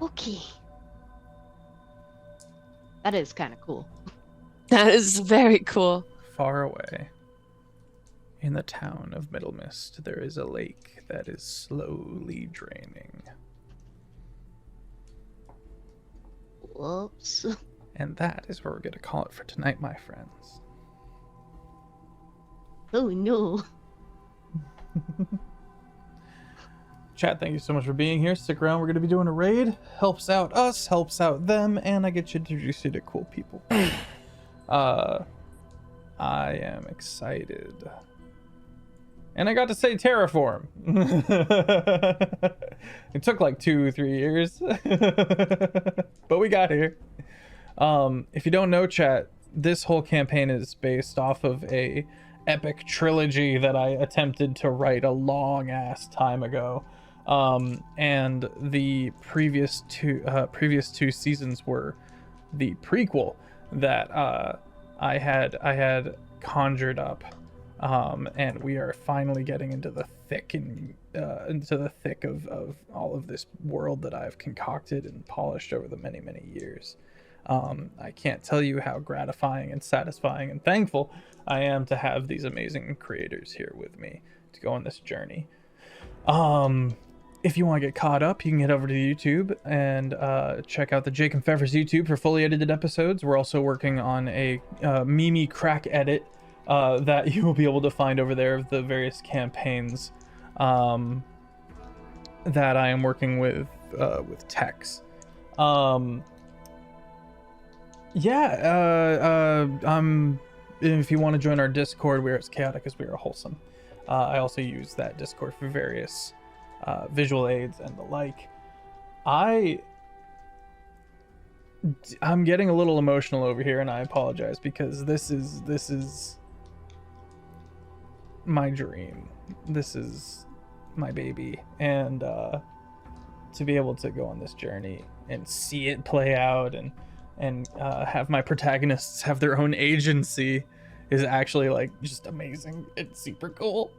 Okay. That is kind of cool. That is very cool. Far away, in the town of Middle Mist, there is a lake that is slowly draining. Whoops. And that is where we're going to call it for tonight, my friends. Oh no. Chat, thank you so much for being here. Stick around. We're going to be doing a raid. Helps out us, helps out them, and I get you introduced to cool people. I am excited. And I got to say Terraform. It took like 2-3 years. But we got here. If you don't know, chat, this whole campaign is based off of a epic trilogy that I attempted to write a long ass time ago. And the previous two seasons were the prequel that I had conjured up, and we are finally getting into the thick of all of this world that I've concocted and polished over the many years. I can't tell you how gratifying and satisfying and thankful I am to have these amazing creators here with me to go on this journey. If you want to get caught up, you can head over to YouTube and check out the Jake and Feffers YouTube for fully edited episodes. We're also working on a Mimi crack edit that you will be able to find over there of the various campaigns that I am working with Tex. If you want to join our Discord, we're as chaotic as we are wholesome. I also use that Discord for various visual aids and the like. I'm getting a little emotional over here, and I apologize because this is my dream. This is my baby, and to be able to go on this journey and see it play out and have my protagonists have their own agency is actually like just amazing. It's super cool.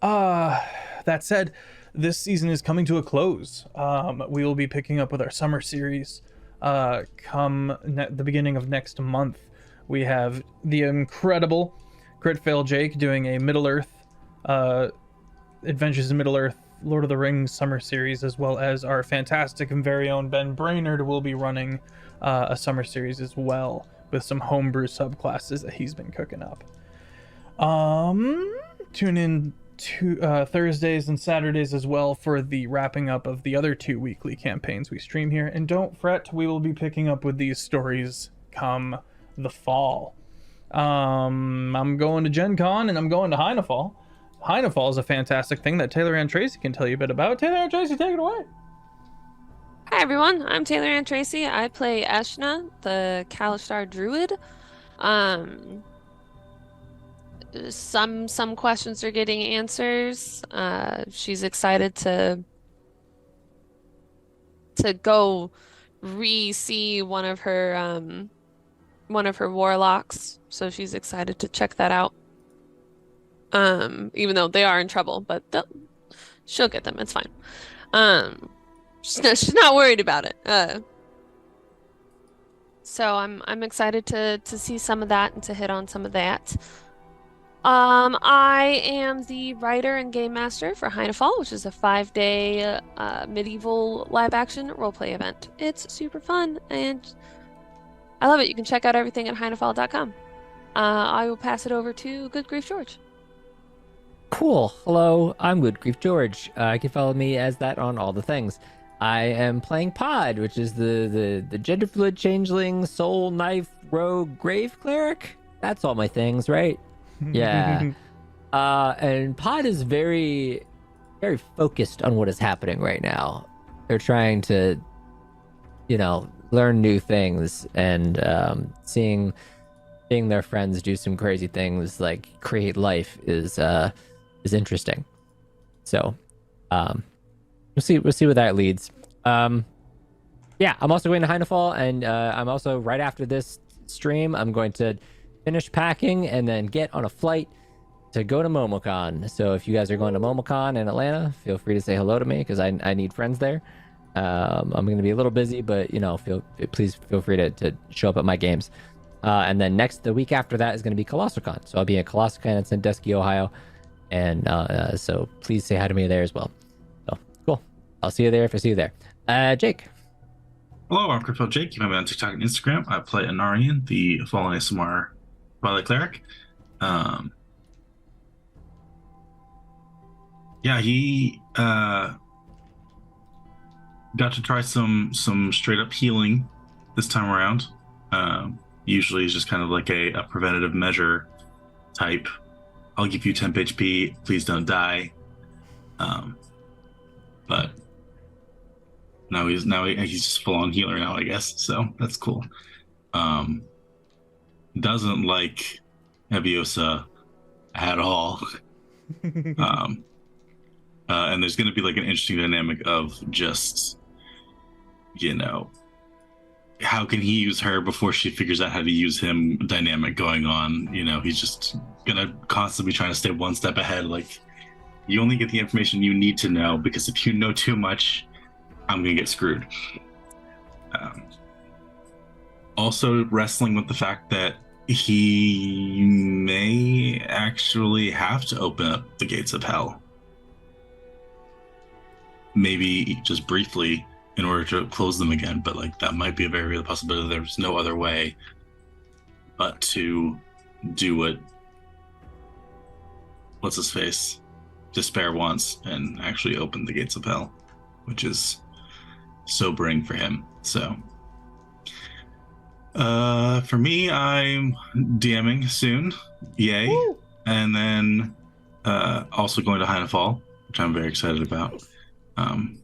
That said, this season is coming to a close. We will be picking up with our summer series come the beginning of next month We have the incredible Critfail Jake doing a Middle-earth, Adventures in Middle-earth, Lord of the Rings summer series, as well as our fantastic and very own Ben Brainard will be running a summer series as well, with some homebrew subclasses that he's been cooking up. Tune in to Thursdays and Saturdays as well for the wrapping up of the other 2 weekly campaigns we stream here. And don't fret, we will be picking up with these stories come the fall. I'm going to Gen Con and I'm going to Heinefall. Heinefall is a fantastic thing that Taylor and Tracy can tell you a bit about. Taylor and Tracy, take it away. Hi everyone, I'm Taylor and Tracy. I play Eshna, the Kalishtar Druid. Some questions are getting answers. She's excited to go re-see one of her warlocks, so she's excited to check that out. Even though they are in trouble, but she'll get them. It's fine. She's not worried about it. So I'm excited to see some of that and to hit on some of that. I am the writer and game master for Heinefall, which is a 5-day medieval live-action roleplay event. It's super fun, and I love it. You can check out everything at heinefall.com. I will pass it over to GoodGriefGeorge. Cool. Hello, I'm GoodGriefGeorge. You can follow me as that on all the things. I am playing Pod, which is the gender fluid changeling, soul knife, rogue, grave cleric. That's all my things, right? Yeah. And Pod is very, very focused on what is happening right now. They're trying to, learn new things and seeing their friends do some crazy things like create life is interesting. So we'll see where that leads. Yeah, I'm also going to Heinefall, and I'm also, right after this stream, I'm going to finish packing and then get on a flight to go to MomoCon. So if you guys are going to MomoCon in Atlanta, feel free to say hello to me, because I need friends there. I'm going to be a little busy, but please feel free to show up at my games. And then the week after that is going to be ColossalCon. So I'll be at ColossalCon in Sandusky, Ohio. And so please say hi to me there as well. So cool. I'll see you there if I see you there. Jake. Hello, I'm Critfail Jake. You can find me on TikTok and Instagram. I play Anarian, the Fallen ASMR Twilight Cleric. Yeah, he got to try some straight up healing this time around. Usually it's just kind of like a preventative measure type. I'll give you temp HP, please don't die. But now he's just full on healer now, I guess. So that's cool. Doesn't like Eviosa at all. And there's going to be like an interesting dynamic of just, how can he use her before she figures out how to use him dynamic going on. He's just going to constantly be trying to stay one step ahead. Like, you only get the information you need to know, because if you know too much, I'm going to get screwed. Also wrestling with the fact that he may actually have to open up the gates of hell. Maybe just briefly in order to close them again, but like that might be a very real possibility. There's no other way but to do what what's his face Despair wants and actually open the gates of hell, which is sobering for him. So for me, I'm DMing soon, yay. Woo! And then also going to Heinefall, which I'm very excited about. I'm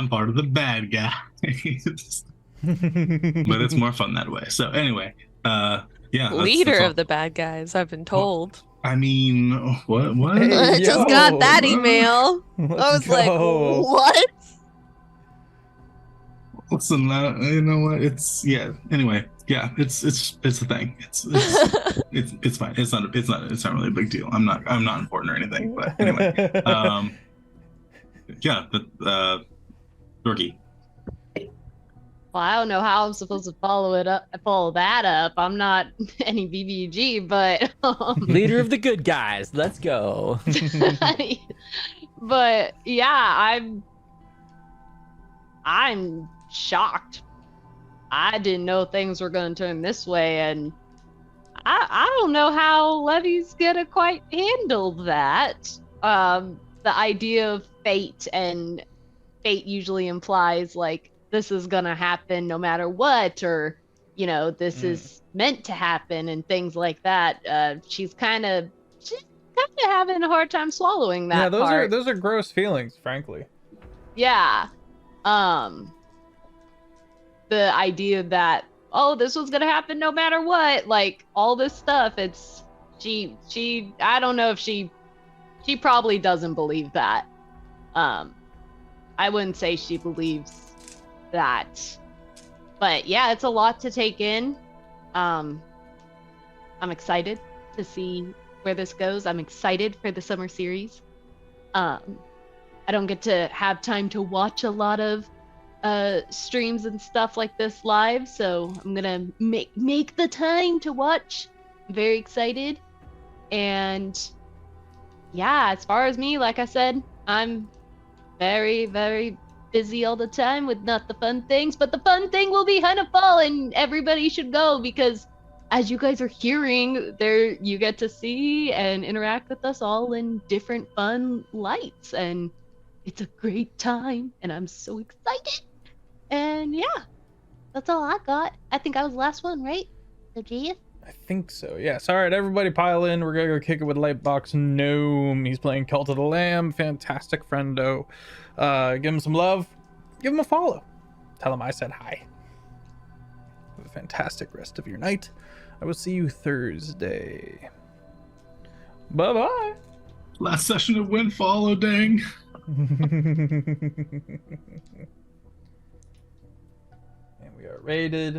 part of the bad guys. But it's more fun that way. So anyway, yeah. Leader of the bad guys, I've been told. I mean, what? Hey, I just got that email. I was like, what? Listen, you know what? It's Anyway, yeah, it's a thing. It's fine. It's not really a big deal. I'm not important or anything. But anyway, yeah. But Dorky. Well, I don't know how I'm supposed to follow that up. I'm not any BBG, but Leader of the good guys. Let's go. but yeah, I'm shocked. I didn't know things were going to turn this way, and I don't know how Levy's gonna quite handle that. The idea of fate, and fate usually implies like this is gonna happen no matter what, or this is meant to happen, and things like that. She's kind of having a hard time swallowing that. Yeah, those are gross feelings, frankly. Yeah. The idea that this was gonna happen no matter what, like all this stuff. It's she. I don't know if she probably doesn't believe that. I wouldn't say she believes that, but yeah, it's a lot to take in. I'm excited to see where this goes. I'm excited for the summer series. I don't get to have time to watch a lot of streams and stuff like this live, so I'm gonna make the time to watch. I'm very excited. And yeah, as far as me, like I said, I'm very, very busy all the time with not the fun things, but the fun thing will be Hunnafall, and everybody should go, because as you guys are hearing there, you get to see and interact with us all in different fun lights, and it's a great time, and I'm so excited. And yeah, that's all I got. I think I was the last one, right? So G? I think so, yes. All right, everybody pile in. We're gonna go kick it with Lightbox Gnome. He's playing Cult of the Lamb. Fantastic friendo. Give him some love. Give him a follow. Tell him I said hi. Have a fantastic rest of your night. I will see you Thursday. Bye-bye. Last session of Windfall, oh dang. And we are rated.